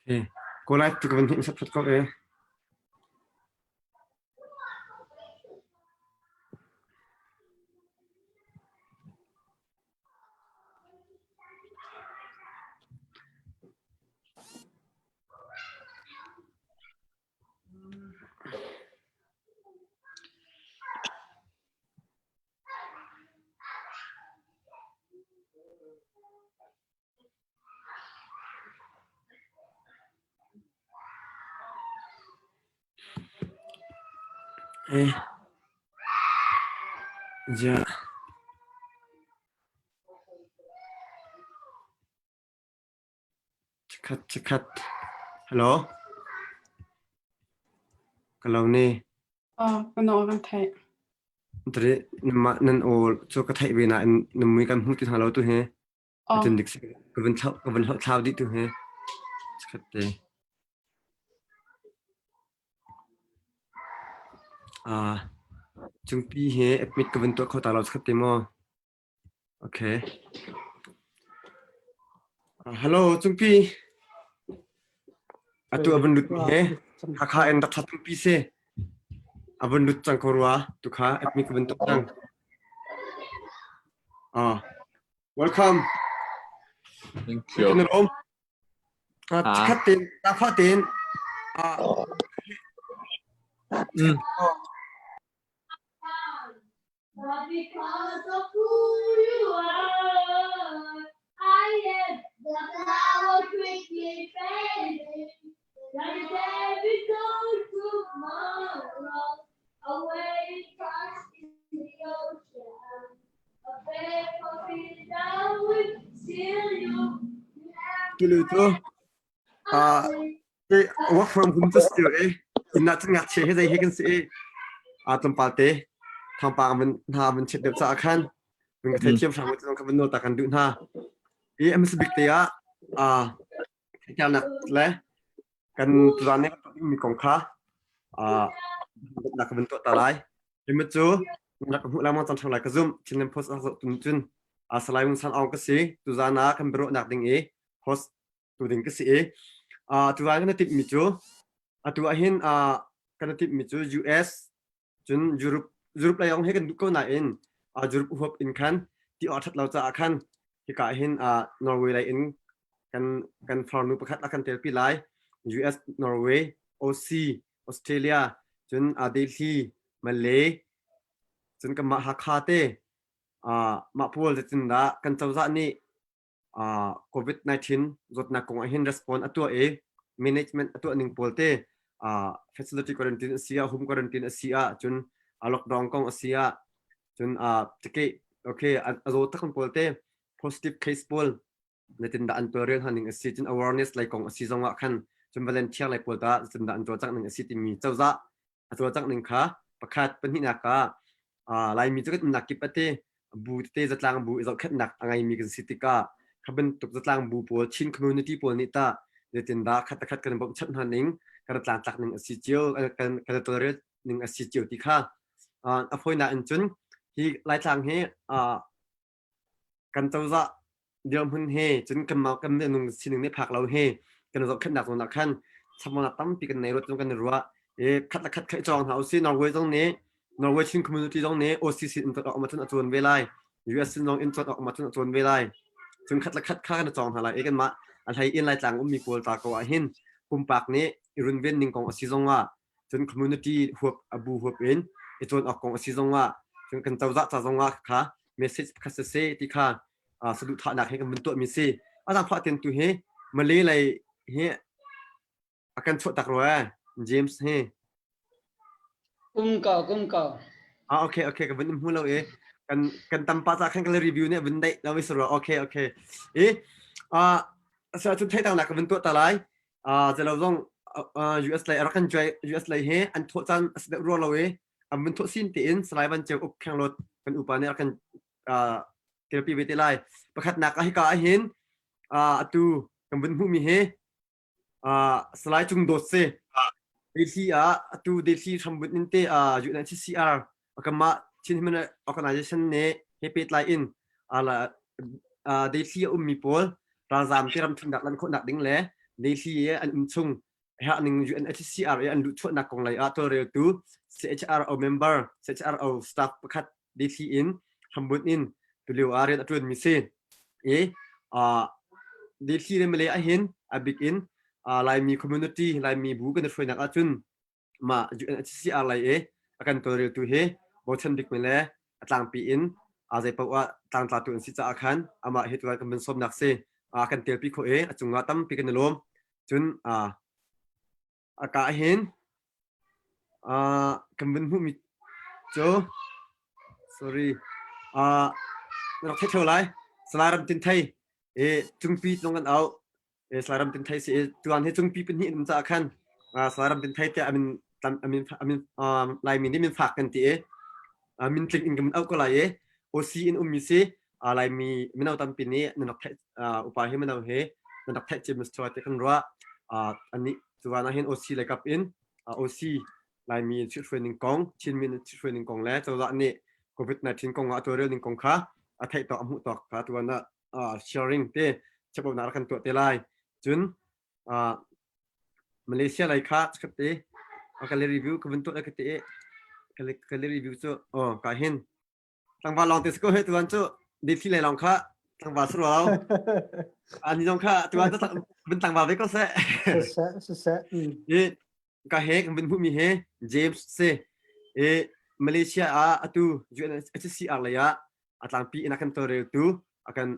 예, 고라이트 그분 힘 support ko eh. Eh, ja. Cekat. Halo. Kalau ni. Kan thai. Tadi nama nan so ka thai bina namui kan hu tin halo tu he. Atin dik kevin thau di tu he. Cekat te. Chung pi he admit kevin tu kau talau cekat te mo. Okay. Halo chung pi. Atu abang dut he. Hakha en tak satu pi se. Abang dut cang korwa tu kha admit kevin tu cang. Welcome. Thank you. Cekat tin, tak kau tin. Because of who you are, I am the flower quickly fading. Like a day goes tomorrow, away across the ocean. A paper down with still you. Dulu tu, work from home tu still inat tengah ceh saya hekan si tempat tanpa men cedep seakan mengetahui tiap sama tu kan benar takkan dun em sebik dia yang nak leh kan tuannya mi kongah nak bentuk talai em tu nak lama tentang lagi zoom Chinland post tuntun Salai unsan Aung kasi tuana kan biruahnak ding post tu ding kasi tuan kan tip micu tuahin kan tip micu US jun Europe lah yang hekan duko nain Europe uhop in kan di atas laut akan hikahin Norway lain kan farnu pekat akan telpi lai US Norway OC Australia jun Delhi Malay jun ke Hakha te makpul zeitindah kan Cozah ni COVID-19 zot nak kong ahin respond atua management atua ning polte facility quarantine asia home quarantine asia jun lockdown kong asia jun teke okay azo takon polte positive case pol zeitindah tawlrel haning asia jun awareness lai kong asia zonga kan jun volunteer lai polta zeitindah tawlrel ning asia timi Cozah tawlrel ning kha pakhat penhina ka lai mi jukat nakip ate bu te Zatlangbu izok khat nak angai mi kan sitika khaben tuk Zatlangbu pol chin community pol ni ta zeitindah khat kan bom chat haning kan tlang tak ning asia chiu kan tawlrel ning asia chiu ti kha apoi na anchun hi lai tlang he kan Cozah diom hun he chun kan ma kan nung sining ne phak lo he kan zok khat nak zong khan samona tam pi kan nei ro tung kan ruwa khat khai chong hau si Norway jong ne Norway chin community jong ne OCC in tot ok ma chun atun velai US nong in tot ok ma chun atun velai chun khat kha kan chong hala kan ma an hai in lai tlang mi pol ta ko a hin kumpak ne irun ven ning kong asi zonga chun community huap abu huap in itun ok kong asi zonga chun kan Cozah cha zonga kha message khase se ti kha sadu tha nak he kan bentuk mi se adam pha ten tu he Malay lai he akan chot tak ro James he Cung kau. Okay kan benim hulau kan tanpa sa kan kala review ne bendai lawi sura okay sa chun thai tang nak bentuk talai zelo zong US lai arakan joy US lai he an tho chan asda ro lawe am bentuk sin ti in slai ban cheu up khang lot kan upane akan therapy bete lai pakhat nak hi ka hin atu kan ben hu mi he slai chung dot se Delhi atu Delhi sambut ninte UNHCR akama chin human organization ne he pet lai in ala Delhi ummi pol razam tiram thundak lan kho nak ding le daily an chung ha ning UNHCR an lu chot nak kong lai a to rel tu CHRO member CHRO staff pakhat daily in hambut in tu liu are atun mi se daily le male a hin a big in lai mi community lai mi bu kan foi nak atun ma UNHCR lai akan to rel tu he bochen big mele atlang pi in zai pawa tang tla tu si cha akhan ama hetwa kan ben som nak se akan tel pi kho achunga tam pi kan lom chun aka hin kan ben hu mi cho sorry nok the lai salaram tin thai chung pi long kan au salaram tin thai se tuan he chung pi pen hi cha akhan salaram tin thai te amin lai min ni min phak kan ti min tling in kan au ko lai OC in mi se lai mi min au tam pi ni nok upa he man au he nok the chim sto te kan ra ani tuana hen OC lai kap in OC lai mi chu training kong chin min chu training kong le to da ni COVID-19 kong a to rel ning kong kha a thai to amu to kha tuana sharing te chabo na kan to te lai chun Malaysia lai kha chate akal review ka ben to ka te kal review so ka hen tang ba long te sko he tuan chu di fi lai long kha tang ba su ro ani long kha tuan ta ben tang ba ve ko se se ka he kan ben hu mi he James se Malaysia atu UNHCR la ya atlang pi inakan to rel tu akan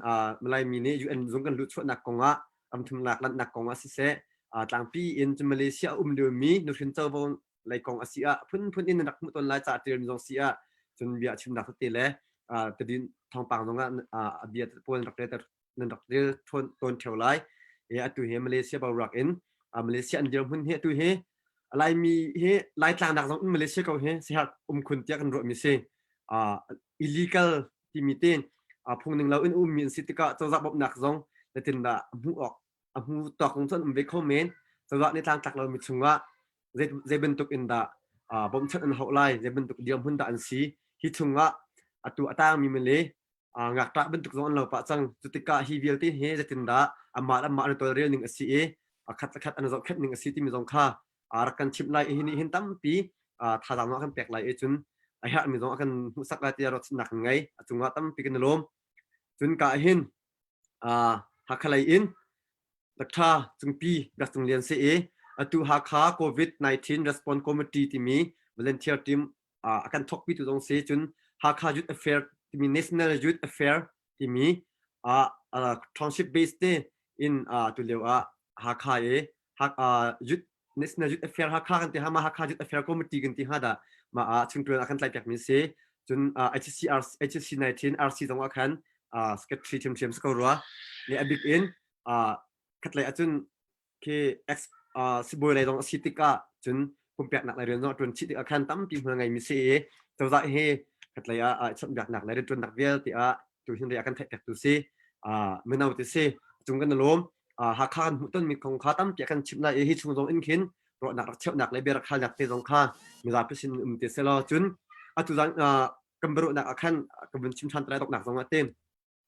Malay mini UN zong kan lu chot nak konga am thum nak lan nak konga si se atlang pi in Malaysia de mi no thin chaw bon lai kong asia phun in nak mu ton lai cha tir zong sia chun bia chim nak te le tadin thong pang zonga bia pol rak te nan rak te ton theu lai atu he Malaysia ba rak in Malaysia an jom hun he tu he lai mi he lai tlang nak zong Malaysia ko he si hat kun tia kan ro mi se illegal timitin phung ning lau in min sitika chawza bob nak zong latin da mu ok mu tok ng chon ve comment chawza ni tlang tak lo mi chunga ze bentuk in da bom chat an haulai ze bentuk diam hun da an si hi chunga atu atang mi mele ngak ta bentuk zong lo pa chang jutika hi vial ti he zatin da ama to rel ning asi khat an zong khat ning asi ti mi zong kha arakan chip lai hi ni hin tam pi tha dang kan pek lai chun ai ha mi zong akan sak la ti ro nak ngai achunga tam pi kan lom chun ka hin Hakha lai in lakha chung pi dak chung lian se atu Hakha COVID-19 response committee timi volunteer team akan thok pi tu dong se chun Hakha youth affair timi national youth affair timi township based in tu lewa Hakha youth national youth affair Hakha kan ti hama Hakha youth affair committee kan ti hada ma chung tu akan tlai pek mi se chun HC 19 RC dong akan secretary chim skorwa ni abik in katlai achun ke ex siboi lai dong sitika chun pumpyak nak lai ren no tun chitik akan tam pi ngai mi se chawza he katlai chot byak nak lai ren tun nak vel ti tu hin ri akan thek tu se menau ti se chung kan lom Hakha ton mi kong kha tam pi akan chim lai hi chung dong in khin ro nak chot nak lai ber khal nak te dong kha mi za pisin te se lo chun atu jang kambru nak akan kabun chim chan trai dok nak dong atem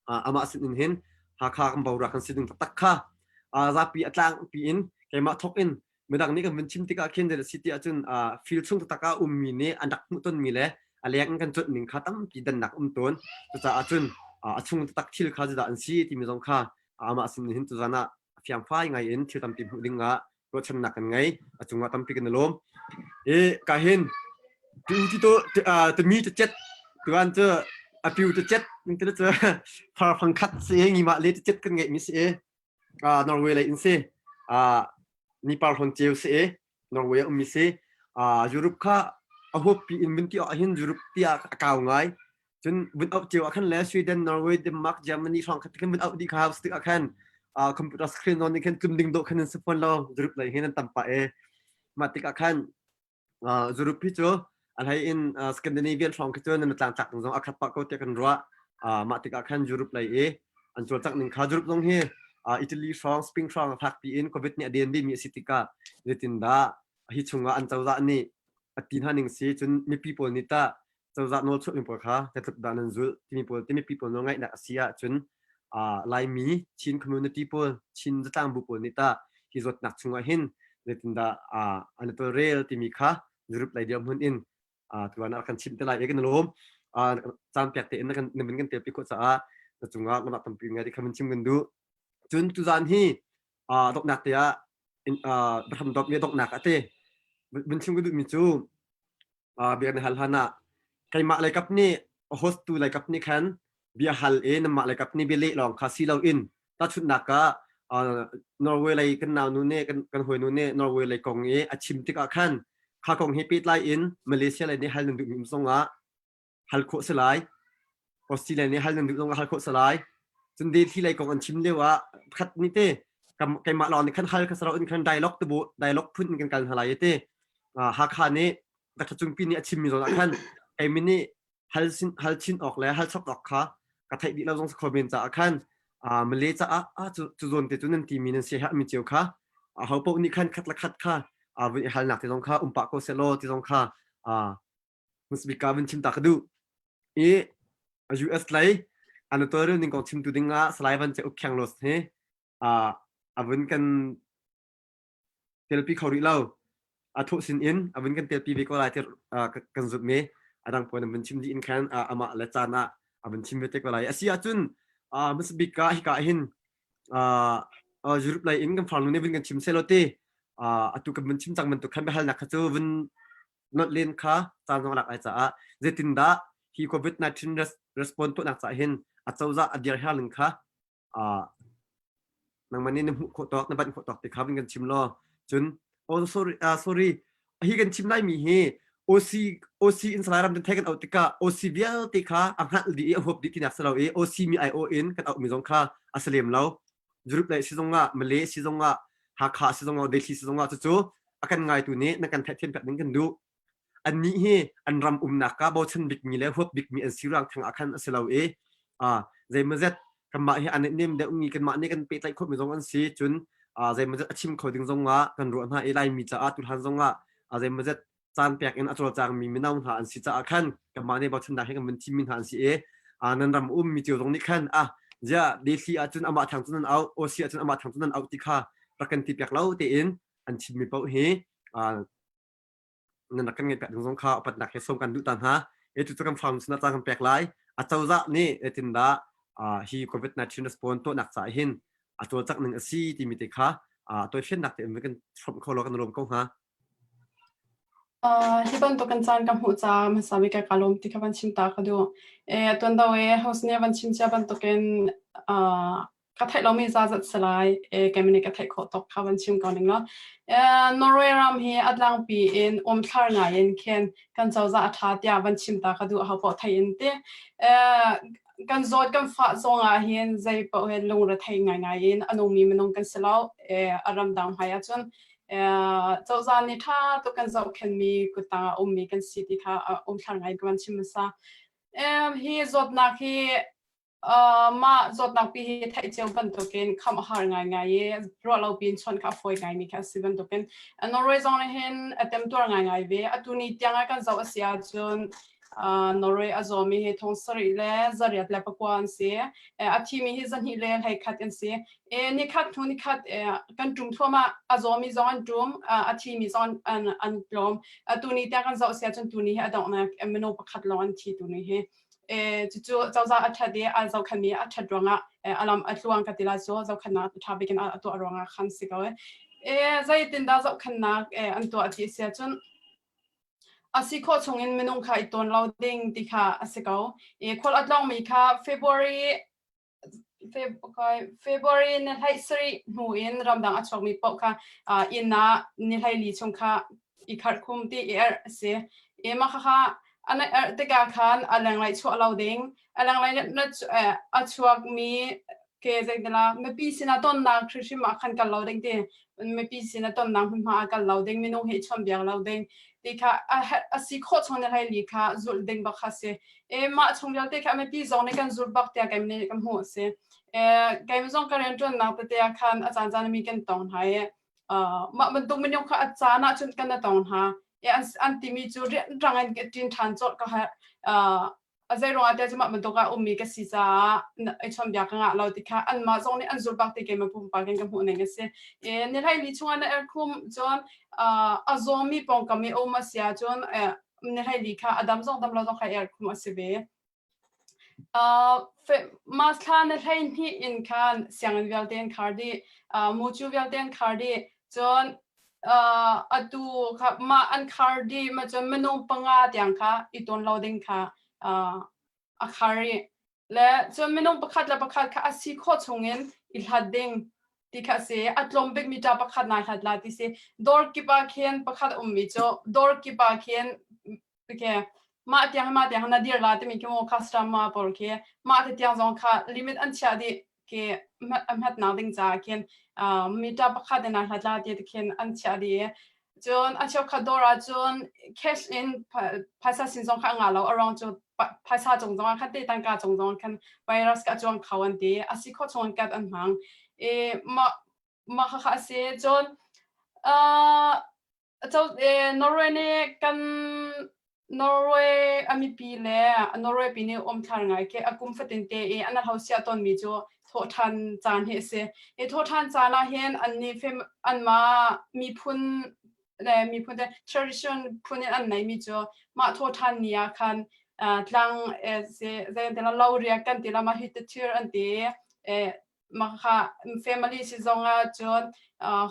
ama sin in hin Hakha kan bawra kan siding tak kha za pi atlang pi in kema thok in medang ni kan ben chim tika khin de city achun fil chung taka mi ne andak mu ton mi le aleng kan chot ning khatam pi dan nak ton cha achun achung tak thil kha da an si ti mi jong kha ama sin hin tu jana fiang phai ngai in thil tam pi dinga ro chan nak kan ngai achunga tam pi kan lom ka hin tu to mi to chat tuan che apiu to chat ning te che par phang khat se ngi ma le to chat kan ngai mi se Norway lai in se Nepal hon cheu se Norway mi se Europe kha ahop pi in minti ahin Europe ti akaw ngai chun bin out cheu akhan le Sweden Norway Denmark Germany song khat kan bin out di kha stick akhan computer screen on ni kan tum ding do khan se pon lo Europe lai hin tam pa matik akhan Europe pi cho alhai in Scandinavian song kha chon tlang tak jong akhat pa ko te kan ro matik akhan Europe lai an chol tak ning kha Europe jong he Italy song spring song phak pi in covid ni adn di mi sitika zeitindah hi chunga an chawza ni atin haning si chun mi people ni ta chawza no chu impor kha tetuk danan zul timi people no ngai na asia chun lai mi chin community pol chin Zatlangbu pol ni ta ที่จดหนักชงหินzeitindahอันตัวเรลที่มีค่ายุบไหลเดียวหุ่นอินตัวนั้นกันชิมแต่ละเอกนลมจานเปียกเตนกันนึกกันเตียปีกุศลจุงก็มาทำปีงานที่เขามันชิมกันดูจนตุจานที่ตกหนักเตียทำดอกเมียตกหนักอะเต้มันชิมกันดูมิจูเบียร์ในฮัลฮานะใครมาอะไรกับนี่โฮสต์ตัวอะไรกับนี่คันเบียร์ฮัลนำมาอะไรกับนี่เบลล์ลองคาซีเราอินถ้าชุดหนักก็นอร์เวย์อะไรกันนาวนู่นเนี่ยกันหวยนู่นเนี่ยนอร์เวย์อะไรกองชิมติกาคันข้ากองฮิปปี้ไลอินมาเลเซียอะไรนี่ฮัลนึงดูมิมซงฮัลโคสลายออสเตรเลียนี่ฮัลนึงดูซงฮัลโคสลายจนดีที่ไรกองอันชิมเรียกว่าคัดนี่เต้กับใครมาลองในขั้นฮัลคาสเราอินขั้นไดล็อกตัวบุไดล็อกพุ่นกันกันอะไรเต้ฮักคานี่แต่จุงปีนี้ชิมมีส่วนขั้นไอ้มินี่ฮัลชินออกแล้วฮัลชอบออกค่ะกระไทยดีเราต้องคอมเมนต์จากขั้นมาเลจะจุดเด่นจุดนั้นทีมีนั่นเสียมีเจียวค่ะเขาพวกนี้ขั้นคัดละคัดค่ะวันฮัลหนักที่ต้องค่ะปะโคเซโลที่ต้องค่ะมุสบิกาวันชิมตากดูUS เลยอันตัวเรื่องนึงของชิมตัวดิ้งสไลด์วันจะอุกแข่งรถเฮ้วันกันเทลปีเขาดีเราทุกสิ่งอินวันกันเทลปีวิกอะไรที่กันสุดเมย์ดังพอนั้นวันชิมดีอินแคนมาเลจานะวันชิมเวทีอะไรอาเซียจุนมุสบิกาฮิกาหินยุโรปเลยอินกันฟังนู้นวันกันชิมเซโลตีตุกันวันชิมจังมันตุกันไปฮัลนักจูวันนอตเลนค่ะจานสองหลักไอ้จ้าzeitindahที่โควิด-19 response ตัวนักจ่าหินอาจจะว่าอดีตเฮลิงค่ะนังมันนี่ขอตอกนับบันขอตอกติดครับกันชิมล้อจนsorry ฮีกันชิมได้มีเฮOC อินสไลด์รำจนเทกันเอาติกา OC เบียลติค่ะอังหัดดีฮบดีที่นักสลาวOC มี ION กันเอามีสองค่ะอัสเลมเรายุโรปเลยซีซงว่ามาเลซีซงว่าฮักคาซีซงว่าเดลีซีซงว่าจู่ๆอาการง่ายตัวนี้นักการแท็กเทียนแบบนึงกันดูอันนี้เฮอันรำนักกะบอชันบิกมีแล้วฮบบิกมีอันซีรังทางอาคารอัสลาวใจมันจะกันมาเฮอันนี้เดี๋ยวมีกันมาเนี่ยกันเปิดไลค์คนมีสองอันซีจนใจมันจะชิมเขาดึงสงว่ากันรวมหาไลน์มีจ้าตุลันสงว่าใจมันจะจานแปลกอันอัตราจางมีไม่น่าหาอันซีจ้าอาคารกันมาเนี่ยบอชันได้ให้กันมันทีมมีหาอันซีนั่นรำมีเจียวตรงนี้คันจะเดซีอาจจะอามาทางจุดนั้นเอาโอซีอาจจะอามาทางจุดนั้นเอาติค่ะประกันที่แปลกเล่าเตียนอันชิมมีเป้าเฮนั่นนักการเงินแปลกสงข้าวปัดหนักให้ส่งกันดูตันฮะจุดกำฟังสนับสนุนแปลกหลายอาจจะนี่zeitindahฮีโควิด-19 response ตัวหนักสายหินตัวจากหนึ่งซีที่มีติค่ะตัวเช่นหนักแต่เหมือนกันชมเขาเรากันรวมกันฮะที่บ้านตัวกันจานกับหัวจามสามีกับกาลมที่เขาบันชิมตาเขาดูตัวนั้นเฮาส์เนี่ยบันชิมจะบันตัวกันกระไทยเรามีซาจัดสลายแกมันกระไทยขอตกเขาบันชิมก่อนหนึ่งเนาะนอร์เวย์รำเฮอัดลังปีเอ็นทาร์ไงเอ็นเคนกันเจ้าจะอัฐาเดียบันชิมตาเขาดูเขาบอกไทยเอ็นเตกันโจทย์กันฟ้าทรงอาเฮียนใจเปิดลงระไทยไงเอ็นอนุมีมันงกันสลาวอารมณ์ดังหายจนเจ้าจานนี่ถ้าตัวกันเจ้าเคนมีกุตามีกันสิที่ค่ะทาร์ไงกันชิมซะฮีโจทย์นักฮีมาจดนักปีไทยเจ้าบันทุกินคำหารไงรอเราเป็นชนข้าฟอยไงมีแค่สิบันทุกินนอร์เวย์จงเห็นเต็มตัวไงเว้ตุนี้ที่ยังกันเจ้าเสียจนนอร์เวย์อามีเหตุทศริเลจริตเลปกวนเสียที่มีเหตุนี้เลให้ขัดเสียนี่ขัดทุนขัดกันจุ่มทั่วมามีจงจุ่มที่มีจงอันกลมตุนี้ที่ยังกันเจ้าเสียจนตุนี้ดอกนักไม่นบขัดล้อนที่ตุนี้จู่ๆเจ้าจะอัฐเดียเจ้าขมีอัฐดวงอารมณ์อัฐลวงกันติลาโจเจ้าขนาดทาบิกันตัวรวงขันสิกเอาใจตินดาเจ้าขนาดอันตัวที่เสียจนสิโคชงอินมินุงค่ะอีตัวเราดิ้งติค่ะสิกเอาคนอัดลองมีค่ะ February นี่ให้สรีหูอินรำดังอัดชงมีปกค่ะอินน่ะนี่ให้ลีชงค่ะอีขัดคุมที่เสียมาค่ะอันนั้นติกาคันอะไรไงชัวเราเด้งอะไรไงนั่นชัวมีเกจเดล่าไม่ปีสินะต้นนางคริสต์มาคันกันเราเด้งเด้ไม่ปีสินะต้นนางพิมพ์กันเราเด้งไม่น้องเหตุชนเบียงเราเด้งติกาสิโคชงในให้ลีค่ะจุดเด้งบักฮะเสมาชงเดียวติกาไม่ปีจงในกันจุดบักเตียกันในกันหัวเสเกมจงกันเรียนจนนางเตียคันอาจารย์จานมีกันตองให้มาบรรทุกมันยกค่ะอาจารย์จนกันตองหาอันที่มีจุดรังอันกินทานจดก็ฮะ ใจรองอาเดียจะมาบรรทุกอุ้มมีกษีจ้าไอชมอยากงะเราติค่ะอันมาตรงนี้อันจุดบักติเกมมาพุ่มปากันกับหัวหนึ่งเสียนี่ให้ลิชวนเอร์คุมจนอาซอมีปองกับมีโอมาเสียจนนี่ให้ลิค่ะอดัมส่งตำรวจต้องใครเอร์คุมอาศิเบมาสลานี่ให้ที่อินคันเสียงวิลเดนคาร์ดีมูจูวิลเดนคาร์ดีจนอดูค่ะมาอันคาร์ดีมาจนมนุษย์ปังอาเดียงค่ะอีตัวเราเด้งค่ะอาคารีและจนไม่น้องประคัดและประคัดค่ะอาศิโคชงเงินอิลฮัดดิงที่ค่ะเสียอัตลมเบกมีจ่าประคัดนายฮัดลาที่เสียดอร์กิบาเขียนประคัดมิโจดอร์กิบาเขียนโอเคมาเตียงนาดีร์ลาที่มีแค่โมคัสตามาปอร์เคมาเตียงจงค่ะลิมิตอันเชียดีเคมัดนาดิงจ่าเขียนมีจ่าประคัดนายฮัดลาที่เขียนอันเชียดีจนอันเชียคดอราจน cash in ภาษาสินจงค่ะงาเรา around จนภาษาจงคันตีตังกาจงคันไวรัสกาจงเขาอันดีอาศิโคจงกัดอันหังมาค่ะเสียจนเจ้านอร์เวย์เนี่ยกันนอร์เวย์มีปีเล่นอร์เวย์ปีนี้ทางไงแค่อากุมฟัดตินเตอันนั้นเขาเสียตอนมีจ่อโทษทันจานเฮเสโทษทันจานละเห็นอันนี้เฟมอันมามีพุนมีพุนแต่ tradition พุนอันไหนมีจ่อมาโทษทันเนี่ยคันทางแต่ละเราเรียกกันแต่ละมาฮิตเชื่ออันเดีมาค่ะ family สิจงจน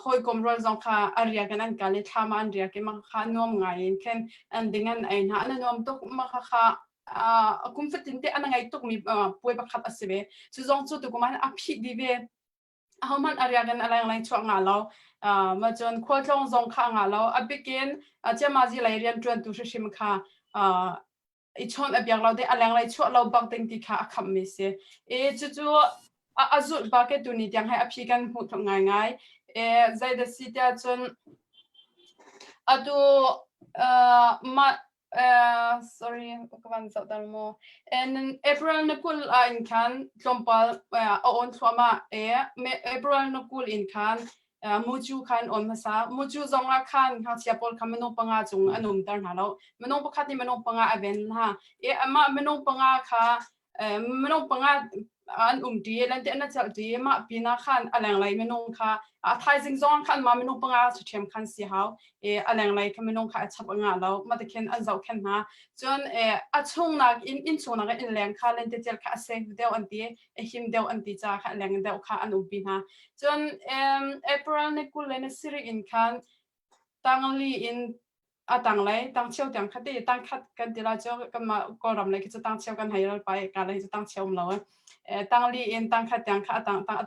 หอยกลมรัลจงค่ะอารียกันอันกันเลยทำอันเรียกมาค่ะนวมไงเช่นอันดิ่งอันไอ้นะอันนวมตุกมาค่ะกุมฟิตินเตอันไงตุกมีป่วยประคับอาศัยสิจงจุดตุกมันอภิดีเวเขามันอารียกันอะไรช่วงงานเรามาจนควรจงจงค่ะงานเราอภิกินเจ้ามาจีไรเรียนจวนตุชิมค่ะอีชอนแบบเราได้อะไรอะไรช่วยเราบังติงที่ข้าคำมิเสจู่อาจุดบักเก็ตตัวนี้ยังให้อภิกันหูทำง่ายใจเดสิตาจนดูมาsorry ก็วันสัปดาห์โมApril นักกุลอินคันจอมพัลอ่อนทัวมาApril นักกุลอินคันมูจูคันอ่อนภาษามูจูจงอาคันเขาเชียร์บอลคำมโนปังอาจงอนุมตรหาเรามโนประคัดนี่มโนปังอาเวนฮะมามโนปังอาค่ะมโนปังอาอันดีแล้วเดี๋ยวนั่นจะดีมาปีน่าคันอะไรอะไรมโนค่ะไทยจิงจงคันมามโนปังอาสุดเทียมคันสีขาวอะไรอะไรคำมโนค่ะชับปังอาเรามาตะเคียนอันเจ้าเข็นนะจนช่วงนักอินช่วงนักอินแรงค่ะเล่นเดี๋ยวค่ะเซฟเดียวอันดีหิมเดียวอันดีจ้าค่ะแรงเดียวค่ะอันปีนะจนApril ในกุลเลนสิริอินคันตั้งลีอินตั้งเลยตั้งเชี่ยวตั้งคัดที่ตั้งคัดกันที่เราจะกันมาก็รำเลยก็จะตั้งเชี่ยวกันให้เราไปการเลยจะตั้งเชี่ยวเราตั้งลีอินตั้งคัดตั้งคัด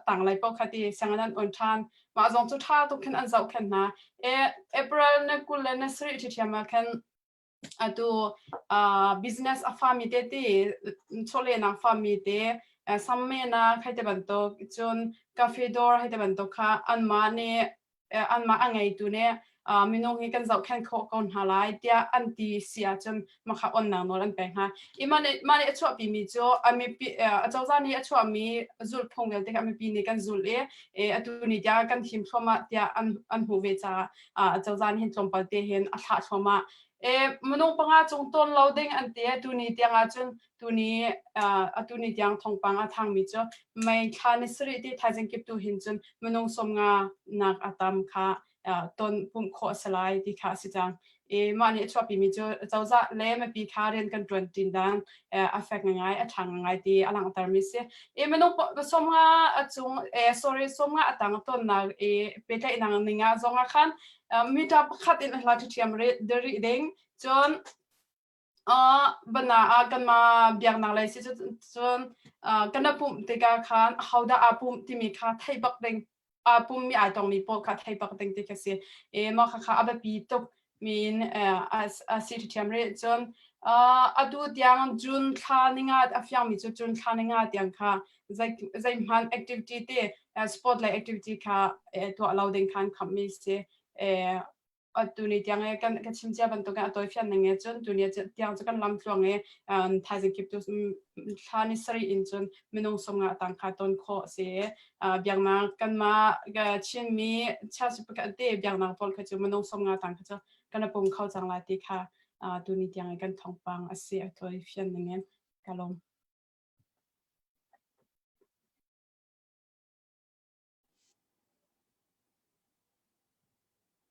ตั้งเลยพวกคัดที่สังนั้นอุ่นทานมาจงจุดท่าตุกขันอันเจ้าขันนะApril ในกุลเลนสิริที่เทียมกันดูbusiness ฟาร์มีเดที่ชลเลนังฟาร์มีเดซัมเมนะใครจะบรรทุกจนกาแฟดอร์ให้จะบรรทุกค่ะอันมาเนี่ยอันมาอันไงตัวเนี่ยมีน้องให้กันเจ้าแข่งขันกันหาไล่เดียอันที่เสียจนมาขับอันนั้นนอนเป็นฮะอีมันช่วยปีมีจ่อมีปีเจ้าจานี่ช่วยมีจุดพงเดียวที่มีปีนี้กันจุดตัวนี้เดียกันหิมเข้ามาเดียอันหูเวจ้าเจ้าจานเห็นจมปะเดียเห็นอัฐเข้ามามนุษย์ปังอาจงต้นเราเด้งอันเดียตัวนี้เดียงอาจนตัวนี้ตัวนี้เดียงทองปังอาทางมิจ่อไม่ค่านิสริที่ไทยจังกิบตัวหินจนมนุษย์สมงานักอาตามค่ะต้นปุ่มโคสลายที่ค่ะสิจังมันเนี่ยชอบปีมิจ่อเจ้าจะเล่ไม่ปีค่าเรียนกันจวนจินดันaffect ง่ายทางง่ายที่อลังตารมิเสมนุษย์สมงาจงsorry สมงาต่างต้นนักเป็นได้นางนิงาจงอาคันมีทับขัดอินหลักที่เรียนเด้งจนบรรณากันมาเบียงนักเลยสิจนกันนับปุ่มติกาคันเขาได้ปุ่มที่มีค่าไทยบักเด้งปุ่มมีตรงมีปกค่าไทยบักเด้งที่เขาเสียมาค่ะแบบปีตุกมีสิที่เรียนจนดูเดียงจุนคานิงาอฟิยังมีจุนคานิงาเดียงค่ะใจมัน activity ที่ spotlight activity ค่ะตัวเราเด้งคันคำมีเสียตัวนี้ยังไงกันชิมเจ้าบรรทุกกันตัวเฟียนยังไงจนตัวนี้ยังจะกันลำช่วงนี้ไทยจะเก็บตัวทานิสรีอินจนไม่น้องสมงาต่างขาต้นข้อเสียเบียงมากันมาชิมมีชาติปกติเบียงนางพอลเขาจะไม่น้องสมงาต่างเขาจะกันปุ่มเข้าจังหวัดที่ค่ะตัวนี้ยังไงกันทองปังเสียตัวเฟียนยังไง kalom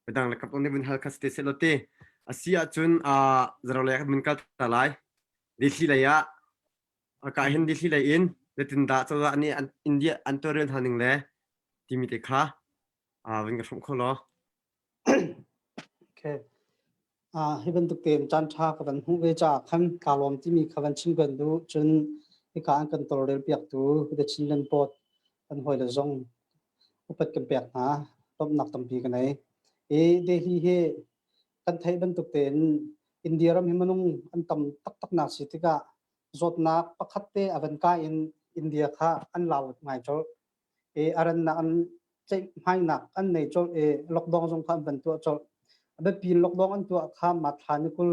pedang lekap oni bin hal kas tese lote asia chun zaro le min kal talai dili la ya ka hin dili la in le tinda chawa ani india antorel haning le timi te kha wing ka phom kholo okay hiban tuk tem chan tha ka ban hu ve cha khan kalom ti mi khawan chin gan du chun hi ka an kan tawlrel piak tu the Chinland pot an hoi la zong upat kan piak na top nak tam pi kan ai de hi he kan thai ban tuk ten India ram hi manung an tam tak tak na si tika zot na pakhat te avan ka in India kha an law ngai chol aran na an chei mai nak an nei chol lockdown jong khan ban tu chol abe pin lockdown an tu kha ma thanikul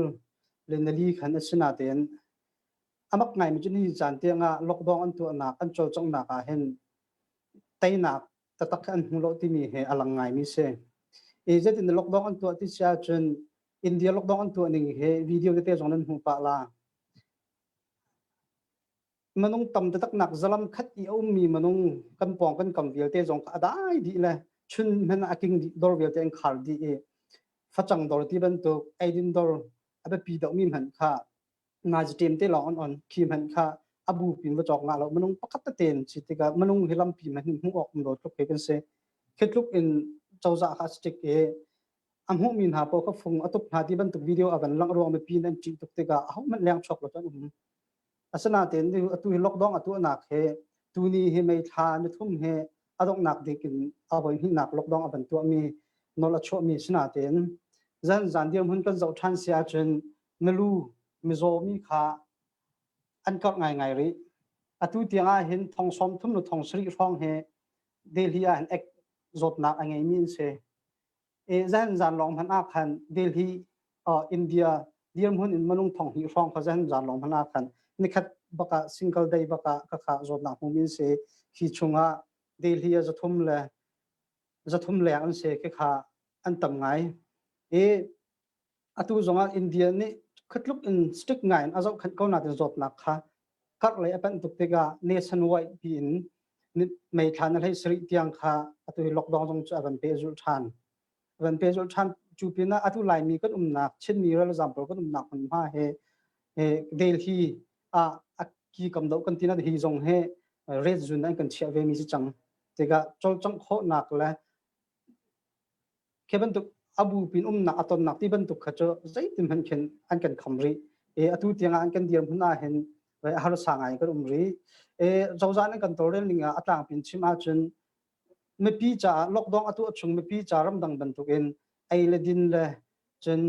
lenali khan asina ten amak ngai mi chuni chan te nga lockdown an tu na kan chol chong na ka hen tai na tatak an hulo ti mi he alang ngai mi se je tin lockdown an tu ti sia chun India lockdown an tu ning he video te jong nan hu pa la manung tam tak nak zalam khat i mi manung kan pong kan kam vil te jong adai di le chun men aking di dor vil te khal di phachang dor ti ban tu aidin dor abe pi dok mi han kha nga jitem te la on khi man kha abu pin wa chok nga lo manung pakat ta ten chitika manung hilam pi man hu ok ndo tok ke kan se khetluk in chawza kha stick amhu min ha po kha phung atup ha ti ban tu video agan lang ro me pin an chi tok te ga ahu man lang chok lo tan asana ten tu lockdown atu nak he tu ni he mai tha ni thum he adok nak dikin aboi hi nak lockdown aban tu mi nola cho mi sina ten zan diam hun kan zau than sia chen melu mizo mi kha an kak ngai ri atu tianga hin thong som thum nu thong sri rong he delhi an ek zot nak angai min se zan long han a khan delhi india diam hun in manung thong hi rong kha zan long han a khan nikhat baka single day baka ka kha zot nak min se khi chunga delhi a zathum le an se ke kha an tam ngai atu zonga india ni khatluk in stick ngai azau khat ko na te zot nak kha kak le apan tuktega nationwide pin mai than lai sri tiang kha atu lockdown jong cha ban pe zul than chu pina atu lai mi kan nak chin mi rel example kan nak man ma he delhi a ki kam do kan tina hi jong he red zone an kan chia ve mi si chang tega chol chang kho nak la keban tu abu pin na aton nak ti ban tu khacho zaitim han khen an kan khamri atu tianga an kan diam huna hen vai har sangai kan umri zawzan kan tawlrel ninga atang pin chima chun me pi cha lockdown atu achung me pi cha ram dang ban tukin ai le din le chen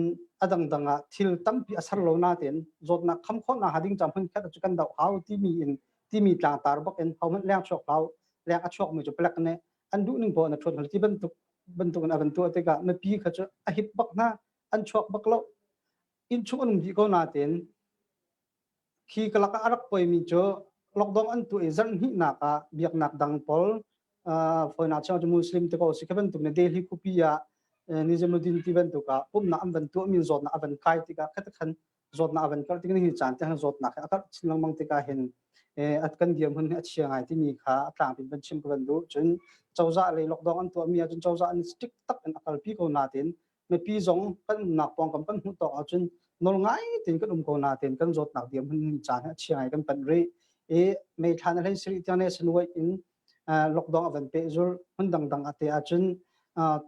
adang danga thil tampi asar lo na ten zot na kham kho na hading cham hun khat chu kan dau how ti mi tlang tar bak en how man lang chok lau lang a chok mi chu plak ne an du ning bo na thot ti ban tu kan aban tu te ka me pi kha chu a hip bak na an chok bak lo in chu an di ko na ten khi kalaka arak poi mi cho lockdown an tu zan hi na ka biak nak dang pol foi na cha muslim te ko sikhaban tu ne delhi kupia nizamuddin ti ban tu ka na am ban tu min zot na aban kai ti ka khat khan zot na aban kal ti ni chan te han zot na ka akar chilang mang te ka hen at kan diam hun achia ngai ti mi kha atang pin ban chim ko ban du chun chawza le lockdown an tu mi a chun chawza an stick tak an akal pi ko na tin me pi zong kan nak pong kam pan hu to a chun nol ngai tin kan ko na tin kan zot nak diam hun chan achia ngai kan pan re me than le sri international in lockdown avan pe zur hun dang ate a chun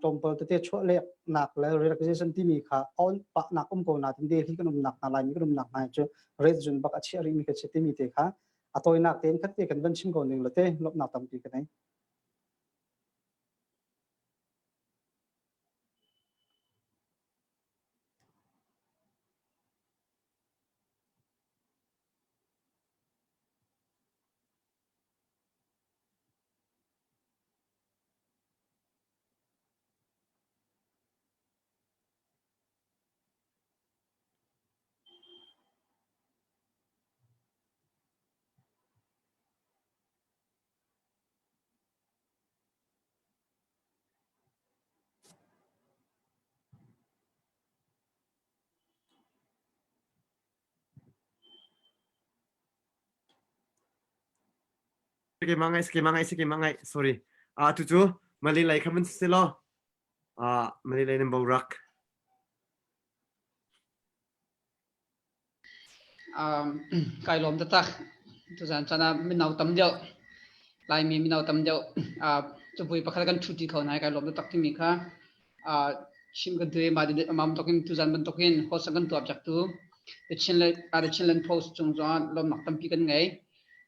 tompol te chho le nak le relaxation ti mi kha on pa nak ko na tin de hi kan nak na lai mi kan nak na chu red zone bak achia ri mi ka che ti mi te kha atoi nak ten khat te kan ban chim ko ning lo te lop nak tam pi ka nai mangai sorry tu Malay kamen silo Malay number rak kai lom ta tak tu san chana min nau tam deu lai mi min nau tam deu chu pui pakhal kan thuti khau nai kai lom ta tak ti mi kha chim kan de ma de mam tokin tu san ban tokin ho sang kan tu ab jak tu the Chinland post chung zon lom nak tam pi kan ngai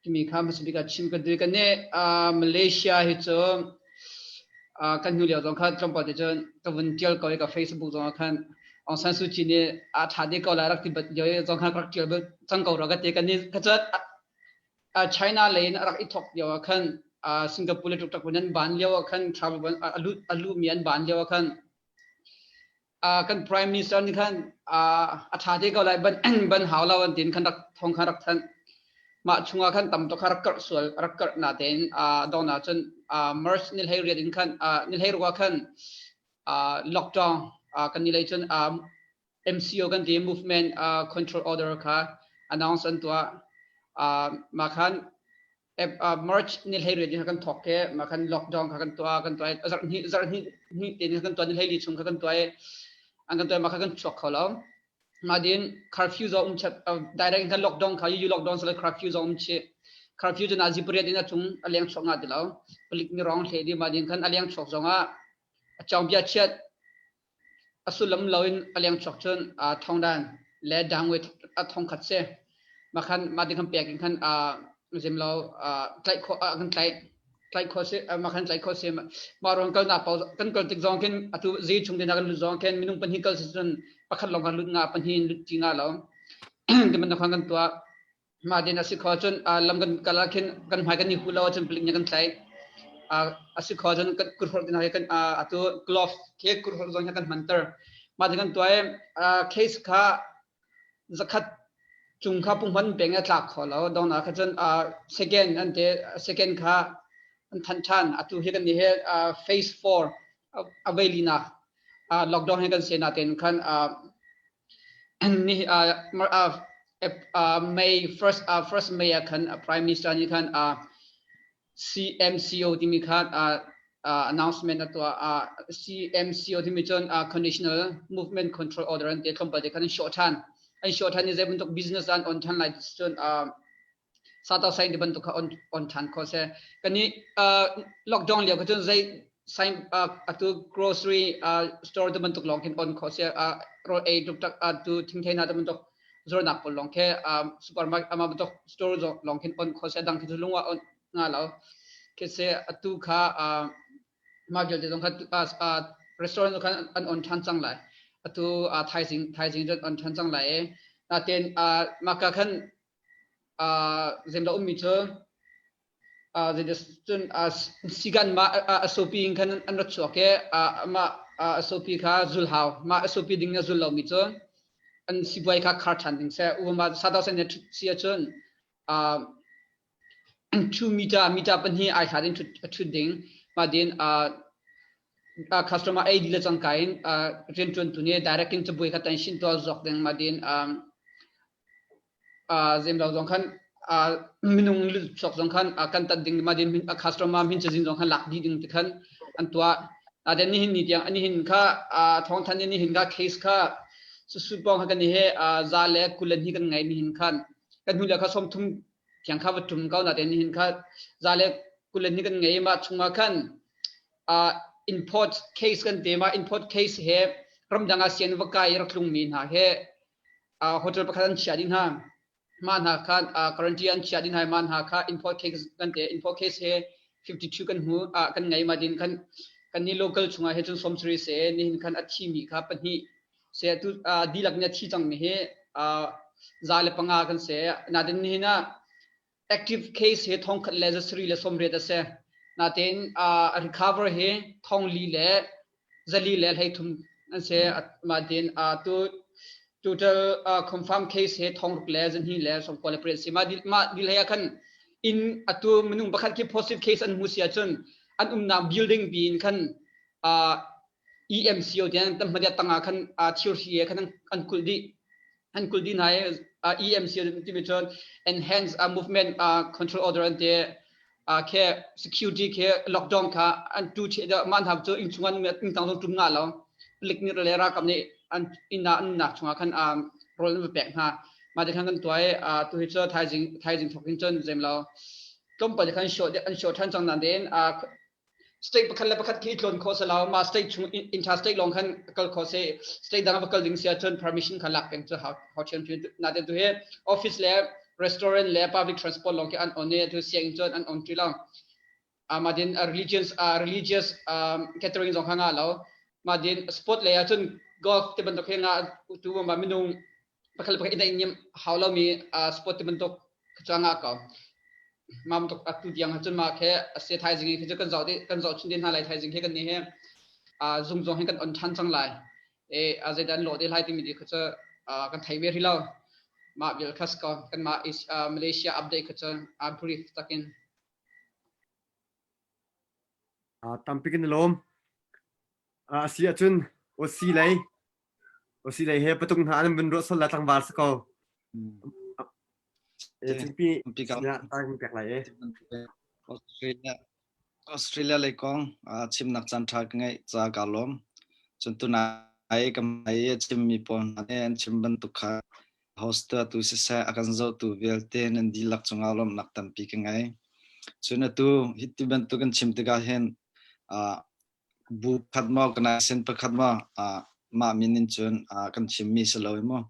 ti mi kha mas bi ka chim kan de kan ne Malaysia hi chu kan nu liao zong kha trompa de chen ka vun tial ko ka Facebook zong khan Aung San Suu Kyi ne thade ko la rak ti bat yo zong kha krak tial ba chang ko ra ga te kan ni ka chat China lane rak i thok yo khan Singapore le tuk tak ban ban liao khan travel ban alu mian ban liao khan kan prime minister ni khan thade ko la ban hawla wan tin khan rak thong kha rak than ma chunga khan tam to kharak kar sual rak kar na den dona chen merch nil hai riadin khan nil hai ruwa khan lockdown kan ni lai chen MCO kan the movement control order kha announce an tua ma khan merch nil hai riadin kan thokke ma khan lockdown kha kan tua zar ni ten kan tua nil hai li chung kha kan tua an kan tua ma kha kan chok kholo Madin curfew zo chat direct kan lockdown kha you lockdown sala curfew zo che curfew jo nazi puriya dina chung aliang chok nga dilaw pelik ni rong the di madin kan aliang chok zonga chawbia chat asulam lawin aliang chok chon thongdan le dangwe thong khat se makhan madin kan peking kan jemlo tlai kho kan tlai kho se makhan tlai kho se marong kal na pau kan kal tik zong ken atu zi chung dina kan zong ken minung pan hi kal season pakhat long kan lut nga pan hin lut tinga lo de man khang kan tua ma den asi kho chon lam kan kala khen kan mai kan ni hula chon pling kan thlai asi kho chon kan kur hor din ha kan atu glove ke kur hor zong kan mantar ma de kan tua case kha zakhat chung kha pung ban benga tlak kho lo dong na kha chon second kha than than atu he kan ni he phase 4 availina lockdown he kan se na ten khan ni May first May khan prime minister ni khan CMCO timi khan announcement atwa CMCO timi chon conditional movement control order and the company khan shorthand is able to business and on than like chon sata sign de ban to on than ko se kani lockdown liao ka chon zai sign atu grocery store de ban to long kin on ko se ro a tuk tak atu Tinthei na de ban to zor nak pol long ke supermarket ama ban to store zo long kin on ko se dang ki lungwa on nga lao ke se atu kha ma gel de dong kha restaurant khan on than chang lai atu thai sing on than chang lai na ten ma ka khan zemda ummi cho the chun sigan ma sopi khan an rat choke ma sopi kha zul haw ma sopi ding na zul law mi cho an sibwai kha khar than ding se u ma sa daw sen ne sia chun 2 meter pan hi ai kha din thu ding ma din customer ID le chang kain ren chun tu ne direct in chboi kha tan shin to zok ding ma din zem law jong khan minung lu chok jong khan kan tan ding ma din customer min chajin jong khan lak di ding ti khan an tua aden ni hin ni tiang ani hin kha thong than ni hin ga case kha su pong kha kan ni he za le kulen hi kan ngai ni hin khan kan hu la kha som thum kyang kha watum ka na den hin kha za le kulen ni kan ngai ma chunga khan import case kan te ma import case he ram danga sian wa kai rak lung min ha he hotel pakhan chia din ha man ha khan quarantine chia din ha man ha kha import case kan te import case he 52 kan hu kan ngai ma din khan kan ni local chunga he chun somsri se ni hin khan achi mi kha pani se tu dilak na thi chang mi he zale panga kan se na din ni na active case he thong khat le sri le somre da se na ten recover he thong li le zali le hai thum an se ma din tu total confirm case he thong le jan hi le som collaborate se ma dil hai khan in atu menung bakhat ki positive case an musia chun an na building bin khan EMCO ten tam ma tanga khan theory khan an kuldi nai EMCO ti chon enhance movement control order and แค่ security แค่ lockdown ค่ะอันดูเชื่อมันทำเจออินชงอันมีอินต่างจุ่มงานแล้วเล็กนิดเลยรักกับนี่อันอินน่าอันหนักชงคันโรลไม่แปลกฮะมาจากกันตัวตัวที่เจอไทยจริงถกจนเจมเราก็ไปจากกันโชว์อันโชว์ท่านจังนั้นเด่นstate ประคันและประคันที่โดนโคสเรามา state ชง interstate ลงคันก็โคส state ดังว่าก็ดึงเสียจน permission ขันหลักเป็นจะเขาเชื่อมถึงนั่นเด่นตัวเฮ office แล้ว restaurant และ public transport ลงแค่อันอันนี้ตัวเสียงจนอันที่เรามาดิน religious catering ลงข้างเรามาดิน sport เลยจน golf ที่บรรทุกข้างตัวมาไม่นุ่งประคันประคันอินเดียเขาเรามี sport ที่บรรทุกจังก็มาตุกอัตุยังจนมาแค่เสียไทยจริงๆคือจะกันเจาะชิ้นดินหาไรไทยจริงแค่กันนี้ให้ซุ่มให้กันอันทันจังไรอาจจะดันโหลดได้หลายที่มีดีคือจะกันไทยเวทีเรามาเวลคัสก็กันมามาเลเซียอัปเดตคือจะบรีฟตักินตามพิกันลมเสียจนโอซีเลยเฮประตูหาอันเป็นรถสลัดทางบาร์สกอที่พี่เนี่ยตั้งแปลกไหลออสเตรเลียเลยกองชิมนักจันทร์ไงจากาลมจนตัวไหนกับไหนชิมมีปนเนี่ยชิมบรรทุกขาโฮสเตอร์ตัวเสียอาการเจ้าตัวเวลเตนันดีลักจงอารมณ์นักตั้มปีกันไงจนตัวฮิตที่บรรทุกกันชิมติกาเห็นบุคคลมากันเส้นประคัดมามินินจนกันชิมมีสลอยมั้ง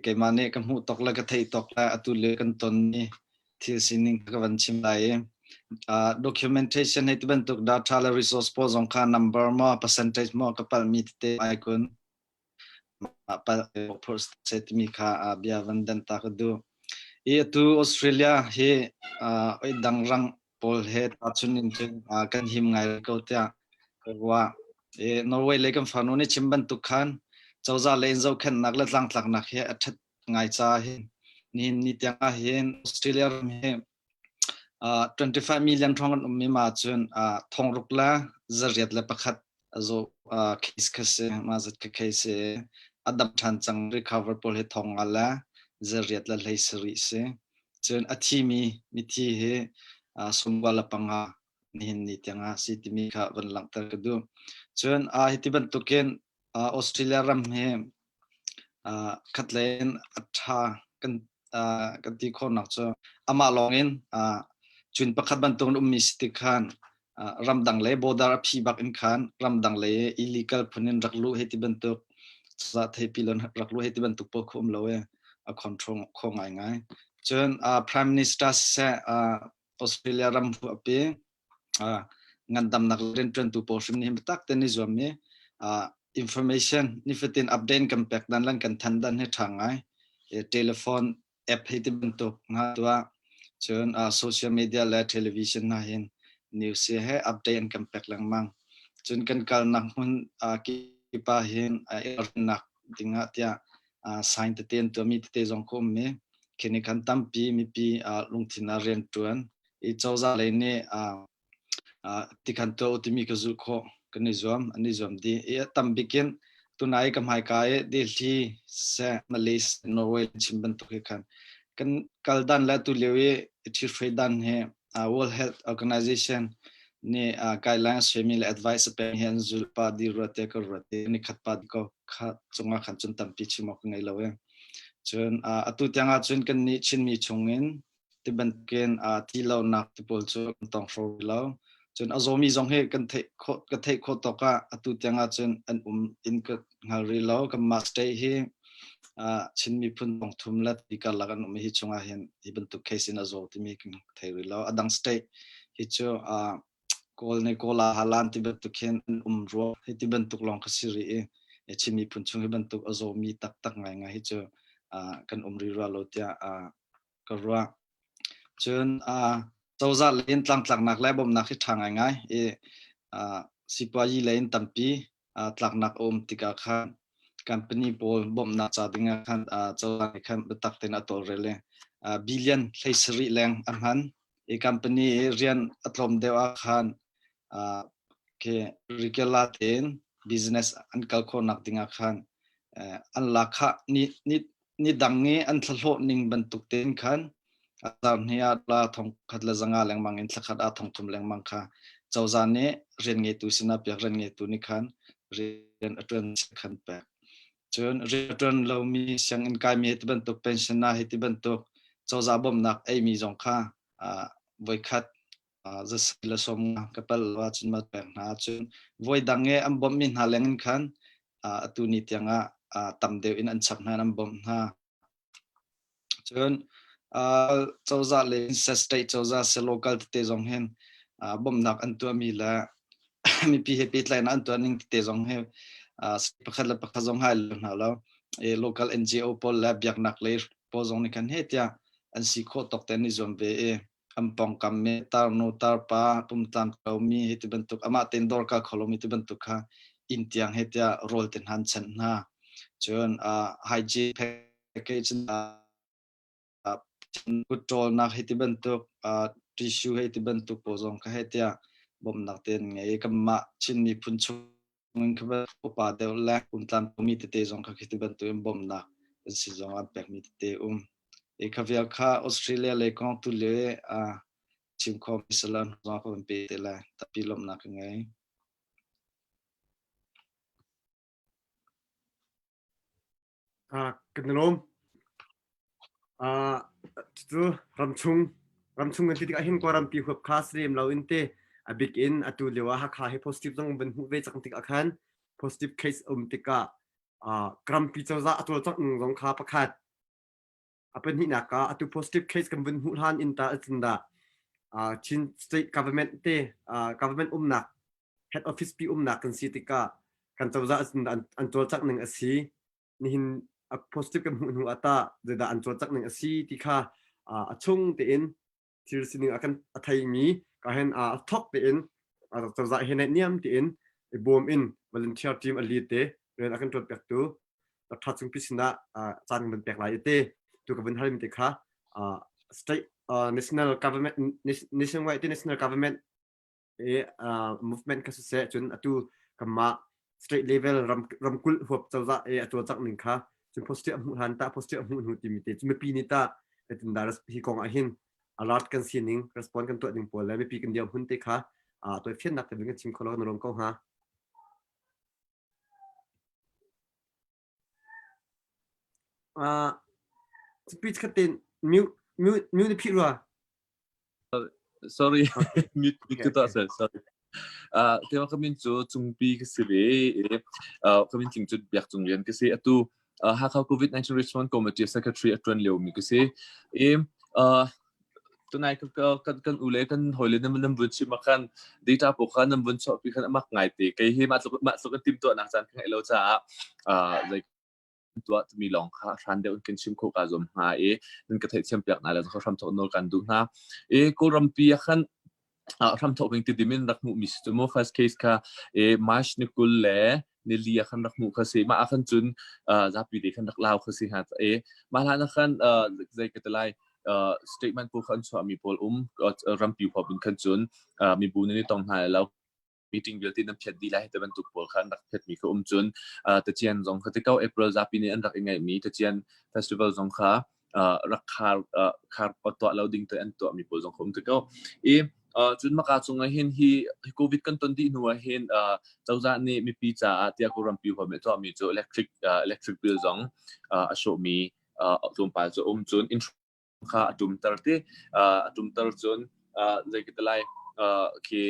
เกี่ยมันเนี่ยกันหูตกแล้วก็ไทยตกแล้วตุเลือกันตนนี้ที่สิ่งนี้ก็วันชิมได้documentation ให้ที่บรรทุก data และ resource พอสองค่า number มา percentage มาก็ปัลมีที่ไอคอนปัล post เซตมีค่าเบียวันเดินตากดูตัวออสเตรเลียเฮดังรังพอลเฮตัดชุนินจนกันหิมไงก็เที่ยว่า Norway เลยกันฝันวันนี้ชิมบรรทุกขันCozah เลยเจ้าขันนักเล่นหลังนักเฮอัดไงจ้าเฮนี่ที่ยังเห็นออสเตรเลียเฮ25 million ท้องกันมีมาจนท้องรุกละจะเรียดเลยประคัดจะเคสมาจะเคสอัดับทันจัง recover พอให้ท้องอะไรจะเรียดเลยเลยสริเสจนทีมีที่เฮสมบัติปังหานี่ที่ยังสิที่มีข่าววันหลังตระกูลจนที่บรรทุกเกนออสเตรเลียรำเฮขัดเล่นอัฐากันที่คนนักจะอามาลองเงินจุนประคัดบรรทุกมีสติขันรำดังเลยบดาร์พีบักอินขันรำดังเลย illegal พนินรักลู่ให้ที่บรรทุกสัตย์ให้พิลนรักลู่ให้ที่บรรทุกพวกคุมเราcontrol คงง่ายจนprime minister เสออสเตรเลียรำหัวเปีงานดำนักเรียนจนตัวโพสต์นี้มันตักเต็นในส่วนนี้information นี่เป็น update กันแปลกดันลังกันทันดันให้ทางไงtelephone app ให้ที่บรรทุกนะตัวจนsocial media และ television นะเห็น news ให้ update กันแปลกลังมั่งจนกันการนักมันกีบเห็นนักดิ่งที่sign เตียนตัวมีเตจงคมเมแค่นี้กันตั้มปีมีปีลงที่นาเรียนตัวนั้นเจ้าจะเลยเนี่ยที่กันตัวที่มีกระสุนโคกันนิจวมอันนิจวมดีตั้มบิกินตัวไหนกับหายกายเดลที่เซมาเลเซียนอร์เวย์ชิมบันทุกกันกัลดันและตัวเลี้ยวที่เฟดันเฮWorld Health Organizationนี่guidelines มี advice เป็นเห็นจุลปาดีรัตเตก็รัตเตนี่ขัดปาดีก็ขัดจงมาขัดจนตั้มปีชิมอกไงเราจนตุที่ยังจนกันนี่ชินมีชงเงินที่บันเกนที่เรานักที่พูดจนต้องโฟล์เราจนอามีจงให้กันเทโคตกะตุที่ยังจนอันอินก็หาริเรากับมาสเตย์ให้ชินมีพุ่นต้องทุ่มละที่กันละกันไม่ฮิตชงอาเห็นที่บันทุกเคสินอาที่มีกันเทริเราดังสเตย์ฮิตชัวกอลในกอลาฮัลันที่บันทุกเห็นรัวที่บันทุกลองกสิริชินมีพุ่นชงให้บันทุกอามีตักง่ายฮิตชัวกันริรัวโลเตียก็รัวจนเจ้าจะเล่นตั้งนักแล้วบ่มนักที่ทางง่ายสิปายเล่นตั้มปีตั้งนักติกาขันคัมพานีบอลบ่มนักจัดงานขันเจ้าในขันบัตักเต็นอัตโตเรเลบิลเลียนเลสริแรงอันหันคัมพานีเรียนอัตลมเดวขันเคริเกลาเต็นบิสเนสอันกัลโคนักดิงขันอันลักขะนี่ดังนี้อันทะเลนิ่งบรรทุกเต็นขัน ตอนนี้เราทงขัดละจังอาแรงมังอินสักขัดอาทงทุมแรงมังค่ะเจ้าจานนี้เรียนเงตุสินะเปียกเรียนเงตุนิคันเรียนอัตรันขันแปะจนเรียนอัตรันเรามีเสียงอินกายมีเหตุบันตุกเป็นชนะเหตุบันตุกเจ้าจ่าบ่มนักไอมีจงค่ะไว้คัดจะสิละสมกับเปิลว่าจินมาแปะนะจนไว้ดังเงอันบ่มมินหาแรงอินคันตุนิตยังตำเดียวอินอันฉับนั้นอันบ่มนะจนเจ้าจ่าเลยเซสเตย์เจ้าจ่าเซโลกัลเตจงเห็นบ่มนักอันตัวมีละมีพีเฮปีไลน์อันตัวนึงเตจงเห็นประคัดละประคัดจงให้เลยนะแล้วlocal NGO พอลและเบียกนักเลยพอจงนี่กันเฮียอันสิโคตกแต่นิจอมเวอันปองกำเมตาร์โนตาร์ปาตุมตามเขามีเหตุบันทุกอามาเต็นดอร์กาขลุ่มเหตุบันทุกค่ะอินเตียงเหตุโรลเต็นฮันเซนนะจนไฮจีแพ็กเกจกุดโจลนักเหตุบันทุกทิชชูเหตุบันทุกพอจงค่ะเหตุบ่มนักเต็นไงก็มาชินมีพุ่นชุงคือว่าอุปาเดลแลกุนตามมีเตจงค่ะเหตุบันทุกบ่มนักเป็นสิจงอันแปกมีเตเอกวิอาคาออสเตรเลียเลยกองตุเลชิมคอมมิสลันจงคนเป็นเตละแต่ปีลมนักไงกันลมจู่รำชุงกันที่เห็นกว่ารำปีหัวคลาสเรียมเราอินเตอบิกอินตัวเรียกว่าฮักฮาให้ positive ต้องเป็นหัวเวจังติกอาคาร positive case ติกากรัมปีเจ้าจะตัวจังจงคาประคัดเป็นหินักตัว positive case กันเป็นหัวหันอินตาจินดาชิน state government เตgovernment นัก head office ปีนักกันสิติกากันเจ้าจะจินดาอันตัวจังหนึ่งสีนี่หินpositive กันหัวอัตราเดี๋ยวอันตัวจักหนึ่งสีที่ค่าช่วงเตียนที่สิ่งหนึ่งอาการไทยมีก็เห็นท็อปเตียนตัวจะเห็นในเนียมเตียนบวมอิน volunteer team อลีเตเรื่องอาการตรวจแปลกตัวแล้วทัดซึ่งพิจารณาจานมันแปลกหลายเตตัวกับเป็นฮาริมเตค่ะstate national government nationwide national government movement ก็สุดเสียจนตัวกับมา state level รำกุลหัวเจ้าจะตัวจักหนึ่งค่ะจน positive หุ่นหันตา positive หุ่นติมิเตจนไม่ปีนี้ตาเป็นดาร์สที่กองอาหินalert กันสิ่งหนึ่ง respond กันตัวหนึ่งพอแล้วไม่ปีกันเดียวหุ่นเตค่ะตัวเฟียนนักแต่เป็นกันชิมคนละนรกก็ฮะสปีชคัตตินมิวในพี่รัว sorry mute kita sorry tema kami jo jungpi kesibe kami tingju biak jungyan kesi atu Hakha COVID-19 Response Committee Secretary Atran Leo mi kesi tunai kan ule kan hoile nam bunchi makan data pokan nam buncho pi kan mak ngai te kai hi ma so kan tim to nak chan kai lo cha like ตัวมีลองคันเดียวกันชิมโคกาซมฮานั่นก็เทเชียมเปียกนั่นแหละเขาทำตัวโนกันดูนะกูรำปีขันทำตัวเป็นติดมินรักมุมิสต์โมฟัสเคสค่ะมาชนิกุลเล่เนลียขันรักมุเขาสิมาขันจุนจับวิดีขันรักลาวเขาสิฮะมาหลังขันใจก็จะไล่ statement พวกขันชัวมีพอลก็รำปีพอเป็นขันจุนมีบุญนี่ต้องหายแล้วmeeting เวลที่น้ำเพ็ดดีไลท์แต่บรรทุกพอลขันรักเพ็ดมีเขาจุนแต่เจียนจงเขาที่9 April จับปีนี้อันรักยังไงมีแต่เจียน festival จงค่ะรักคาร์ปตัวเราดิ้งตัวอันตัวมีพอลจงเขาที่9จุดมากจงเห็นที่โควิดกันตอนที่หนูเห็นเจ้าจ้านี่มีปีจ่าที่กูรำปีพอมีตัวมีจุ electric bill จงอโศมีจุ่มไปจุจุนอินทร์ค่ะจุ่มตลอดที่จุ่มตลอดจุนใจกิตไลคือ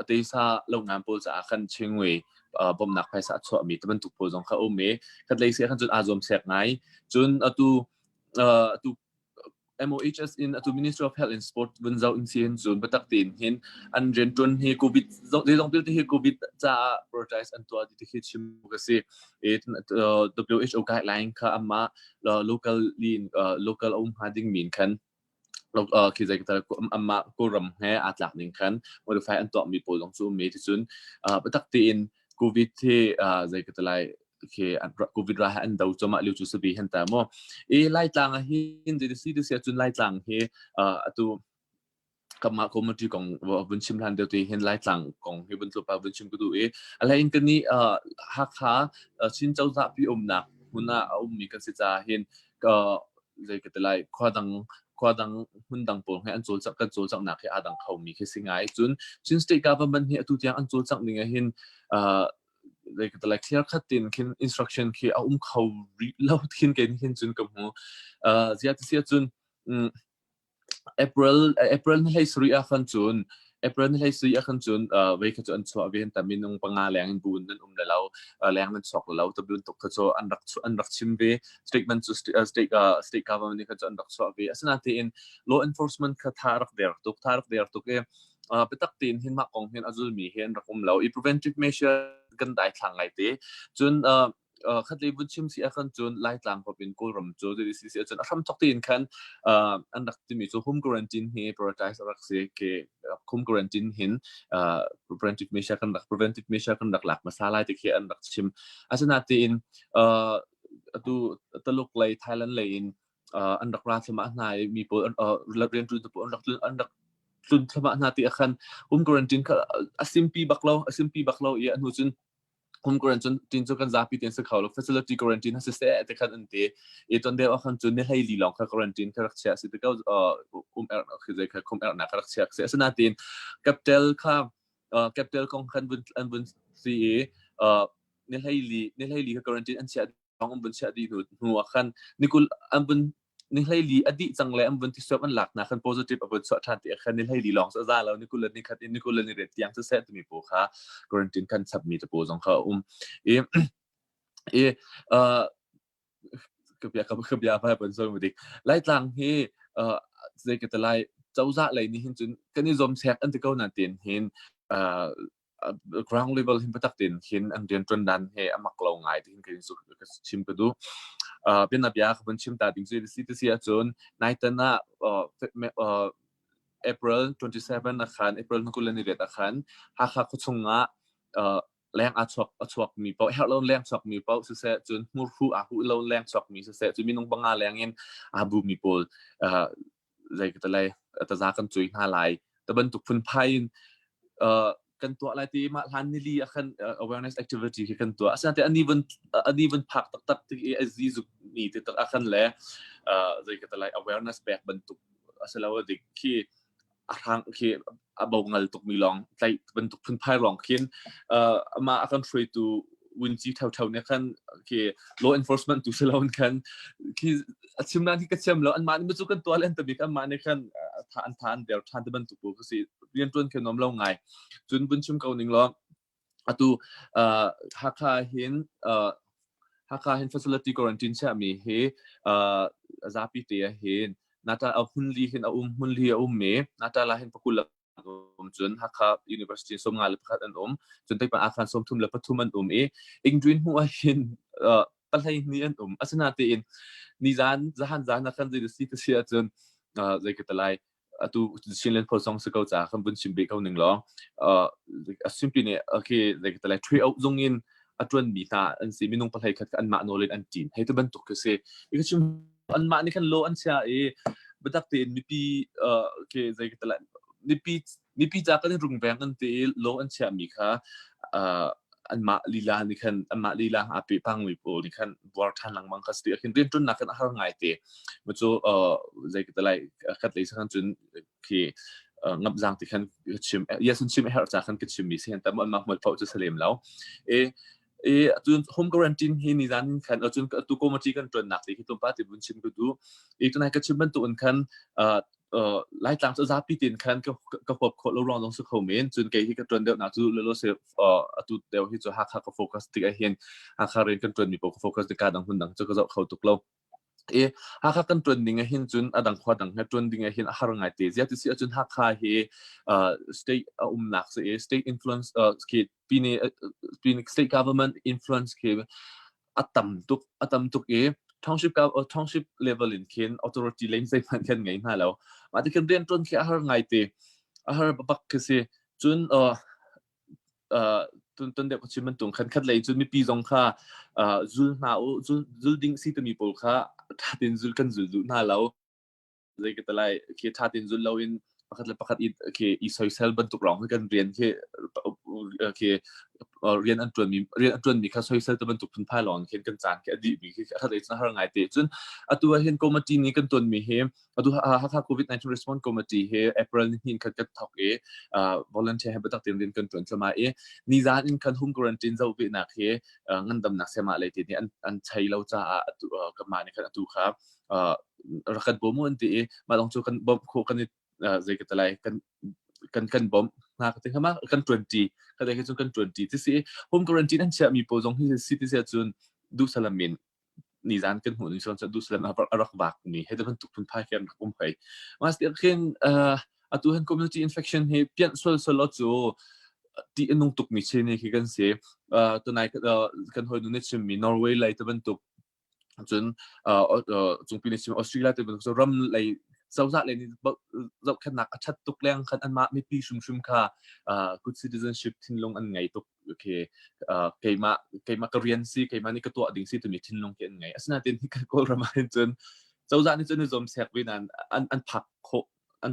ตีซาโรงงานโพลจะขันเชียงเว่ยบ่มนักภาษาชั่วมีแต่บรรทุกโพลจงเขาเมขัดเลยเสียขันจุนอาจอมเสกไงจุนตัว MOHS in ตัว Ministry of Health and Sport วันเจ้าอินเซียนจุนประตักตีนเห็นอันเรนจุนเฮโควิดที่ต้องพิจารณาโควิดจะ prioritize อันตัวที่คิดชิมก็สิWHO guideline ค่ะอามา local หาดิ้งมีนคันเราคิดใจกันอามากูรำให้อาจหลักหนึ่งคันว่าดูไฟอันตัวมีโปรลงซูมมีที่สุดประตักตีนโควิดที่ใจกันอะไรคือโควิดรายอันดาวจะมาเลี้ยวจุดสบีเห็นแต่ว่าไล่ต่างเห็นจะสิ่งที่เสียจนไล่ต่างเฮตัวกับมาคอมมิตี้ของบุญชิมทันเดียวที่เห็นไล่ต่างของเฮบุญสุภาพบุญชิมก็ดูอะไรอินกันนี้ฮักฮาชินเจ้าจะพี่นักหุ่นน่ะมีกันสิจ้าเห็นก็ใจกันอะไรข้อดัง quaดังหุ่นดังปงให้อันโจลจักกันโจลจักหนักให้อาดังเขามีแค่สิ่งไงจุนชิน state government เฮตุที่อันโจลจักนี่ไงเห็นlike the like clear cut in kin instruction ki khau reload kin ken hin chun kam hu zia ti sia chun April ni lai suri a khan chun April ni lai suri a khan chun ve kha chun chwa ven ta min nong panga leng bun nan la law leng nan sok la law ta bun tok kha cho an rak chim ve statement to state government kha chun rak chwa ve asna ti in law enforcement kha tharak der tok e petak tin hin ma kong hin azul mi hen rakum law I preventive measure kan dai thang ngai te chun khat le bun chim si a khan chun lai tlang ko bin kul ram chu de si chun a tham chok tin khan an rak ti mi chu home quarantine he prioritize rak se ke home quarantine hin preventive measure kan rak lak masala te ke an rak chim asana tin tu taluk lai Thailand lai in an rak ra thma nai mi po ren tu po an rak tun thma na ti akhan home quarantine ka asimpi baklo ya anu chun home quarantine tin chu kan zapi tin sa khawlo facility quarantine ha se te khan ante e ton de akhan chun ne lai li long ka quarantine ka rakcha si te ka khizai ka na ka rakcha se asna tin capital kong khan bun si ne lai li ka quarantine an cha ong bun cha di nu akhan nikul an bun ni lai li adi changle am bun ti swab an lak na khan positive abun so than ti khan ni lai li long sa za lo nikul ni khat nikul ni ret yang sa set mi po kha quarantine kan submit po jong kha kabya ba bun so mudik lai tlang he zai ke talai chauza lai ni hin chun kan ni zom sek an ti ko na tin hin ground level hin patak tin hin ang dian tron dan he amak lo ngai tin kan su chim ka duเป็นนับยาขบวนชิมตาดิ่งซีซีที่เสียจนในตอนนั้นApril 27 อาคาร April นักกุลนิเรศอาคารHakhaคุชงะแรงอาชวกมีเป้าเฮลล์แรงชวกมีเป้าสุดเสียจนมูรูอาหูเราแรงชวกมีสุดเสียจนมีน้องบังอาแรงเงินอาบูมีโพลอะไรก็อะไรแต่จากกันจุยน่าไล่แต่บรรทุกพื้นไพ่กันตัวอะไรที่มาทันนี่ลีอาคาร awareness activity คือกันตัวอาศัยแต่อันนี้วันพักตักที่ซีซุนี่ที่ตักอาคารแหละอะไรก็อะไร awareness แบบบรรทุกอาศัยเราเด็กที่ทางที่บ่งเงินตุกมีลองใจบรรทุกพื้นไพ่ลองขึ้นมาอาคารช่วยตัววินจีเท่าๆเนี่ยคันที่ law enforcement ตัวเราคันที่ชิมนั้นที่กระเชื่อมแล้วอันมานี่มันจุกันตัวเล่นแต่บิกอันมาเนี่ยคันทานเดี๋ยวทานที่บรรทุกก็สิเรียนจนแค่น้อมเล่าไงจนบุญชิมเก่าหนึ่งล้ออะตูHakhaเห็น facility quarantine ใช่ไหมเฮzapiเตียเห็นนาตาเอาหุ่นลีเห็นเอาหุ่นลีเอาเมนาตาลาเห็นปกุลจนHakha University สมงานเลยพัดอันจนได้เป็นอาคารสมทุนและปทุมอันอิงดรินหัวเห็นปัลลัยนี้อันอาศัยนาตีอินนิจานนักขันใจดูสิที่เสียจนใจก็ตลายตัวChinlandพอส่งสกัดจากคำบุญชิมเบเขาหนึ่งล้อซิมพลีเนี่ยโอเคใจก็ตลายช่วยเอาจงอินจวนมีตาอันสิมีน้องปัลลัยขัดอันมาโนเลนอันจีนให้ตัวบรรทุกก็เสียอีกชิมอันมานี่ขันโลอันเสียบัดตีนมีปีโอเคใจก็ตลายนี่ปีจากกันรุ่งแบงกันตีโลอันเชียมีค่ะอันมาลีลานี่คันอันมาลีลาอาปีปังวิโปนี่คันบวชทันหลังมังคัสตีคันเรียนจนนักกันหาง่ายตีมันจะใจก็ตลายขัดเลยสักจนที่งับจางที่คันชิมยาสุนชิมให้เราจากคันกิชิมมีเสียงแต่มันมาหมดพอจะเสลียมแล้วจน home quarantine ที่นี่นั่นคันจนตัวโกมาจีกันจนหนักที่ตัวป้าติดบุญชิมก็ดูอีกตัวไหนก็ชิมมันตัวอันคันไล่ตามจะจับปีตินคันก็พบคนเราลองลงสุขเมนจนเกี่ยที่กันจนเดียวน่าจะเลือกเสียตัวเดียวที่จะHakhaก็โฟกัสที่ไอเห็นHakhaเรียนกันจนมีโฟกัสในการดังหุ่นดังจะก็จะเข้าตุกเราHakhaกันจนดิ่งไอเห็นจนดังขวดดังให้จนดิ่งไอเห็นHakhaง่ายตีเสียที่เสียจนHakhaเฮstate หนักเสีย state influenceคือปีนี้ state government influenceคือต่ำตุกtownship level in kin authority lane sai man kan ngai na lo ma ti kan ren ton kha har ngai te a har bak ke se chun tun de chim man tung khan khat lei chun mi pi jong kha zul na o zul ding si te mi pol kha tha tin zul kan zul du na lo zai ke talai ke tha tin zul lo in pakat le pakat i social bentuk rong kan rian rian an tuan mi kha social te bentuk phun phai lon ken kan chan ke adi mi ki tha dei chna har ngai te chun atu hen committee ni kan tuan mi he atu Hakha COVID-19 response committee he April ni kan ka thok volunteer he batak tin rin kan tuan chama ni zan in kan home quarantine zo vi na he ngan dam na sema le ti ni an chai lo cha atu ka ma ni kan atu kha rakat bomu anti ma long chu kan bom kho kan zai ka talai kan bom na ka ting ma kan 20 ka dai chu kan 20 ti si home quarantine an cha mi po jong hi city se chun du salamin ni zan kan hu ni son cha du salam arak bak ni he dan tuk pun phai kem kum phai mas ti khen atu han community infection he pian sol lo chu ti enung tuk mi che ni ki kan se to nai kan hoi nu ne chim mi Norway lai ta ban tuk chun chung pin chim Australia te ban so ram lai Cozah le ni zau khan nak achat tuk leng khan an ma mi pi shum kha good citizenship thinlong an ngai tuk okay keima korean si keima ni ka to ding si tu mi thinlong ke an ngai asna tin hi ka ko rama chun Cozah ni chun zom sek win an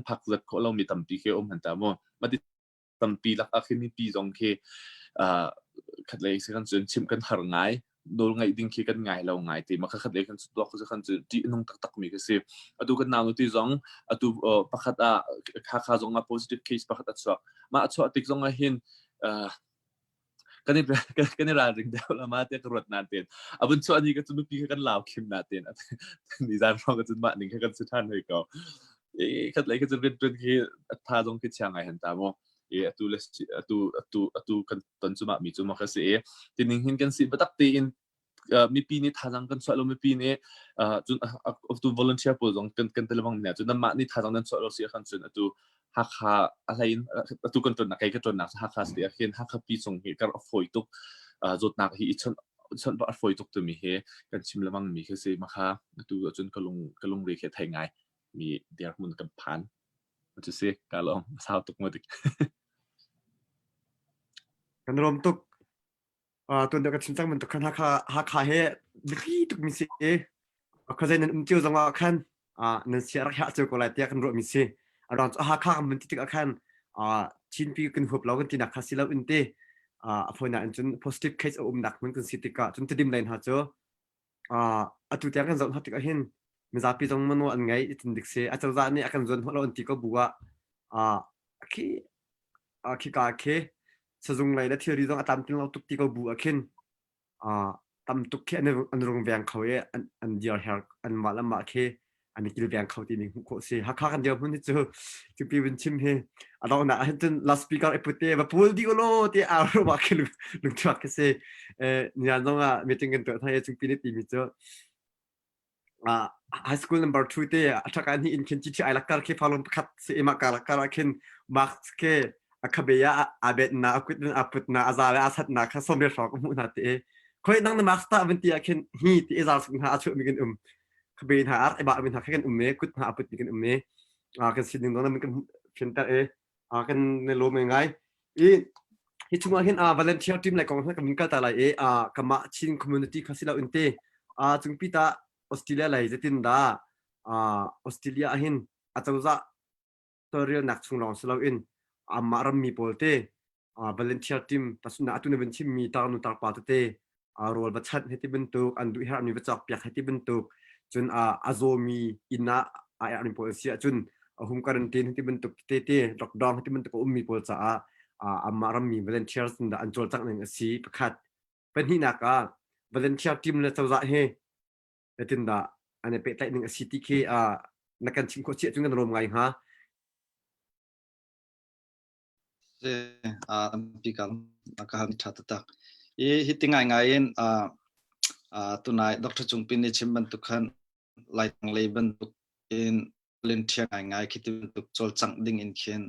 phak zat kho lo mi tam pi ke han ta mo ma ti tam pi lak akhin ni pi jong ke khat le se kan chun chim kan har ngai dol ngai ding ki kan ngai lo ngai ti ma khat le kan chu dok kan chu ti nong tak mi ka se atu kan naw ti zong atu pakhat kha zong a positive case pakhat achwa ma achwa tik zong a hin kan ra ring daw la ma te rot natin abun chu ani ka chu pi kan law kim natin ni zan ro ka chu ma ning kan chu than hoi ko khat le ka chu rin ki tha zong ki chang ai han ta mo atu kan ton chu ma mi chu ma ka se tining hin kan si batak ti in mi pi ni thajang kan swalo mi pi ni chun tu volunteer po jong kan telewang ne chun ma ni thajang nan swalo si khan chun atu Hakha alain atu kan ton na kai ka ton na Hakha sti a khin Hakha pi chong hi kar foi tuk zot nak hi chon ba foi tuk tu mi he kan chim lamang mi ke se ma kha atu chun kalung re khe thai ngai mi der mun kan phan atu se kalong sao tuk mo dik kan rom tuk tuan dak chin chang man tuk kan Hakha he bri tuk mi se ka zai nan chiu zang wa khan nan sia ra ha chu ko lai tia kan ro mi se aron Hakha man ti tik khan chin pi kan hup lo kan ti nak kha sila un te phona an chun positive case nak man kan sitika chun ti dim line ha chu atu tia kan zong ha tik a hin mi za pi jong man wa an ngai tin dik se a chau za ni akan zon holo an ti ko buwa ki ka ke sazung lai la theory jong atam tin lo tuk ti ko bu a khin tam tuk ke an rong vang khaw e an dir her an mala ma ke an kil vang khaw ti ning ko se Hakha kan dia mun chu pi bin chim he adaw na han last speaker epute ba pul di lo ti a ro ba ke lu twak ke se nya jong a meeting kan to thai chu pi ni ti mi chu high school number 2 te athakan hi in ken chi ai lakar ke falon khat se ema kar ken marks ke akabeya abet na akut na aput na azala asat na kha somre shok mu na te khoi nang na marks ta aventi aken hi ti ezar sing ha achu mi gen khabe na ar eba min ha ken me kut na aput mi gen me kan sin dong na mi kan filter kan ne lo me ngai hi chunga hin volunteer team lai kong ha kan ka ta lai kama chin community khasila unte chung pi ta Australia lai zeitindah Australia hin achauza tawlrel nak chung long slo in amaram mi polte volunteer team tasuna atuna ben chim mi tar nu tar pa te rol ba chat heti bentuk andu her mi bachak pyak heti bentuk chun azomi ina ai policy chun home quarantine heti bentuk te lockdown heti bentuk ummi pol cha amaram mi volunteers da anchol chak nang si pakhat pen hi naka volunteer team la chauza he zeitindah ane pe tai ning city ke nakan chim ko che chung kan rom ngai ha se pi kal nakaham thata tak hitingai ngain tunai Dr. Cung pin ni chim ban tu khan lai tang le ban tu in volunteer ngai khitim tu chol chang ding in khen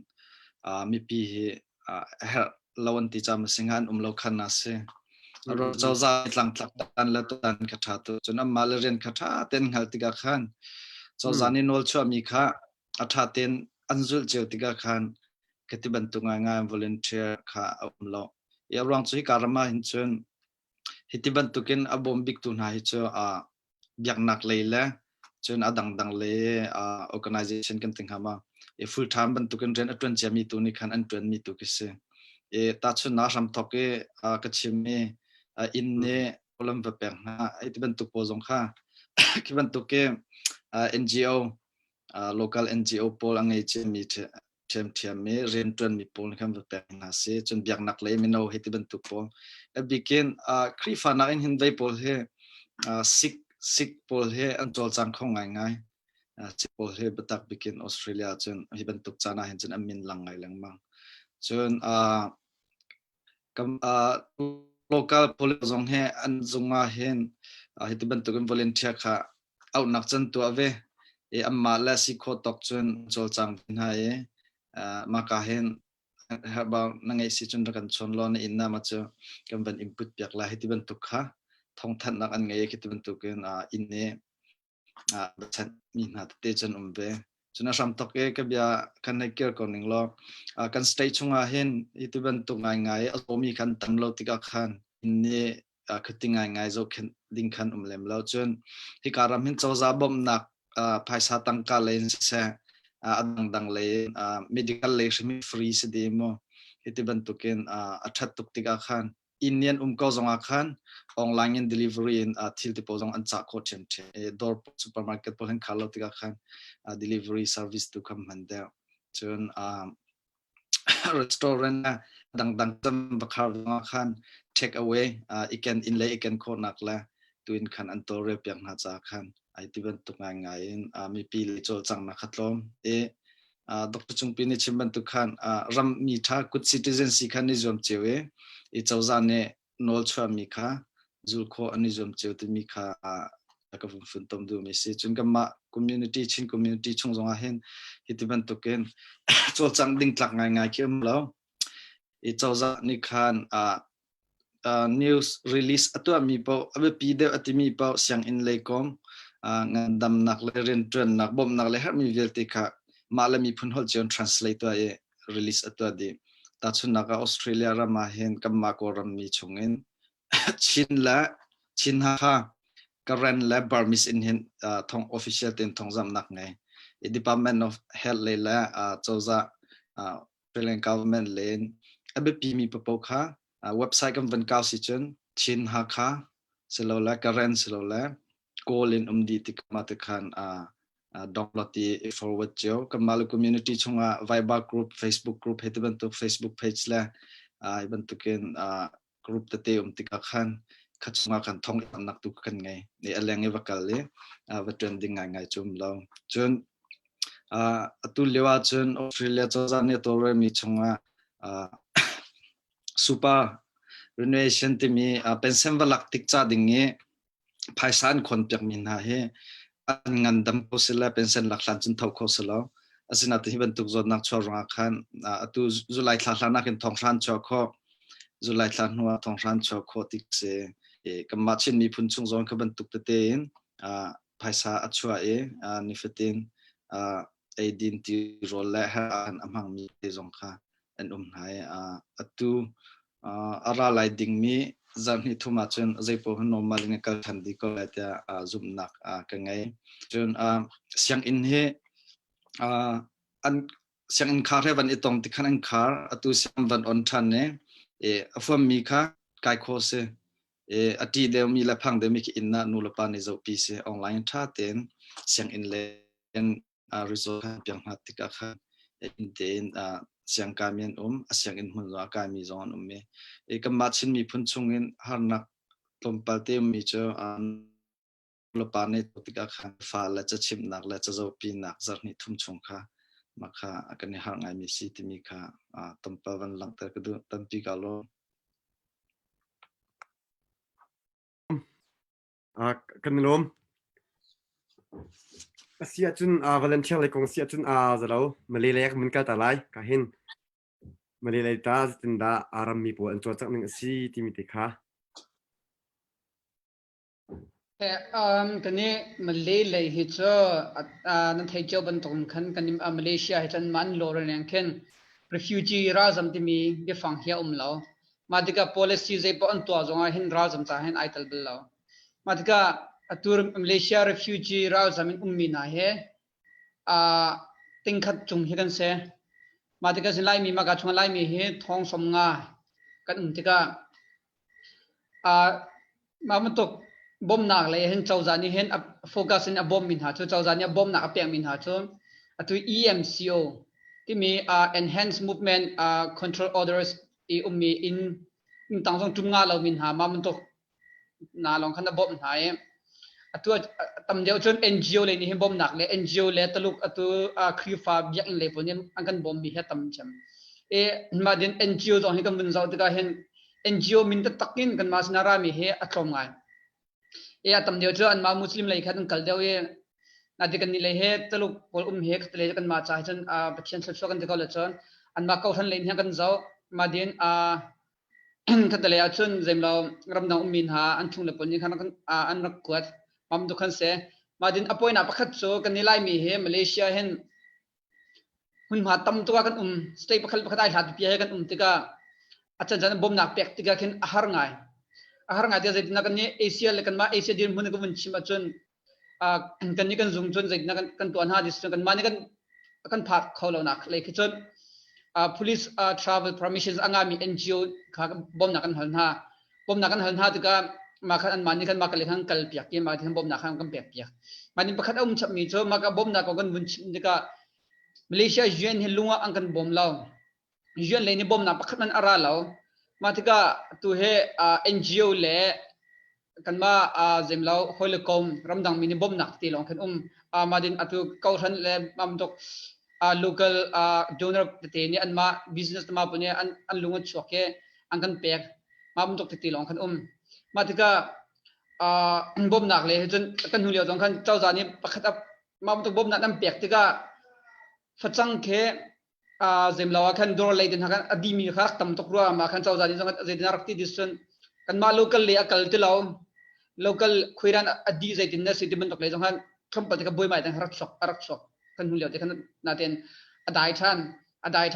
mi pi hi lawan ti cham singan lo khan na se ro Cozah tlang tlak dan la tan ka tha tu chuna Malayan ka tha ten ngal tiga khan Cozah ni nol chwa mi kha atha ten anjul cheu tiga khan ketiban tu nga volunteer kha lo ya rang chui karma hin chun hitiban tukin abom big tu na hi chu biaruahnak leila chun adang le organization kan ting hama full time ban tukan ren atun jami tu ni khan an tun mi tu kise ta chu na ram thoke ka chimi in ne olam va peng na it ban tu po jong kha ki ban tu ke NGO local NGO pol angai chimi thiam me ren tun mi pol kham va peng na se chun biaruahnak le mi no heti ban tu pol begin kri fa na in hin vai pol he sik pol he an tol chang khong ngai pol he batak bikin Australia chun hi ban tuk chana hin chun amin lang ngai lang mang chun local police zong he an zunga hen hi ti ban tukin volunteer kha au nak chan tu ave amma la si kho tok chun chol chang hin ha ma ka hen ba nangai si chun kan chon lon inna ma chu kam ban input piak la hi ti ban tuk kha thong than nak an ngai ki ti ban tukin inne chan mi na te chan umbe chuna ram tok ke bia kan nei ker koning lo kan stay chunga hen itu ban tu ngai asomi kan tamlo tika khan inni khating ngai zo khen ding khan umlem lo chun hi karam hin Cozah bom nak phaisa tangka len se adang le medical le free se demo itu ban tuken athat tuk tika khan Indian ko zonga khan online and delivery in til ti pozong an cha ko chen door supermarket pol hen khalo tika khan delivery service to come and there chun restaurant dang tam bakhar khan take away ikan inle ikan ko nakla tuin khan an to re pyang na cha khan ai ti ban tu ngai in mi pi le chol chang na khatlom Dr. Cung pini chimban tu khan ram mi tha good citizen si khan ni zom chewe Cozah ne nol chwa mi kha zul kho ani zom chew ti mi kha ka fun tom du mi se chun ma community chin community chung zonga hen hitiban to ken chol chang ding tlak ngai kem lo Cozah ni khan news release atwa mi po abe pi de atimi po siang in leikom ngandam nak le ren tren nak bom nak le har mi velte kha malami phun hol jon translate to release atwa di ta chun naka Australia rama hen kamma ko ram mi chungin Chin Hakha current lab permis in hen thong official ten thong jam nak ngai Department of Health le la Cozah Australian government len abe pi mi po kha website kam van kaw si chun Chin Hakha selola current selola call in di tikmat khan download the forward jo kamal community chunga Viber group Facebook group hetiban to Facebook page la iban to ken group te tika khan khachunga kan thong nak tu kan ngai ni aleng e vakal le va trending ngai chum lo chun atu lewa chun Australia Cozah ne to re mi chunga super renovation timi pension valak tik cha dinge phaisan khon pyak min ha he ngandam ko sila pension laklan chun thau kho selo asina ti ban tuk zot nak choranga khan atu July thla na kin thongran cho kho July thla nuwa thongran cho kho tik se kamma chin mi phun chung zon ka ban tuk te in phaisa achua ni fitin aidin ti rol la ha an amang mi te zong kha an hai atu ara lai ding mi zan hi thuma chen zaipo normal nge kal thandi ko la ta zum nak ka ngai chun siang in he an siang in khar he ban itong ti khan an khar atu siang van on than ne afam mi kha kai kho se ati de mi la phang de mi ki inna nu la pa ni zo pi se online tha ten siang in le result pyang hat ti ka kha in ten siang kamian siang in mun za ka mi zon me kam chin mi phun chungin harnak tompalte mi cho lo pane tika khan fa la cha chim nak la cha zo pi nak zar ni thum chung kha makha akani har ngai mi si ti mi kha tompa van lang ta ku tampi ka lo kan lom sia chun volunteer le kong sia chun zalo Malay le mun ka talai ka hin Malay le ta tinda aram mi po an cho chak ning si ti mi te kha kan ni Malay le hi cho nan thai cho ban tong khan kan Malaysia hi chan man lo ren yang khen refugee razam ti mi ge fang hia lo madika policy zai po an to zonga hin razam ta hin aital bil lo madika atur Malaysia refugee razam in ummi na he ติงขัดจุงเฮกันเสมาติกาสิไลมีมากาชงไลมีเฮทองสมงากันติกามามันตกบอมหนักเลยเห็นเจ้าจานี่เห็นโฟกัสในบอมมินหาชูเจ้าจานี่บอมหนักเปียงมินหาชูตัว EMCO ที่มีenhanced movement control orders มีin ต่างส่งจุ่มงาเรามินหามามันตกนาลองขันบอมหายตัวตำเดียวจน NGO เลยนี่เห็นบอมหนักเลย NGO เลยตลุกตัวครีฟ้าเบียกเลยพวกนี้อันกันบอมมีเหตุตำจำมาเดิน NGO ตรงนี้กันบนเสาที่ก็เห็น NGO มินตะตักกินกันมาสนารามีเหตุอัตรมไงตำเดียวจนมามุสลิมเลยขันกันเดียวนาดีกันนี่เลยเหตุตลุกพลเหตุเลยกันมาจ่ายจนประชาชนช่วยกันที่เขาเลยจนอันมาเขาทันเลยเนี่ยกันเจ้ามาเดินขันเลยจนเจมเรารำนองมินหาอันทุ่งเลยพวกนี้ขันอันรักกวดมาดูขันเสมาเดินอภัยนับขัดโซกันนี่ไล่มีเหตุมาเลเซียเห็นหุ่นหาตั้มตัวกันสเตย์ประคัได้หาที่เพียกันติกาอาจารย์จันบอมนักเปียกติกาเห็นอาหารไงที่จะนักนี้เอเชียเลยกันมาเอเชียเดียร์มันก็มันชิมจนกันนี่กันซุ่มจนจะนักกันตัวหน้าดิสกันมานี่กันพาดเขาเรานักเลยคือจนpolice travel permissions อ่างมี NGO ข้าบอมนักกันหันหาติกามาขันมานี่กันมากันเลยทั้งกัลเปียกมาที่บอมนักกันเปียกมานี่ประคัดชับมีโจมากับบอมนักกันวุ่นชิมติกามาเลเซียยูเอ็นเห็นลุงอังกันบอมเรายูเอ็นเลยนี่บอมนักประคัดมันอาราเรามาติกาตัวเฮNGO เลยกันมาเจมเราฮอลคอมรำดังมินิบอมนักตีลองขันมาดินตัวเขาทันเลยมามันตกlocal donor ตีนี่อันมา business มาปุ่นเนี่ยอันลุงอันช็อกเกอันกันเปียกมามันตกตีลองขันมาติกาบอมนักเลยจนกันหุ่นเลี้ยวตรงขันเจ้าจานี่ประคัดมามันตกบอมนักนั่นเปียกติกาฟัดจังเคเจมเราขันดอร์เลยดินขันอดีมีขัดตั้มตกรัวมาขันเจ้าจานี่ตรงขันเจดินารักที่ดิสน์กันมา local เลยอักลติเราlocal คุยรันอดีใจตินเนอร์สิที่มันตกเลยตรงนั้นคำปฏิกับบุยใหม่ตั้งรักช็อกกันหุ่นเหลียวที่ขันนาเตียนอดายท่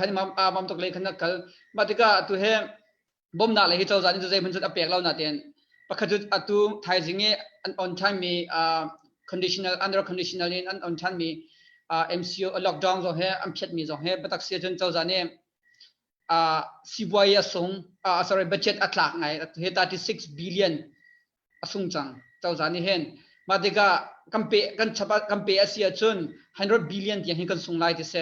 านมาตกเลยขันนักกันมาติกาตัวเฮบอมนาเลยที่เจ้าจานี่จะมันจะอเปียกเรานาเตียนประคัดตัวไทยสิ่งนี้อัน on time มีconditional under conditional นี่อัน on time มีMCO lockdown จงเฮอันเพียรมีจงเฮบัตักเสียจนเจ้าจานี่สิบวัยส่งsorry budget อัตลักไงเฮ36 billionส่งจังเจ้าจานี่เห็นมาติกาคัมเปกันฉบับคัมเปอาเซียจน100 billionที่เห็นกันส่งไล่ที่เส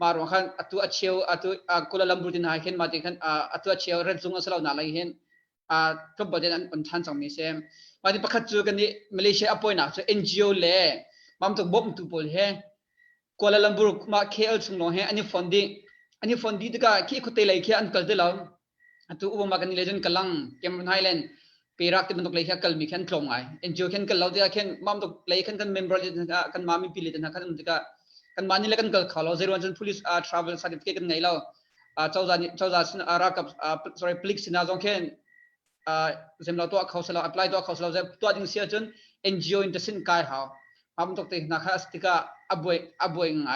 มารวมกันตัวเชียวตัวกัวลาลัมพูร์ที่ไหนเห็นมาติกันตัวเชียวเรนส่งอัสลาวนาเลยเห็นก็ประเด็นอันทันจังมีเสมาติประคัดจูกันนี่มาเลเซียอภัยนักจะ NGO เล่มามันต้องบ่มตุบเฮกัวลาลัมพูร์มา KL ส่งลงเฮอันนี้ funding ติกาขี้คุเตเลยขี้อันกัลเดลาวตัวอุบมากันนี่เลยจนกัลลังเกมไทยแลนด์ปีรักที่มันตกเลยขี้กัลมีแค่กลงไง NGO แค่กัลเราที่แค่มามันตกเลยแค่กัน member กันมามีพิลิตนะกันติกากันมานี่เลยกันกัลเขาเรา0 1 police travel certificate กันไงเราเจ้าจานรักกับsorry police นะจงแค่เซมเราตัวเขาเรา apply ตัวเขาเราจะตัวดิ้งเสียจน NGO อินเตอร์สินกายเขามามันตกที่นักข่าวติกาอบวยไง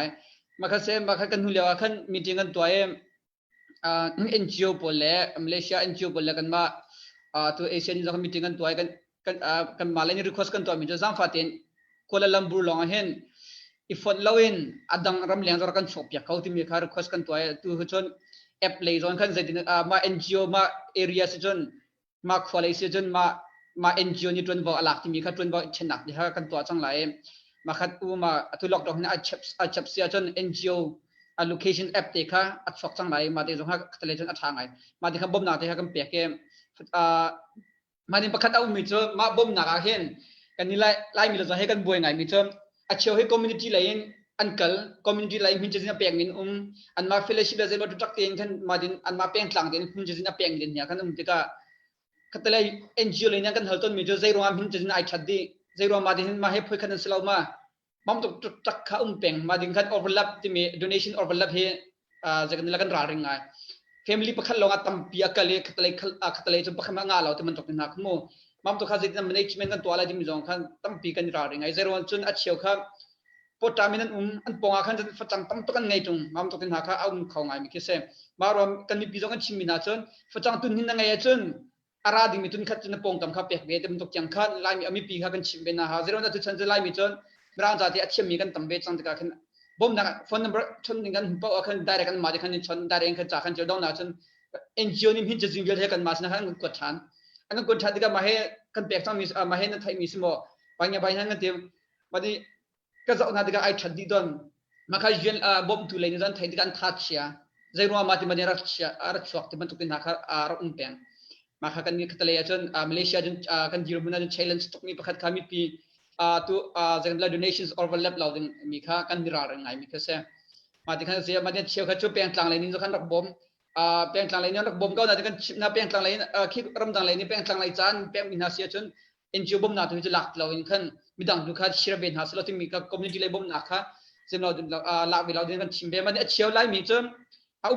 มาคันเซมมาคันกันหุ่นเลี้ยวคันมีจริงกันตัวNGO ปนเลยมาเลเซีย NGO ปนเลยกันมาตัวเอเชียนี่จะมีจริงกันตัวกันมาเลยนี่ request กันตัวมีจะสร้างฟ้าเตียนกัวลาลัมพูร์ลองเห็นอีฟอนลาวินอดังรำเลียงตัวกันชอบอยากเขาที่มีค่า request กันตัวตัวจนแอปเลยจนคันเสร็จมา NGO มา area จนมาควอลิซีจนมา NGO นี่จนบอกหลักที่มีค่าจนบอกเช่นหนักที่ค่ากันตัวจังไรมาคัดมาตัวล็อกดาวน์นี่อาจจะเสียจน NGO location app ที่ค่าอัดฟอกจังไรมาที่ตรงค่าทะเลจนอัดทางไงมาที่ค่าบ่มหนักที่ค่ากันเปียกเกมมาที่ประคัดเอามีเจอมาบ่มหนักเห็นกันนี่ไล่มีเราจะให้กันบวยไงมีเจออาเชียวให้ community ไลน์อันเกิล community ไลน์มีจะจินเปียกมินอันมา fellowship เราจะมาทุกที่กันมาดินอันมาเปียงหลังดินมีจะจินเปียกดินเนี่ยกันที่ก็คัดเลย NGO ไลน์กันหัวต้นมีจะใจรวมมีจะจินไอชัดดีใจรวมมาดินมาให้พูดกันสลาวมามันต้องจักข้าเปียงมาดินกัน overlap ที่มี donation overlap ให้จะกันละกันราริงไง family ประคัดลงอัตมปีกันเลยคัดเลยจนประคัดมางาเราที่มันตกในนักโมมันต้องข้าศึกนั้น management กันตัวอะไรที่มีจงขันตั้มปีกันราริงไงใจรวมจนอัดเชียวครับพอจามินันอันปองอาขันจะฟัดจังตั้มตัวกันไงจงมันต้องเป็นหาข้าเอาเขาไงมีแค่เสมารวมกันมีปีจงกันชิมินาจนฟัดจังตุนหินนั่งไงจนอาราดิมีตุนขัดจนปองตั้มข้าเปียกเวทมันตกยังขันไล่มีมีปีข้ากันชิมเป็นนะฮะใจรวมจะตุนฉันจะไล่มีจนร้านจ่าที่อัดเชียมีกันตั้มเวทจังที่กัน bom na phone number chon ningan po akan direct kan ma de kan chon direct kan cha kan jo dong na chon NGO ni hin jing gel he kan mas na kan ko than an ko than diga ma he kan pek sang mi ma he na thai mi simo banya banya ngan te bani ka zo na diga ai thadi don ma kha yen bom tu le ni dan thai diga an that sia zai ro ma ti ma ne ra sia ar chok ti ban tu kin na kha ar peng ma kha kan ni khatale ya chon Malaysia jun kan jiru buna jun challenge tok mi pakhat kami pi to zengla donations overlap louding mi kha kan mirar ngai mi kha se ma ti khan se ma de cheu kha chu peng tlang le ni zo khan rak bom peng tlang le ni rak bom ka na kan na peng tlang le khi ram tlang le ni peng tlang le chan peng mi na sia chun NGO bom na tu ju lak lo in khan mi dang du kha shira ben ha selo ti mi ka community le bom na kha sem lo la vi lo din kan chim be ma de cheu lai mi chun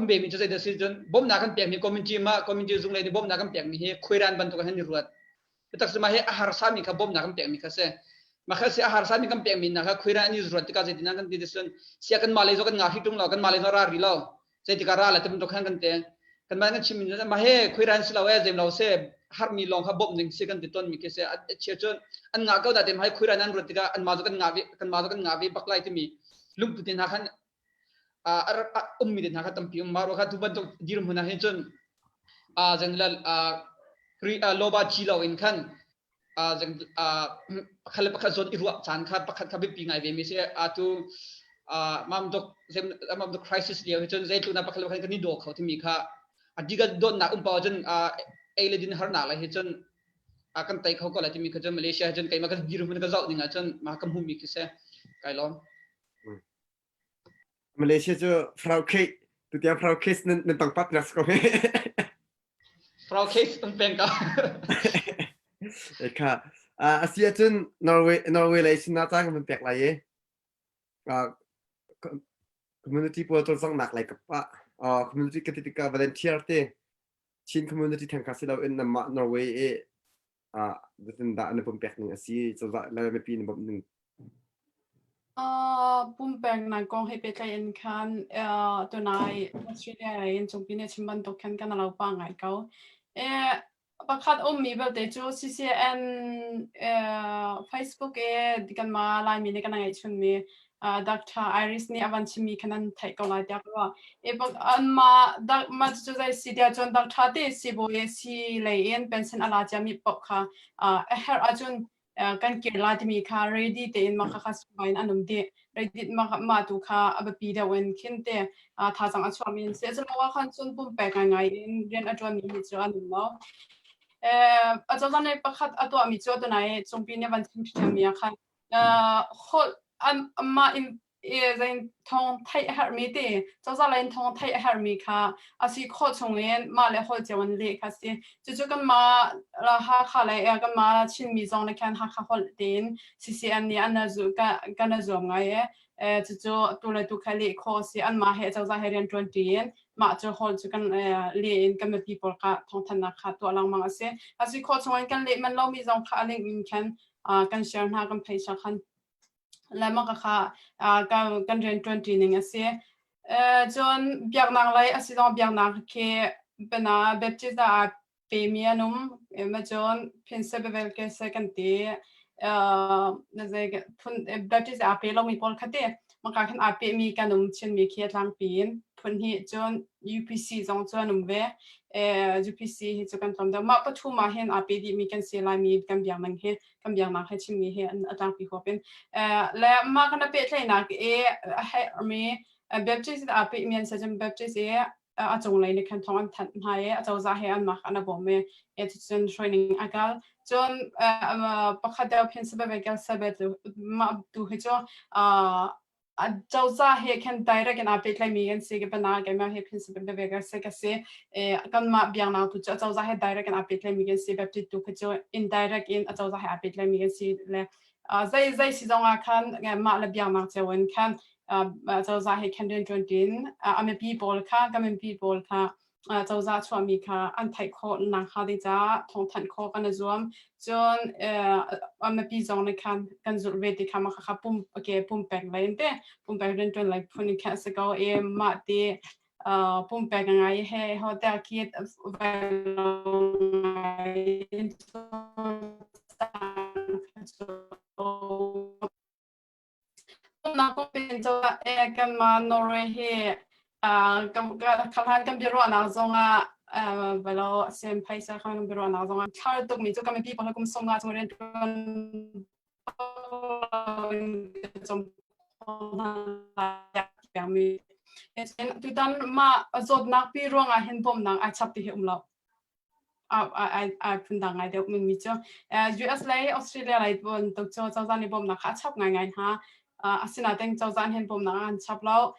be mi chu de si chun bom na kan peng mi community zung le ni bom na kan peng mi he khoiran ban to kan ni ruat tak se ma he ahar sa mi kha bom na kan peng mi kha se maka si ahar sa mi kam peng min na kha khoira ni zrot ka je dinan kan dison sia kan malay zo kan ngahi tung lo kan malay zo ra ri lo se ti ka ra la tum to khan kan te kan man kan chim min ma he khoira si lo ya jem lo se har mi long kha bom ning se kan ti ton mi ke se che chon an nga ka da tem hai khoira nan rot ka an ma zo kan ngawi baklai ti mi lung tu tin ha khan mi din ha kha tam pi ma ro kha tu ban to jirum huna he chon janglal loba chi lo in khan khale pakhat zon irua chan kha pakhat kha bi pingai ve mi se atu mam dok crisis leo chon zai tu na pakhat kha kan ni do kho thimi kha adiga don na pa jon eiledin har na la he chon kan tai kho ko la thimi kha chon Malaysia chon kai ma ka giru mun ka zau dinga chon ma kam hu mi ki se kai lom Malaysia cho frau cake tu dia frau cake nen tang pat nas ko frau cake tung peng kaค่ะอาเซียจนนอร์เวย์เลยชินาจ้างมันแปลกไรเย่community พวกตัวสังหนักไรกับปะcommunity กติกา volunteer เต้ชิน community ทางการสิเราเอ็นนำมานอร์เวย์ดิฉันด่าในปุ่มแปลกหนึ่งอาเซียจะว่าเราไม่ปีในปุ่มหนึ่งปุ่มแปลกนั้นก็ให้ไปใจเอ็นคันตัวนายออสเตรเลียเอ็นจงปีนี้ชิมบันตกคันกันเราปังไงเขาประคัดมีแบบเดจูCCN Facebookดิกันมาไลน์มีในกันไงชุนมีดร.ไอริสนี่อวันชิมีขนาดไทยก็ไลน์เดียวว่าบอกอันมาจะใจสิเดียจนดร.ที่สิบวยสิเลยเอ็นเป็นเส้นอะไรจะมีปกค่ะเฮอร์อาจุนกันเกี่ยวไลน์ที่มีค่ะ ready เต็นมาค่ะสมัยอันนั้นเด ready มาดูค่ะแบบปีเดียวเอ็นขึ้นเตท่าจังอัศวามินเสียจะมาว่าขันจุนปุ่มแปลกไงเรียนอัศวามินมีจะอันนั้นเนาะอาจารย์ในประคัดตัวมีจดในจงปีนี้วันที่จะมีค่ะคนมาในทองไทยฮาร์มีตีอาจารย์ในทองไทยฮาร์มีค่ะอาศัยข้อชงเงินมาเลยข้อเจวันเล็กค่ะสิจู่ๆกันมาละฮะค่ะเลยกันมาชินมีจงในการฮะค่ะคนเดิน CCN นี่อันนั้นกันนั้นจงไงจู่ๆตัวเลยตัวเขาเล็กข้อสิอันมาเหตุอาจารย์เรียนจวนเรียนมาจะฮอลจะกันเรียนกันเป็น people ค่ะทองธนาคารตัวลังมังเสียอาศัยข้อชงเงินกันเล็กมันเรามีจงค่ะเล็กมีแค่กันเชื่อหน้ากันเพย์ชักคันและมันก็ค่ะกันเรียนจวนทีนึงเสียจนเบียกนางเลยอาศัยต้องเบียกนางแค่เป็นแบบที่จะเป็นเมียนุ่มมาจนเพิ่งเสพไปแค่สักทีนั่นเองพุ่นแบบที่จะเป็นเรามีพอลคัดเดมันก็ขึ้นเป็นมีกันนุ่มเช่นมีแค่ทางปีนพุ่นเหตุจน UPC จงจวนนุ่มเวUPC เหตุกันตรงเดียวมาปฐุมมาเห็นเป็นดีมีกันเสียลายมีกันเบียงนังเหตุกันเบียงนังให้ชิมมีเหตุอันต่างปีหัวเป็นและมากันเป็นเลยนะให้มีแบบที่จะเป็นมีอันเสร็จแบบที่จะอาจงเลยในขั้นตอนทันให้อาจจะให้อันมาอันนั้นบ่มีจน training อากาศจนประคัดเดียวเพิ่งสบายกันสบายมาดูให้จ้าจะให้ขั้น direct กันเป็นเลยมีกันสิกับนาเกมให้เพิ่งสบายกันสิกันสิกันมาเบียงนาตุจะให้ direct กันเป็นเลยมีกันสิแบบที่ดูให้จ้า indirect จะให้เป็นเลยมีกันสิเลยใจสิจงอาคันมาเลยเบียงนาจะวันคันจะให้คันเดินจนดินมี people ค่ะก็มี people ค่ะจะช่วยมีค่ะอันไทยข้อนังค่ะที่จะทงทันข้อกันรวมจนมีปีจงในคันกันจุดเวทีค่ะมาค่ะปุ่มโอเคปุ่มแปลงเลยเด้ปุ่มแปลงเดินจนเลยพุ่นแค่สกอมาที่ปุ่มแปลงไงให้เขาแต่คิดไว้นักก็เป็น in cho kan ma Norway he kam khan kan biaruahnak zonga balo sem paisa khan biaruahnak zonga thar tok mi cho kam pi pa kum songa chung ren chom mi tu dan ma zot nak pi ronga hen bom nang a chap ti he umlo I phundang ai deuh min mi cho US lai Australia lai bon tok cho chawzan ni bom na kha chap ngai ngai ha asina teng chawzan hen bom na an chap lo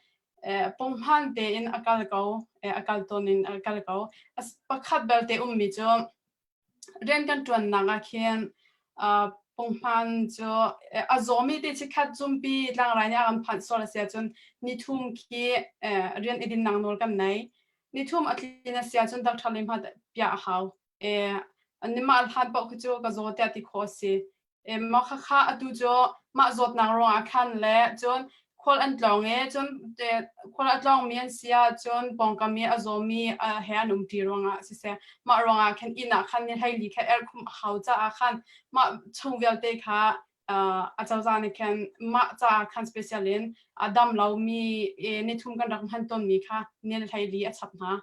pong han te in akal ko akal ton in akal ko as pakhat bel te mi cho ren kan tuan na nga khian pong han cho azomi te chikhat zumpi lang rai ya am phan so la sia chun ni thum ki ren edin nang nol kan nai ni thum atlina sia chun dak thalim ha pya hau nimal han ba chu ka zo ta ti khosi ma kha kha atu jo ma zot nang ro a khan le chon khol an tlong e chon khol atlong mian sia chon bong ka mi azomi a han ti ronga si se ma ronga khan ina khan ni hai li kha er khum hau cha a khan ma chungvel te kha a chawza ni khan ma cha khan specialin adam lau mi ni thum kan rak han ton mi kha ne hai li a chap na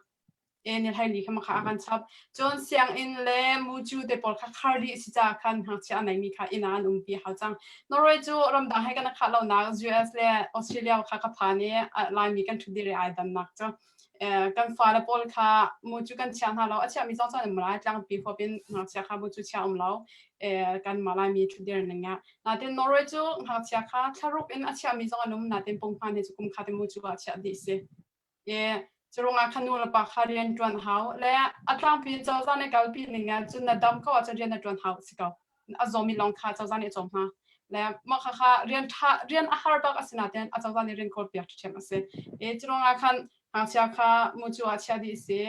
ne hai li kha ma kha kan chap chon siang in le mu chu te por kha khari si cha khan ha cha nai mi kha ina an pi ha chang Norway chu ram da hai kan kha lo na US le Australia kha ka phani lai mi kan thudi re ai dan nak cho kan fa la pol kha mu chu kan chang ha lo acha mi zong zong ma lai tlang pi pho bin ha cha kha mu chu cha lo kan malai mi thudi re nga na ten Norway chu ha cha kha tharup in acha mi zong anum na ten pong phan he chu kum kha te mu chu acha di se churunga khanula pa kharian tron hau le atlang pi chawza ne kalpi ninga chunna dam ko acha rian tron hau sikau azomi long kha chawza ne chom ha le ma kha kha rian a har bak asina ten a chawza ne rin kol piak them ase churunga khan ha cha kha mu chu acha di se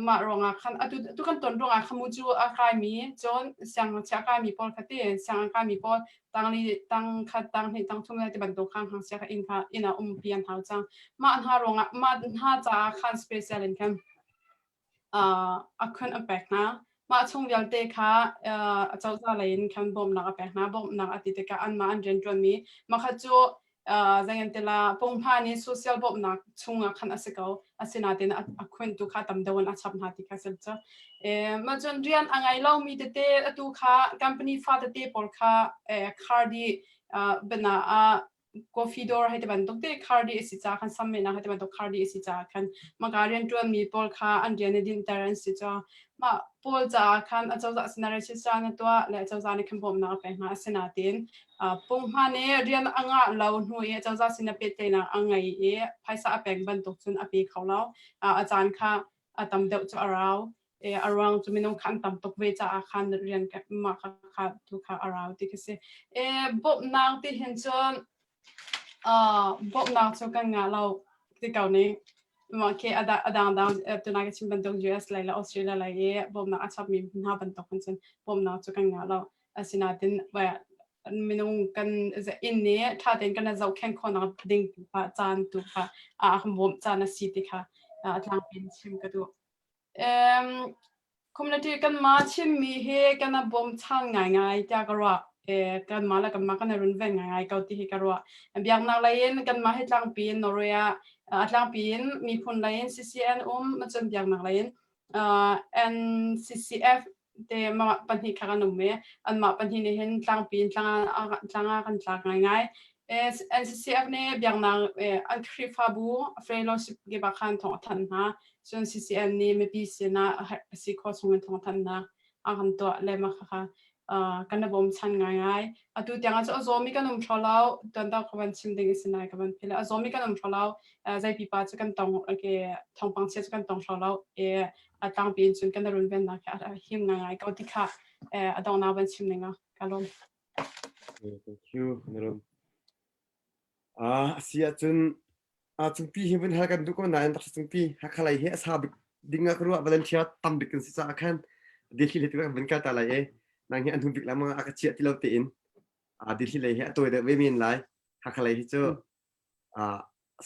ma ronga khan atu kan ton ronga khamu chu a khai mi chon sang cha ka mi pol khati sang ka mi pol tang kha tang ni tang thum te ban do khang hang cha in kha ina pian hau chang ma an ha ronga ma ha cha khan special in kan a khun a pek na ma chung yal te kha chawza lain khan bom na a pek na bom na ati te ka an ma an ren tron mi ma kha chu zangen tela pong pha ni social bom na chunga khan asikau asina ten a khun tu kha tam dawon a chap na ti kha sel cha ma jon rian angai lo mi te atu kha company fa te por kha khardi bana a coffee door hai te ban tok te khardi isi cha khan samme na hai te ban tok khardi isi cha khan ma garian tuan mi pol kha an rian din taran si cha ma pol cha khan a chawza sina re si cha na to le chawza ni kham bom na pe ma asina tin pong ma ne rian anga lo nu e chawza sina pe te na angai e phaisa a pek ban tok chun a pe khawlo a chan kha atam deuh chu arau arang chu minung khan tam tok ve cha khan rian ka ma kha tu kha arau ti ke se bob nang ti hin chon bob nang chu kan nga lo ti kau ni ma ke adang tu na ke chim ban tok US lai la Australia lai bob na achap mi na ban tok chun bob na chu kan nga lo asina tin wa minung kan in ne tha ten kan zau khen khona ding pa chan tu kha bom chan si ti kha atlang pin chim ka tu community kan ma chim mi he kan bom chang ngai ta ka ro kan ma la kan ma kan run ven ngai ka ti he ka ro biak na lain kan ma he tlang pin Norway atlang pin mi phun lain CCN ma chan biak na lain NCCF te ma pan hi kha kan me an ma pan hi ne hen tlang pin tlang kan tlang ngai NCCF ne biak na an khri fa bu fellowship ge ba khan thong than ha chon CCN ni me pi se na si kho chung thong than na a han to le ma kha kan bom chan ngai atu tyang a zomi kan tholau ton da khawan chim ding sinai kaban phila zomi kan tholau zai pi pa chu kan tong ke thong pang che chu kan tong tholau atang pin chun kan run ben na kha him ngai ka ti kha adong na ban chim ninga kalom thank you Narum sia chun chung pi hi ben ha kan du ko na an chung pi ha khalai he sa dinga kru volunteer tam dik si sa khan de hi le ti ban ka ta lai nang hi an thum bik la ma ka chia ti lo te in de hi le he toy de we min lai ha khalai hi chu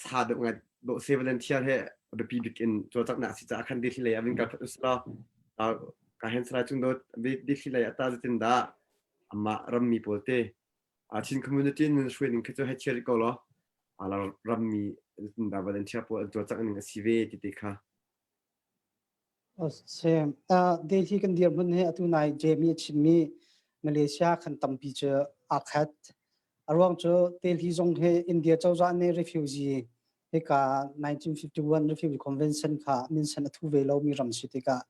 sa de ngai do se volunteer he de pi dik in cho tak na si cha khan de hi le avin ka usra ka hen sra chung do de hi le ata zeitindah amma ram mi pote chin community in shwe ning kho he cher ko lo ala rammi da volunteer po to chak ning sive ti kha Same. Delhi kan dia mun he atu nai Jamie chimi Malaysia kan tampi che akhat. Arwang cho Delhi zong he India chawza ne refugee he ka 1951 refugee convention kha min san thu ve lo mi ram sitika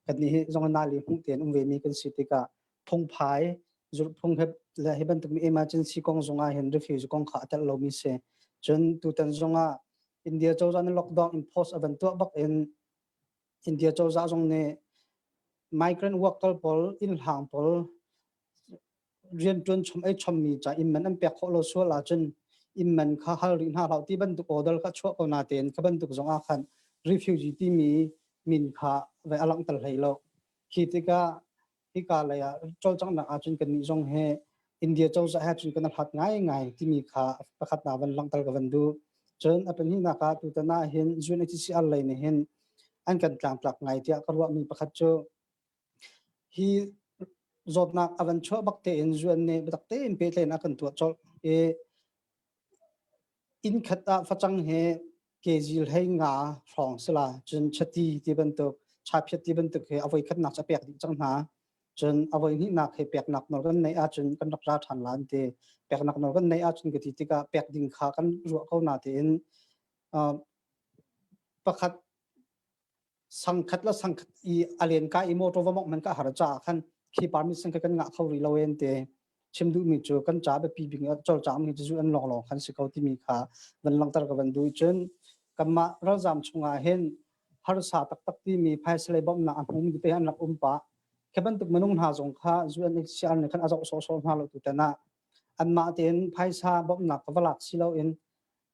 kan ni zong na li hung ten ve mi kan sitika phong phai zur phong he la he ban tum emergency kong zonga hen refugee kong kha tal lo mi se chen tu tan zonga India chawza ne lockdown impose aban to bak en India chawza zong ne migrant worker pol in hang pol rian tun chom ai chom mi cha in man an pe kho lo so la chen in man kha hal rin ha lau ti ban tu odal kha chho ko na ten kha ban tu zonga khan refugee ti mi min kha ve alang tal hai lo khitika hi ka la ya chol chang na a chen kan ni zong he India chawza ha chen kan hat ngai ngai ti mi kha pakhat na ban lang tal ka ban du chen apan hi na ka tu ta na hen zun ti si al lai ne hen an kan tlang plak ngai tia karwa mi pakhat cho hi zotnak avan cho bakte in zuan ne bakte in pe tle na kan tu chol e in khata fachang he kejil hei nga phong sala chun chati ti ban to cha phet ti ban to he avoi khat na cha pek di chang na chun avoi ni na he pek nak nor kan nei a chun kan rak ra than lan te pek nak nor kan nei a chun ke ti ti ka pek ding kha kan ru ko na te in pakhat sangkhat la sangkhat I alien ka I moto vamok man ka har cha khan khi permission ka kan nga khawri loen te chimdu mi chu kan cha ba pi bing chol cha mi chu an long long khan sikau ti mi kha van lang tar ka van du chen kamma ra jam chunga hen har sa tak tak ti mi phai sele bom na hum di pe han nak pa kheban tuk manung ha jong kha zu an sial ne khan azo so so na lo tu ta na an ma ten phai sa bom nak ka walak silo in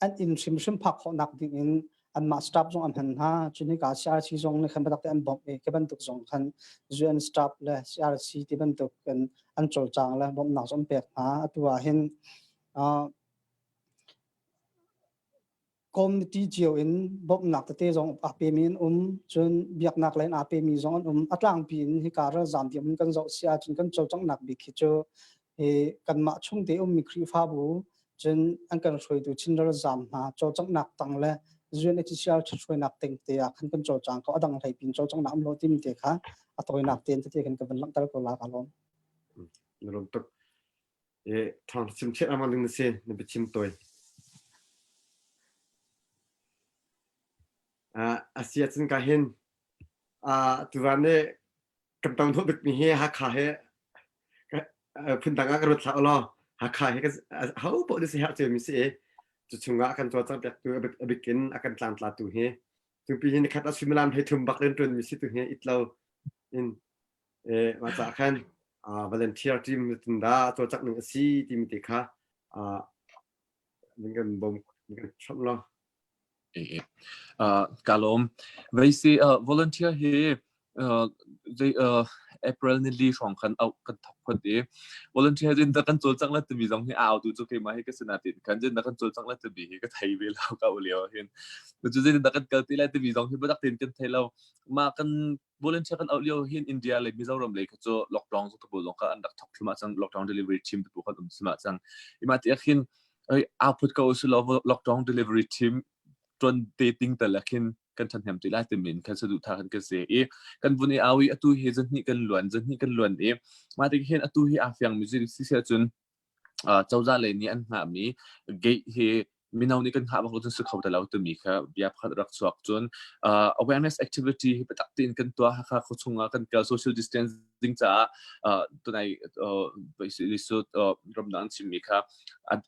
an in sim phak kho nak ding in an ma stop zong an han ha chuni ka CRC zong ne khan badak an bom e ke ban tuk zong khan zuen stop le CRC ti ban tuk kan an chol chang la bom na som pek ha atua hin community jiu in bom nak te zong a pe min chun biak nak len a pe mi zong atlang pin hi ka ra zam ti kan zo sia chun kan chol chang nak bi khi cho e kan ma chung te mi khri fa bu chun an kan roi tu chin ra zam na chol chang nak tang le zuen HCR choi nak teng te a khan kan chol chang ko adang thai pin chol chang nam lo ti mi te kha atoi nak ten te kan kan lang tar ko la ka lom rom tok e thang chim chet amang ding se ne bi chim toy asia chen ka hin tu van ne kam tang tho bik mi he Hakha he phun tang ka rut la lo Hakha he ka how po this ha che mi se chu chunga kan cho chang pek tu bikin akan tlang tla tu he tu pi hin khat asimilan he thum bak len tun mi si tu he itlo in ma cha khan volunteer team tin da to chak ning si team ti kha mình cần bom mình cần chăm lo kalom vai si volunteer he they April ni li song khan au kan thap khan de volunteer din da kan chol chang la tumi jong hi au tu chu ke ma he ka sanatin kan jin da kan chol chang la tumi he ka thai ve lao ka ulio hin chu jin da kan kal ti la tumi jong hi ba dak tin kan thai lao ma kan volunteer kan au lio hin India le Mizoram le ka chu lockdown chu tu jong ka an dak thok thuma chang lockdown delivery team tu khan sma chang ima ti hin output ka usu lockdown delivery team tron dating talakin kan than hem ti lai temin kan sadu tha kan ka se kan buni awi atu he jan ni kan luan ma ti hen atu hi afyang music si sia chun chawza le ni an ha mi ge he minau ni kan ha ba ko chu khau ta lau tu mi kha bia phat rak chuak chun awareness activity hi patak tin kan to ha kha chunga kan ka social distancing cha tunai basically so ramdan chimi kha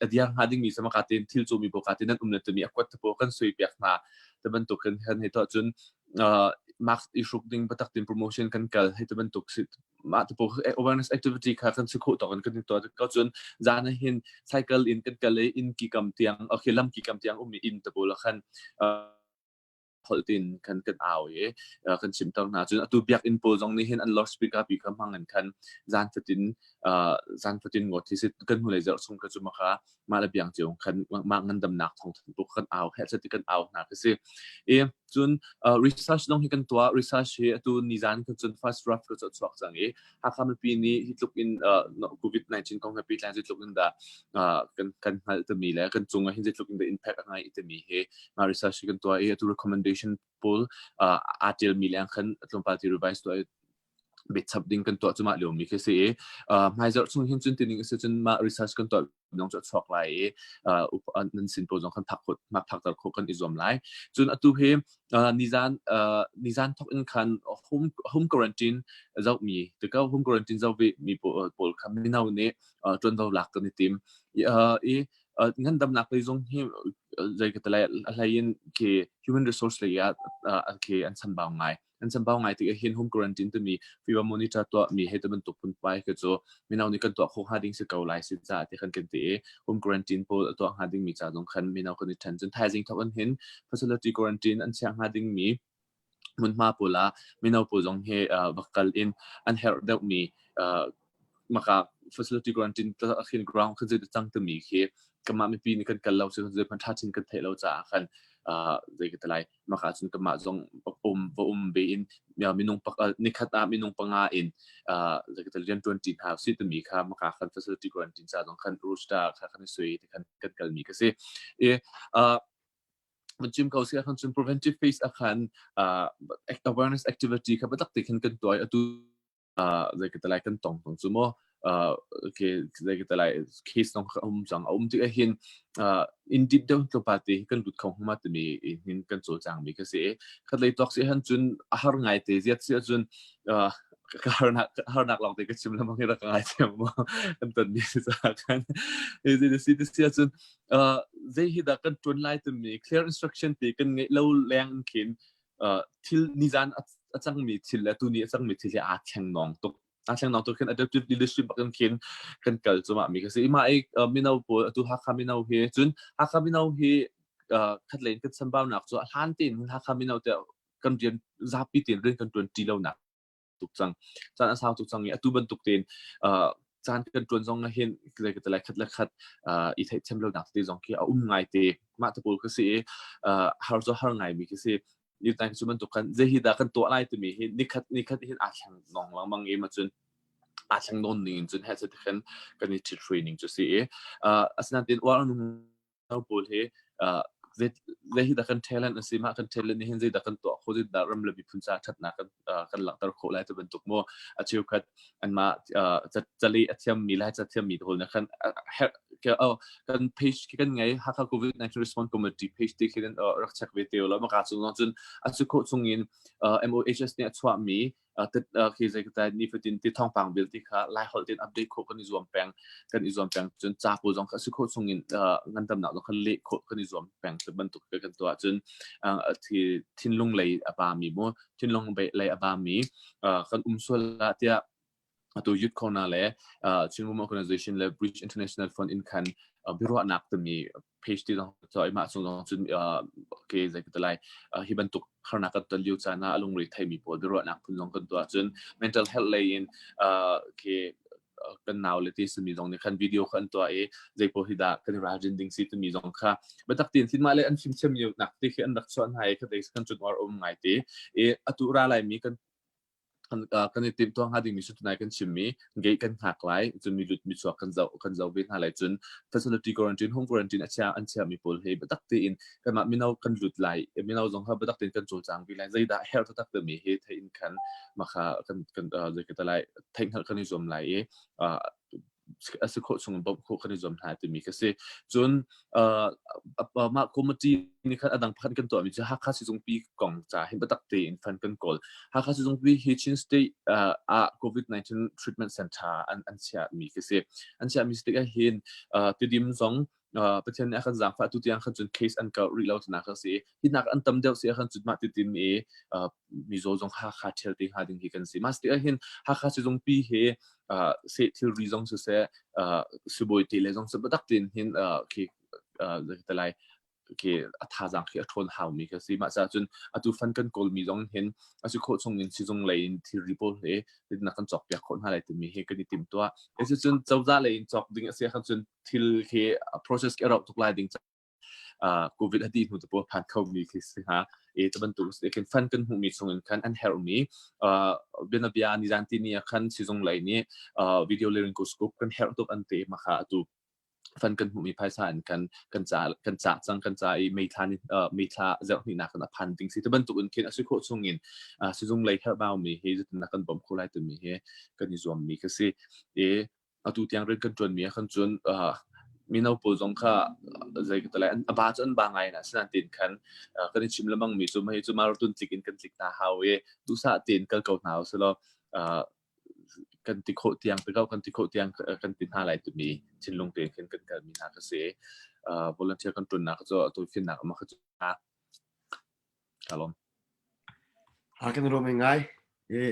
adiang hading mi sama ka tin thil chu mi bo ka tin an umna tu mi akwat po kan sui pek na taban to kan han he to chun max issue ding patak tin promotion kan kal he taban to sit ma to awareness activity kha kan sikho to kan to ka chun zana hin cycle in kan kale in ki kam tiang khilam ki kam tiang in to bol khan holtin kan aw ye kan chim tang na chun atu biak in po jong ni hin an lost speak up kam hangan kan zan fatin ngot thi sit kan hulai zer sung ka chuma kha mala biang cheung kan ma ngan dam nak thong bu kan aw he sati kan aw na ka se จุนresearch น้องที่กันตัว research เฮตัวนิจานก็จุน first draft ก็จะสวกจังหากมันปีนี้ฮิตลุกอินCOVID-19 กองกับปีแรกฮิตลุกอินกันจะมีแล้วกันจงฮิตลุกอิน the impact อะไรจะมีเฮมา research กันตัวตัว recommendation pool article มีแล้วกันลงไปที่ revise ตัวบิดสับดิ้งกันตัวจุมาเหลียวมีแค่สิไม่จะส่งหินจุนตินิงสิจุนมา research กันตัวน้องจะช็อกไลนั่นสินโปรจงคันพักขดมาพักตะโคกันอิจอมไลจุนอตุเฮนิจานทอกอินคัน home quarantine เจ้ามีแต่ก็ home quarantine เจ้ามีโปรคำนี้น่าเนี่ยจนเราหลักกันในทีมงั้นดำนักเลยจงที่ใจกันแต่อะไรยันคือ human resource เลยคืออันสันบ่าวไงอันสันบ่าวไงที่เห็น home quarantine ตัวมีฟีว่า monitor ตัวมีให้ตัวมันตกปุ่นไปก็จะมีน่านี่กันตัวโคหาดิ้งสิเกาไลสิจ้าที่คันกันที่ home quarantine พอตัวหาดิ้งมีจ้าตรงคันมีน่าคนที่ทันจนท้ายจริงทับอันเห็น facility quarantine อันเชียงหาดิ้งมีมันมาปุละมีน่าปุจงให้บักกัลอินอันเฮร์เดลมีมาค่ะ facility quarantine ตัวขึ้น ground ขึ้นจะจังตัวมีคือก็มาไม่ปีนี้กันเราซึ่งจะพันธะชินกันเทเราจะกันใจกันอะไรมาค่ะซึ่งก็มาจงเบอินมีนงปักนิคัตมีนงปังอาอินใจกันเรียน20 house ที่ตัวมีค่ะมาค่ะกัน facility quarantine จะต้องกันรูสตาค่ะกันสวยที่กันมีก็สิมันจิมเขาเสียกันจน preventive phase อาคารawareness activity ครับตักติกันตัวตัวใจกันอะไรกันตรงสมมติokay ใจกันอะไร case น้องจังที่เห็นin deep down ตัวปาร์ตี้กันหลุดของมาตัวมีเห็นกันโจจังมีก็เสียขัดเลยตอกเสียหันจนอาหารไงเตะเสียจนหานักลองแต่ก็ชิมแล้วบางทีเราก็ไงเสียมั้งกันตอนนี้สักกันเสียจนใจฮิดากันจนไล่ตัวมี clear instruction ตีกันไงเราแรงเขียนที่นิจานจังมีที่แล้วตัวนี้จังมีที่อาแข่งน้องตกอาเช่นน้องตัวขึ้น adaptive leadership กันเขียนกันเกิดจะมามีก็สิมามีนาปูตัวฮักคามีนาเฮจนฮักคามีนาเฮขัดเล่นกันสัมบ้าหนักจะหันตีนฮักคามีนาแต่กันเรียนจับปีตีนเรื่องกันตัวจีเราหนักตุกจังจานอาสาวตุกจังเนี่ยตัวบรรทุกตีนจานกันตัวจงเห็นเลยก็แต่ละขัดอีเทเชมเราหนักตีจงที่เอาไงตีมาตะปูก็สิฮาร์จะฮาร์ไงมีก็สิยูตังจุมันตุกันเจฮิดากันตัวอะไรตัวมีนิคัดเห็นอาช่างน้องหลังบางมาจนอาช่างนนนี่จนให้สุดกันนี่ที่ training จะสิอาศัยนั้นว่านุ่มเราพูดเจฮิดากันเทเลนสิมากันเทเลนนี่เห็นเจฮิดากันตัวเขาจะดารำระบิพุ่งจากชัดนักกันหลังตระโขไล่ตัวเป็นตุกโมอาชีพคัดอันมาจะลีอาชีพมีไล่จะเทียมมีตัวนะครับกันเพจกันไงฮักข้า COVID-19 response committee page ที่กันรักษาวิดีโอแล้วมาการส่งจนอาชีพโคส่งอินMOHS เนี่ยช่วยมีคือใจกันแต่นี่เป็นที่ท้องปังบิลที่ค่ะไล่ฮอลที่อัปเดตโคกันอิจวมแปงจนจากผู้จงอาชีพโคส่งอินงั้นตำหนักต้องคันเละโคกันอิจวมแปงจะบรรทุกกันตัวจนที่ทิ้งลงเลยอบามีมั้งทิ้งลงไปเลยอบามีกันส่วนละที่ตัวยุทธคนนั่นแหละชิงมุม organization และ Bridge International Fund in คันบิรุนักตัวมี page ที่ต้องจอยมาส่งจนเกย์ใจกันอะไรที่บรรทุกขนาดกันตัวเลี้ยวจานะลงเลยไทยมีปวดบิรุนักพุ่งลงกันตัวจน mental health เลยเกย์กันหนาวเลยที่สมีตรงนี้คันวิดีโอคันตัวใจพอฮิดากันราจินดิ้งสิตัวมีตรงค่ะบัดตักตีนที่มาเลยอันฟิมเชื่อมอยู่นักที่คืออันรักษาให้คันเด็กคันจุดว่าไงที่อตุระอะไรมีกันกันในทีมตัวหาดิ้งมีสุดท้ายกันชิมมีเกี่ยกันหักไหลจนมีหลุดมีสวกกันเจ้าเวทหาไหลจน facility quarantine home quarantine อันเชื่อมีโพลให้บัดตักตีนกันมามีน่ากันหลุดไหลมีน่าจงหาบัดตักตีนกันโจจังวิไลใจได้เฮลตักตีมีให้ไทยอินคันมาค่ะกันใจกันอะไรไทยกันนิยมไหลอาศัยโคชงบบโคกันนิยมหาตัวมีก็สิจนมาคอมมิตี้นี่คันอดังพันกันตัวมีจะฮักข้าสิจงปีกองจ่าเห็นบัดตักตีนฟันกันกอลฮักข้าสิจงปีฮิชินสเตย์COVID-19 treatment center อันเชียมีก็สิอันเชียมีสเตย์เห็นที่ดิมสองประเทศนี้อาจจะฝ่ายตุติยังขันจนเคสอันเก่ารีเลาต์นักสิที่นักอันตั้มเดียวสิขันจุดมาติดติมมีโจจงฮักข้าเทลติงหาดิ้งที่กันสิมาสเตย์เห็นฮักข้าสิจงปีเฮเซติลรีซองสุดเสียสุบอยติเลซองสุดบัดตักตีนเห็นคือแต่ไรคือท่าจังคือทนหาวมีก็สิมาจากจนตุฟันกันกอลมีจงเห็นอาศัยโคชงเงินสิจงเลยที่รีโพลที่นักกันจอกเปียกคนหาอะไรติมีเฮกันติมตัวจนเจ้าจ้าเลยจอกดิ้งเสียขันจนที่คือ process เราทุกลายดิ้งโควิดอดีตมันจะปวดผ่านเข้ามีคือสิฮะ ตะบันตุเกันฟันกันหูมีส่งกันอันเฮลมีเบนเบียนิจันตินีคันซีซงไหลนี้วิดีโอเลริงกุสกุปกันเฮลตุกอันเตมาค่ะตุฟันกันหูมีภายสารกันจ่าจังกันจ่าไม่ทานไม่ทาเจ้าหนี้นักกันพันติงสิตะบันตุกันเคนอสุโคส่งอินซีซงไหลเฮลบ่าวมีเฮจุดนักกันบ่มโคไลตุมีเฮกันนิจวมมีก็สิตุที่ยังเรื่องกันจนมีกันจนมีนเอาปูจงค่ะใจก็แต่ละบาจนบางไงนะสนันตินคันกันชิมละมั่งมีจุมาให้จุมาเราตุนจิกินกันจิกตาฮาวดูสะตินกันเก่าหนาวสลอกันติโคเตียงไปเข้ากันติโคเตียงกันตินหาไหลตุมีชินลงเตียงกันมีนาเกษวอลันเทียกันตุนนะก็จะตัวฟินนักมาก็จะครับผมหากันรวมยังไง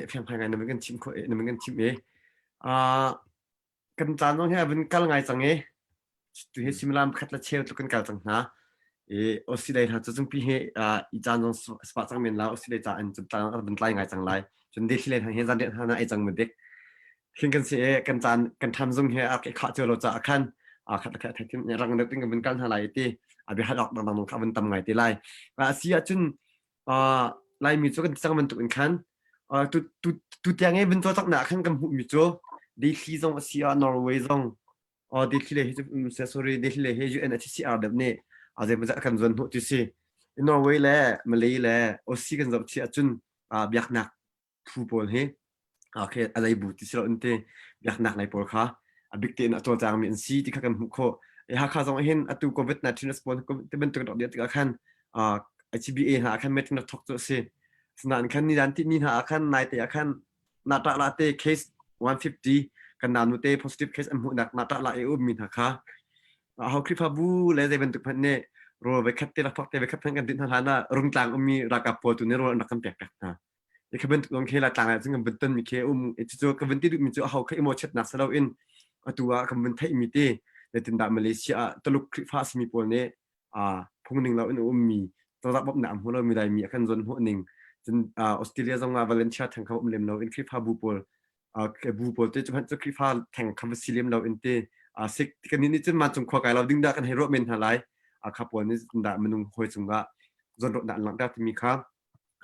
เพียงภายในนั้นกันชิมโคนั้นกันชิมกันจานน้องแค่เป็นกัลไงจังตัวเฮซิมลามคัดละเชลตุกันกัลจังนะออสเตรเลียจะจงปีอีจานน้องสปาจังเมนแล้วออสเตรเลียจะอันจะตั้งเป็นไล่ไงจังไรจนเด็กที่เล่นทางเฮซันเด็กทางนั้นไอจังเหมือนเด็กขึ้นกันเสียกันจานกันทำจงเฮขาเจอเราจะคันคัดละแค่ที่ในรังเด็กเป็นกันเป็นกันทางไรที่ไปหัดออกบางน้องเขาเป็นตำไงที่ไรเสียจนไล่มีโจกันจังมันตุกันคันตุเตียงเป็นตัวตักหนาคันกันหูมีโจดีที่จงเสียนอร์เวย์จงดีที่เลยเฮจูsorryดีที่เลยเฮจูNHCRแบบนี้อาจจะมันจะกันจนหัวที่สินอร์เวย์แหละมาเลย์แหละออสซี่กันจับเสียจนBiaruahnak ผู้บอลเฮโอเคอะไรบุตรที่เราอันเตBiaruahnakในปอลค่ะบิ๊กเตนตัวจางมีอันซีที่เขากันหุกโคHakhaจงเห็นตัว COVID-19 response ที่เป็นตัวเดียวที่คันHBA หาคันเมทินทอกตัวสิสนานคันนี้ดันที่นี่หาคันนายแต่คันนาตาลาเต case 150กันนานมุเต positive case อันหุ่นหนักนาตาลามีHakhaเขาคลิปบูเลยจะเป็นตุกพันเนี่ยรัวไปคัดเตะพักเตะไปคัดทั้งกันติดทางนั้นรุ่งต่างมีรักกับปอตุเนี่ยรัวนักกันแปลกๆนะนี่คือเป็นตุกลงเคละต่างซึ่งกันเป็นต้นมีเคจู่ๆก็เป็นที่มีจู่เขาเคยโมเชตนักสลาวอินตัวก็เป็นไทยมีเตในตินดามาเลเซียตลุกคลิปฟาสมีปอเนี่ยพงหนึ่งเราอินมีตัวรับบบหนามหัวเรามีได้มีกันจนหัวหนึ่งจนออสเตรเลียจงมาวาเลนเซียทางเขาเล่มเราอินคลิปฟาบูปอลบูปอลเตจะพันจะคลิปฟาแข่งคำว่าซิเลียมเราอินเตสิกกันนี้จนมาจงขวากายเราดึงได้กันให้รถเมนหาไรขับวนนี้ด่ามันนุ่งหอยจุงว่าจนรถด่านหลังได้ที่มีครับ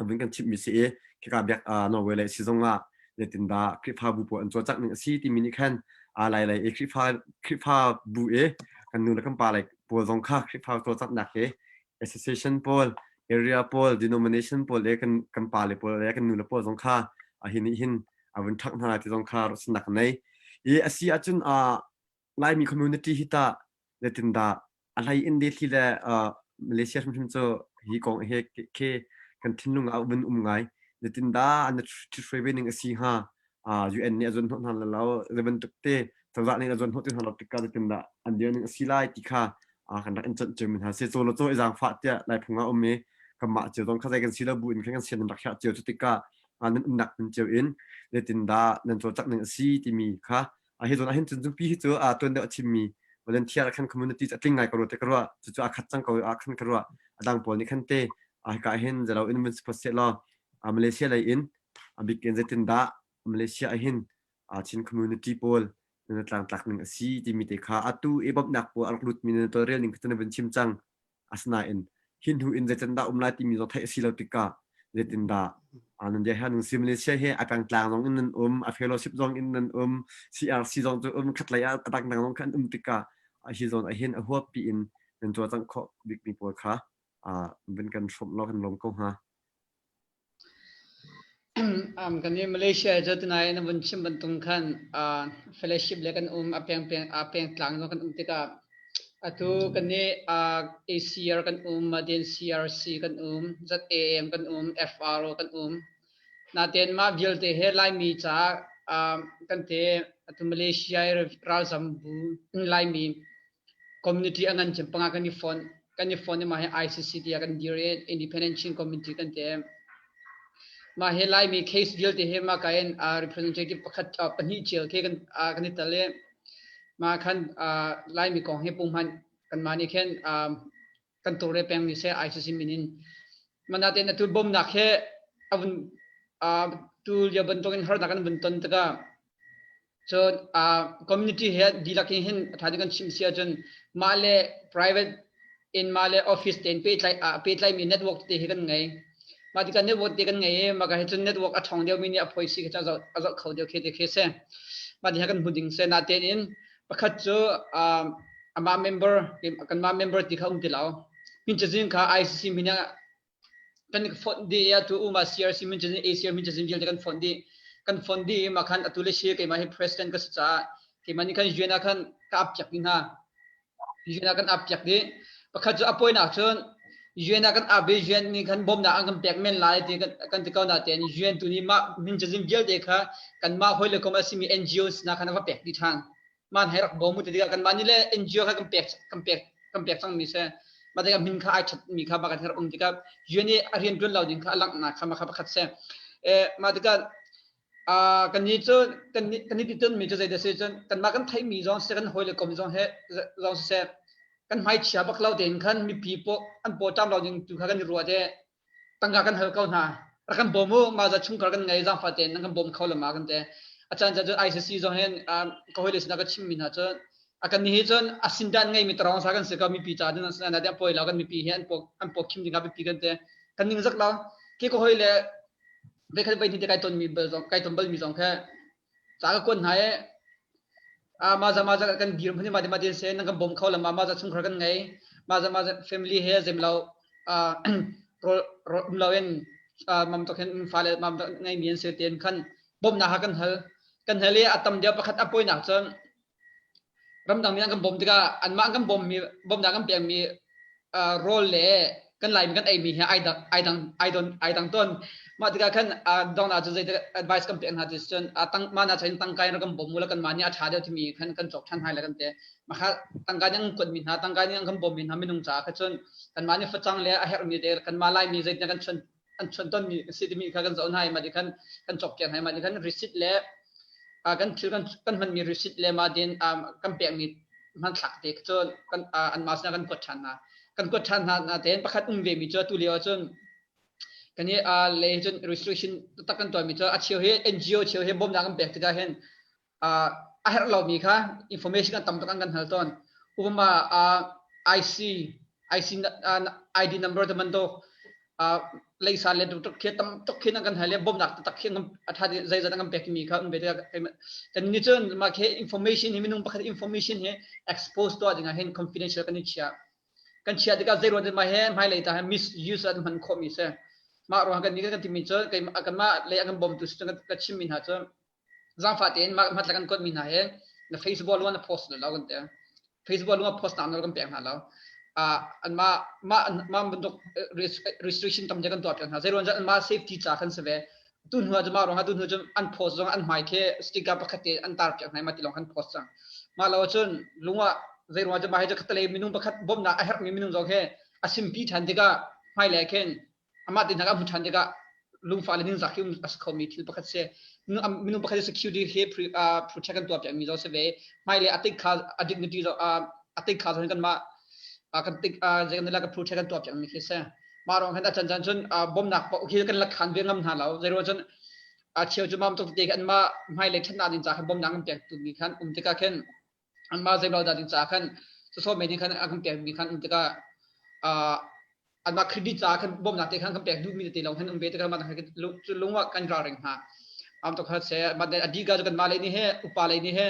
เป็นกันชิปมีเสียที่กับยักนอร์เวย์เลยซีซงว่าเดี๋ยวตินด่าคลิปฟาบูปอลตัวจักหนึ่งซีที่มินิแคนอะไรคลิปฟาบูกันนู่นแล้วก็ปาอะไรปอลจงค่าคลิปฟาตัวจักหนักassociation poll area poll denomination poll กันปาเลยปอลกันนู่นแล้วปอลจงค่าหินวันทักนาที่จงค่ารถสนักในอาเซียจนไล่มี community ฮิตาเดตินดาอะไรอินเดียที่ละมาเลเซียทุ่มๆจะฮีกองเฮเคกันทิ้งลงเอาเป็นไงเดตินดาอันนั้นที่ช่วยเป็นหนึ่งสี่ห้าUN เนี่ยจนทุกท่านแล้วเรื่องตุกเตะสำหรับนี่จนทุกท่านเราติดกันเดตินดาอันเดียวหนึ่งสี่ไล่ที่ค่ะกันได้อินเจอมันหาเสียโซโลโซอีจางฟ้าเตะไล่พงเอาเมกับมาเจอต้องเข้าใจกันสี่ละบุญกันเสียนรักษาเจอจุดติกาอันนั้นหนักเป็นเจออินเดตินดานั่นตัวจักหนึ่งสี่ที่มีค่ะเห็นจนปีที่ตัวตัวเดียวที่มีวันนี้ที่คัน community จะติ้งไงก็รู้แต่ก็รู้จู่ๆขัดจังก็คันก็รู้ดังปนนี่คันเตะก็เห็นจะเรา investment เสร็จแล้วมาเลเซียเลยอินบิ๊กเอ็นเซตินดามาเลเซียเห็นชิน community poll นั่นต่างๆหนึ่งสีที่มีแต่ค่าตู้แบบหนักปวดอักลุดมีในตัวเรียนหนึ่งก็จะเป็นชิมจังสนาอินหินหูอินเซตินดาไล่ที่มีตัวไทยสีเราติกาเซตินดานั่นเดี๋ยวหนึ่งซิมาเลเซียเฮอาการกลางน้องอินนั่นเฟลโลชิพน้องอินนั่นCRC น้องตัวขัดระยะต่างๆน้องคันติกาฮิซอนเห็นหัวปีอินเป็นตัวจังข้อบิ๊กมีปวดขาเป็นการชมเรากันลงก็ฮะกันนี้มาเลเซียจะที่ไหนนั่นวันชิมบันตุงคันเฟลชิพเล็กันอาเปียงกลางน้องกันติกาtu kan ni ACR kan maden CRC kan ZAM kan FRO kan naten ma bil te helai mi cha kan te tu Malaysia ral zambu lai mi community angan chempanga kan ni phone ni ma ICC dia kan dire independent chin community kan te ma helai mi case bil te he ma kain representative pakhat pani chel ke kan ni taleมาคันไล่มีกองให้ปุ่มหันกันมานี่แค่กันตัวเรปแปงนี่เสียICCมินินมันน่าจะนั่นตัวบ่มหนักแค่วันตัวจะบรรทุกกันหานักกันบรรทุกตะก้าจนcommunity head ดีลักเห็นท่านี้กันชิมเสียจนมาเลย private in มาเลย office เต็นไปไล่มี networkที่เห็นกันไง มาที่กันเน็ตเวิร์กที่กันไงมากันให้จนเน็ตเวิร์กอัดช่องเดียวมีเนี่ยพอยสิก็จะเอาเขาเดียวเคเซมาที่กันพูดถึงเซนาเตนินประคัตเจอมาเมมเบอร์กันมาเมมเบอร์ที่เขาอุ้มที่เรามินจะจิงค่ะ ICC มินยังกันฟอนดีตัวมา CRC มินจะจิงเอเชียมินจะจิงเดียวกันฟอนดีมาคันอัตุเลเชียกันมาให้ President ก็จะกันมันกันยูเอ็นกันกับจักรินฮะยูเอ็นกันอับจักดิประคัตเจออภัยนักจนยูเอ็นกันอับยูเอ็นนี่กันบอมนักกันแบกเมนไลท์กันที่เขาหน้าเตียนยูเอ็นตัวนี้มามินจะจิงเดียวเด็กค่ะกันมาหอยเลยก็มาสิมี NGOs นักกันว่าแบกดิทางมันให้รักบอมุติดีกันมันนี่แหละ NGO ค่ะกันแบกสังมิเซ่มาได้กับมินค่ะไอชัดมีค่ะมากันที่เราที่กับยูเอ็นนี่เรียนจนเราดิ้งค่ะหลังนักค่ะมาค่ะประคัตเซ่มาได้กันกันนี้จนกันนี้ติดต้นมีจะใจเดือดจนกันมากันไทยมีจงเสกันหอยเลยก็มีจงเฮจงเซ่กันไม่เชื่อบักเราเด่นกันมีปีโป้อันโปรจำเราดิ้งจุกกันรัวเจ้ตั้งกันเฮลเขาหน้าแล้วกันบอมมาจะชุ่มกันไงจังฟ้าเด่นนั่งกันบอมเขาละมากันเจ้อาจารย์จะ ICC จงเห็นก็หอยเลยสนักชิมมินะจนกันนี้จนอาสินดันไงมีตรองสักกันเสกมีปีจ่าดินนั่นเดี๋ยวปล่อยเรากันมีปีเห็นอันโปคิมดิ้งกันปีกันเจ้กันนิ่งสักเราที่ก็หอยเลยเบคไปที่ใกล้ต้นมีเบลใกล้ต้นเบลมีสองแค่จากคนไหนมาจะกันบีมพนี่มาเซนนั่งกันบ่มเขาละมาจะชุ่มครักันไงมาจะ family เฮเซมเราเราเองมันต้องเห็นฟ้าเลยมันต้องไงมีเสียเตียนขันบ่มหน้ากันเฮเลยอัตมเดียวประคัตอภัยหนักจนรำดังมีนั่งกันบ่มที่ก็อันมากันบ่มมีบ่มหน้ากันเปลี่ยนมีโรลเล่กันไหลมันกันไอมีเฮไอดังต้นมาที่กันดองน่าจะได้ advice กันเปลี่ยนหาดิสจนตั้งมาน่าจะตั้งใจแล้วกันบ่มมูลกันมาเนี่ยอาชาเดียวที่มีกันจบชั้นให้แล้วกันเตะมาค่ะตั้งใจยังกดมีหาตั้งใจยังกันบ่มมีหาไม่นุ่งจ่ากันจนกันมาเนี่ยฟัดจังเลยอาเฮรมีเดกันมาไล่มีใจกันชนต้นมีสิทธิ์มีกันจะเอาให้มาที่กันจบเกี่ยงให้มาที่กัน receipt แล้วกันชื่อกันมันมี receipt แล้วมาเดินกันเปลี่ยนมีมันหลักเด็กจนกันอันมาสนะกันกดชั้นนะกันกดชั้นนะเต้นประคัตเวมีเจอตุเลียวจนกันนี้เลยจน restriction ตักกันตัวมีเจอเชียวเฮ NGO เชียวเฮบ่มนักกันแบกที่ได้เห็นให้เรามีค่ะ information กันตั้มกันหัวต้นอุปมาIC ID number แต่มันโตเลยสารเลยตุกเขียนตั้มตุกเขียนกันหัวเลยบ่มนักตักเขียนกันถ้าใจจะกันแบกมีค่ะอุปมาแต่นี่จนมาแค่ information นี่มีนุ่งประคัต information เฮ expose ตัวยังไงเห็น confidential กันนี่เชียกันเชียที่ก็ zero จะมาเห็นไม่เลยแต่ misuse อันมันคอมมิเซ่มารู้กันนี้กันที่มีเจอกันมาเลยกันบอมตุสกันชิมมินหาเจอจังฟ้าเต็นมาตะกันกดมินหาเองใน Facebook ล้วนโพสต์แล้วกันเตะ Facebook ล้วนโพสต์นั้นเรากันเปลี่ยนหาแล้วอันมาบรรทุก restriction ตั้มจะกันตัวเปลี่ยนหา zero จะอันมา safety จากกันเสวตุนหัวจะมารู้ตุนหัวจะอันโพสต์อันหมายแค่สติ๊กเกอร์ประคัตอันตาร์เปลี่ยนให้มาติดลงกันโพสต์จังมาเราจนลุงว่า zero จะมาให้จะคัตเลยมินุ่งประคัตบอมนะไอ้ฮักมีมินุ่งจงแค่อาชิมพีทันที่ก็ไม่แลกเห็นอามาติดนักบุญชันเด็กลุงฟ้าเลยนินสักคิวอัสคอมีที่ประคัตเสียมินุประคัต security เฮprotect กันตัวแบบมีเราเสวไม่เลยติดค่า dignity ติดค่าเท่านั้นกันมากันติดจะกันนี่ละก็ protect กันตัวแบบมีแค่เสียมาลองให้อาจารย์จนบ่มหนักโอเคกันละขันเวียงงำหาเราเรื่องจนเชียวจะมาตัวเด็กกันมาไม่เลยขนาดนี้จากบ่มหนักกันแบบตุ่มมีขันที่ก็แค่อันมาเจ้าเราดันจากขันส่วนไม่ดีขันกันแบบมีขันที่ก็อันมาเครดิตจากขันบ่มนักที่ขันกันแปลกดูมีแต่เราขันอุ้มเบตกันมาตั้งแต่ลุงว่ากันรอเร่งหาอันตัวขัดเสียมาแต่อดีตก็กันมาเลยนี่เฮอุปาเลยนี่เฮ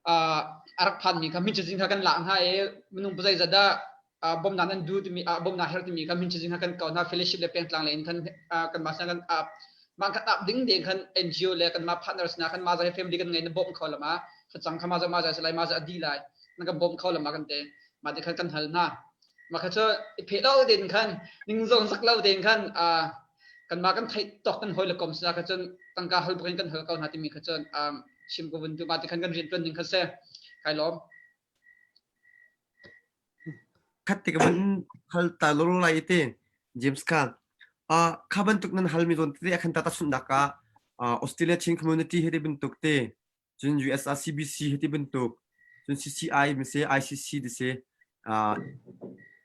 อารักพันมีขันมิจฉาจิงขันหลังให้มันนุ่มปัจจัยจะได้บ่มนักนั้นดูที่มีบ่มนักเฮร์ที่มีขันมิจฉาจิงขันก่อนหน้าเฟลชิพเลยเป็นกลางเลยขันกันมาสังกันมันขันดิ้งเด้งขัน NGO เลยกันมาพาร์ทเนอร์สนะขันมาจะให้เฟมดีกันไงนั่นบ่มเขาละมาจังขันมาจะสลายมาจะอดีตเลยนั่นก็บ่มเขาละมากันเตะมาที่ขันกันหันหน้ามาคันเจอเพลาเด่นขันนิ่งจงสักเล่าเด่นขันกันมากันไทยตอกกันหอยละกอมสนะคันเจอตั้งการหัลบริกันหัลเขาหน้าที่มีคันเจอชิมกวนตัวมาที่ขันกันเรียนตัวนิ่งคันเซ่ใครล้อมคัดติกับมันฮัลตาลุไลเต้เจมส์กันข้าบันทุกนั้นฮัลมีตอนที่ขันตัดสุดนักออสเตรเลียชินคอมมูนิตี้เฮดิบันทุกเต้จน USRCBC เฮดิบันทุกจน CCI มิเซ่ ICC ดิเซ่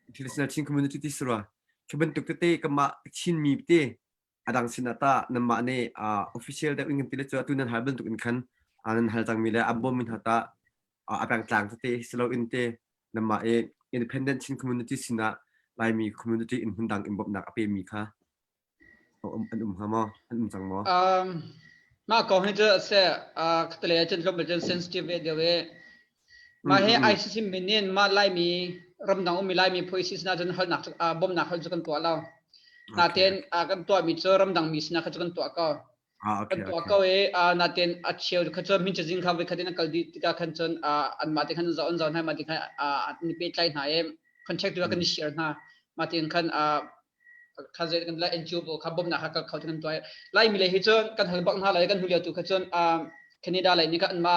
international chin community ti sura kebentuk te kama chin mi te adang sinata namma ne official da ingin tile chu tunan hal bentuk in khan anan hal tang mile abom min hata apang tlang te slow in te namma independent chin community sina lai mi community in hundang imbob nak ape mi kha อันฮามออันจังมอมาก่อนให้เจอเสียคัตเลยจนก็เป็นเซนซิทีฟเดียวมาให้ICC มินินมาไล่มีรำดังมีไล่มี policies น่าจะหันหนักบอมหนักหันจุกันตัวเรานาเตียนกันตัวมีเจอรำดังมีสินะขัดจุกันตัวก็กันตัวก็นาเตียนเชียวขัดจุมินจะจิงข้าวไปขัดนักดีที่ก็ขัดจุนอันมาที่ขันจะอันจะให้มาที่ขันนี่เป็นใจหายคอนแทคตัวกันนี่เชียร์นะมาที่ขันข้าจะกันไล่ NGO บุขับบอมหนักขัดเขาจุกันตัวไล่มีเลยให้เจอกันหันบังหาอะไรกันหุ่นเดียวตัวขัดจุนแคนาดาอะไรนี่ก็อันมา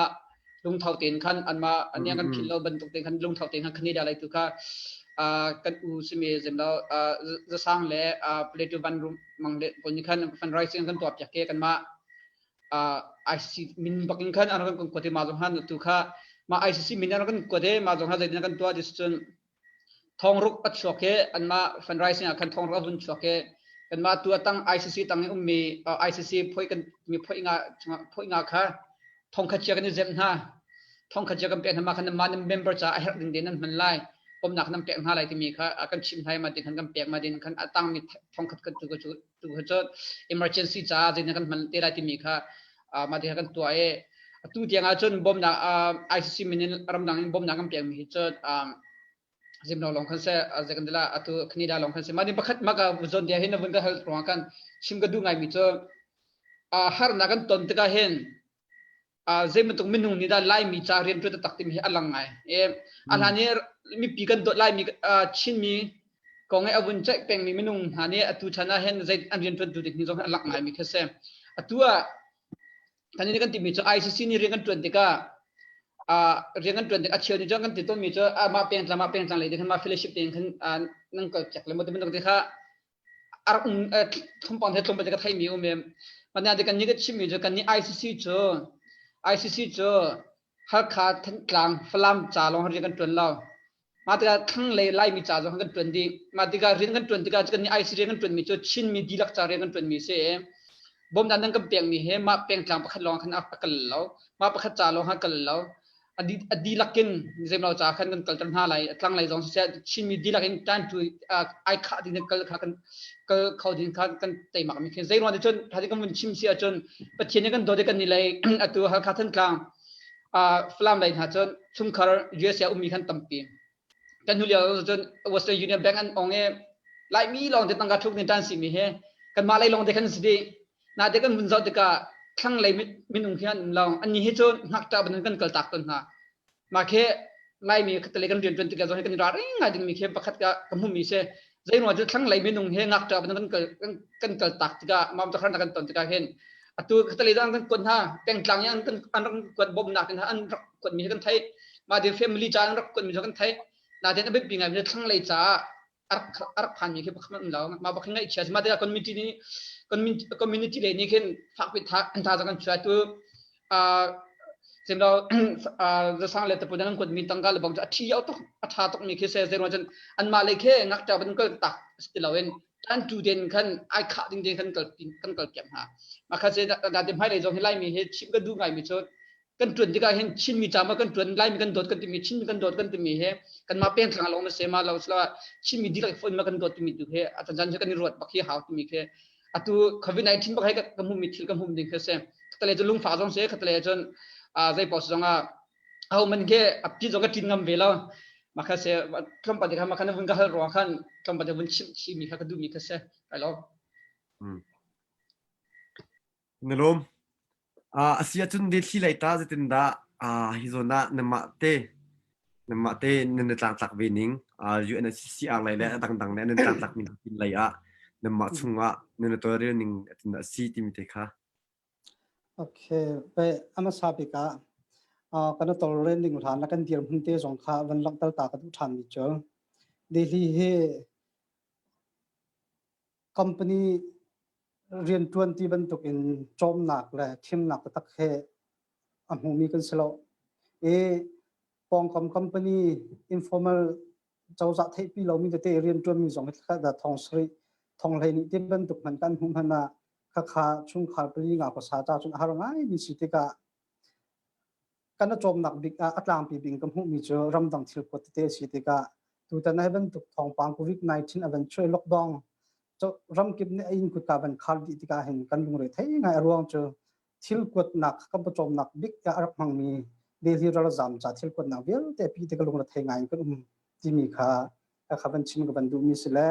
ลุงเท่าเตียนขันอันมาอันนี้กันคิดเราบรรทุกเตียนขันลุงเท่าเตียนขันแคนาดาอะไรตัวก็กันอูสมีเซมเราจะสร้างเลยเพลทูบันรูมังเด็กคนนี้ขันฟันไรซิ่งกันตัวอยากเกี่ยกันมาICC มินบักขันอันนั้นกันกวดที่มาจงหันตัวก็มา ICC มินอันนั้นกันกวดที่มาจงหันใจนั้นกันตัวดิสจนทองรุกอัดช็อกเกอันมาฟันไรซิ่งขันทองรุกอัดช็อกเกกันมาตัวตั้ง ICC ตั้งมี ICC พ่อยกันมีพ่อยงาค่ะทองขัดเชือกกันนี่เจ็บนะทองขัดเชือกกันเป็นธรรมะขันมาเมมเบอร์จะไอ้เรื่องเด่นนั้นมันไล่ผมนักน้ำเปียกหาอะไรที่มีค่ะกันชิมไทยมาดิขันกันเปียกมาดิขันตั้งมีทองขัดกันตัวจุด emergency จ้าดิขันมันเตะอะไรที่มีค่ะมาดิขันตัวตู้เตียงจนผมนักICC มินรำดังผมนักกันเปียกมีจุดซิมเราลองคันเซ่จะกันเดล่าตัวคณิดาลองคันเซ่มาดิบักมากับจนเดียเห็นวันก็เหตุรองกันชิมก็ดูไงมีจุดหานักกันตนตะกันเห็นเจมันตรงมินุงนี่ได้ไล่มีจารีนตัวตักติมีอะไรไงอันนี้มีปีกันตัวไล่มีชินมีกองไอ้อาวุธใจเป็นมีมินุงอันนี้ตัวชนะเห็นใจอันเรียนตัวดูดินี่ตรงอะไรไงมีแค่เซ่ตัวท่านนี้กันติมีจ ICC นี่เรียนกันตัวเด็กเรียนกันตัวเด็กเชียวนี่จังกันติดตัวมีจมาเป็นจังเลยเด็กมาเฟลชิพเองกันนั่งก็จักเลยมันเป็นตรงที่ค่ะทุ่มปอนเททุ่มไปจะกระไทยมีอุ้มมันเนี่ยเด็กกันนี่ก็ชิมมีจกันนี่ ICC จ้ะICC จ้ะฮักขาทั้งกลางฝรั่งจ่าลงเรียนกันตัวเรามาติกาทั้งเลยไล่มีจ่าลงกันตัวดีมาติกาเรียนกันตัวดีกันนี่ ICC เรียนกันตัวมีจ้ะชินมีดีลักจ่าเรียนกันตัวมีเสียบ่มดันนั่งกับเปียงมีเฮมาเปียงกลางประคัดลองขันอักกันแล้วมาประคัดจ่าลงหักกันแล้วอดีลักกินเจมเราจ่าขันกันกันตั้งห้าไหลตั้งไหลสองเสียชินมีดีลักกินตั้งตัวไอขาดินกันกันเขาดินกันเตะหมากมีเขียนเจมเราจนถ้าที่กันมันชิมเสียจนประเทศนี้กันโดดกันนี่เลยตัวหักขาทั้งกลางฝรั่งเลยฮะจนชุมคาร์ USA มีขันตั้มปีกันหุ่นเดียวจน Western Union Bank อันองเอไล่มีลองเด็ดตั้งการทุกในด้านสิมีเฮกันมาไล่ลองเด็ดกันสิดีน่าเด็กกันมุนจอดเด็กทั้งเลยมินุงเขียนเราอันนี้ให้จนหักจับมันกันเกิดตักต้นฮะมาแค่ไล่มีคัตเลกันเรียนจนติดกันจนให้กันรอดง่ายดึงมีแค่ประคัดกับมุมมีเช่ใจหน่วยจะทั้งเลยมินุงเฮหักจับมันกันเกิดตักติกามาจะครั้งกันต้นติกาเห็นตัวคัตเลกันคนฮะเป็นกลางยังกันอันรักกดบ่มหนักกันฮะอันรักกดมีกันไทยมาเดี๋ยวแฟมิลี่จ้าอันรักกดมีกันไทยน่าเด็กอันเป็นปีไงมันทั้งเลยจ้าอักพันมีแค่ประคัดมันเรามาบอกง่ายเชื่อมาเดี๋ยวคอมมิชชั่นนี้community เลยนี่คือฝากไปท้าจังกันช่วยตัวเช่นเราจะสร้างเลตปุ่นนั้นคนมีตั้งการบอกจะที่เอาต้องท้าต้องมีแค่เซอร์ว่าจนอันมาเลยแค่นักจับมันก็ตักสติเราเองอันจูเดนขันไอขาจริงๆขันเกิดเก็บหามาคันเซดาเดมให้เลยจงให้ไล่มีเหตุชิมก็ดูไงมีโจทย์กันจวนที่ก็เห็นชินมีจามากันจวนไล่มีกันโดดกันติมีชินกันโดดกันติมีเหตุกันมาเป็นทางลงมาเสมาเราสละชินมีดีเลยฝนมากันโดดติมีดูเหตุอาจารย์จะกันรวดบักที่หาวติมีแค่ตัวโควิด-19บักให้กับมุมมิดทิลกับมุมดิ่งแค่เสียแต่เลยจนลุงฟ้าจงเสียแต่เลยจนใจปอดจงเอามันแค่พี่จงก็ทิ้งงำเวลามาแค่เสียคำปฏิคำมาแค่นั้นมันก็ให้รอขันคำปฏิวันชิมีแค่ก็ดูมีแค่เสียไปแล้วนลมอาเซียจนเดที่ไหลตาจะตินดาฮิโซนะนมาเตนนต่างๆเวนิงUNHCR อะไรแล้วต่างๆเนี่ยนต่างๆมีกินไหลนำมาชงนนตัวเรื่องนึงตินดาซีติมิเตค่ะโอเคไปอามาซาบิกะกันตัวเรื่องนึงฐานแล้วกันเดียร์พุ่งเตะสองขาวันลักตากันทุกฐานมีเจอเดลีเฮคอมพานีเรียนทวนที่บรรทุกอินจอมหนักเลยทีมหนักตักเฮอันหูมีกันสโลปองคอมพานีอินฟอร์มัลเจ้าสัตย์ที่เรามีแต่เรียนทวนมีสองที่แต่ทองสรีทองเลยนี่ที่บรรทุกมันกันหุ่นพันนาข้าชุงขาปลีงาภาษาจ้าชุนหารงายมีสิทธิกะกันจอมหนักบิ๊กอัตลางปีบิงกับหุ่นมีเจอรำดังทิลปฏิเทศสิทธิกะตัวแต่ในบรรทุกทองปังโควิด-19 อเวนช่วยล็อกดาวน์ Ramkip ne in ku ka ban khal di tika hen kan lung re thai ngai ruang chu thil kot nak kam pa chom nak bik ya arak mang mi de hi ra zam cha thil kot nak vel te pi te ka lung ra thai ngai kan ti mi kha ka khaban chin ka ban du mi sile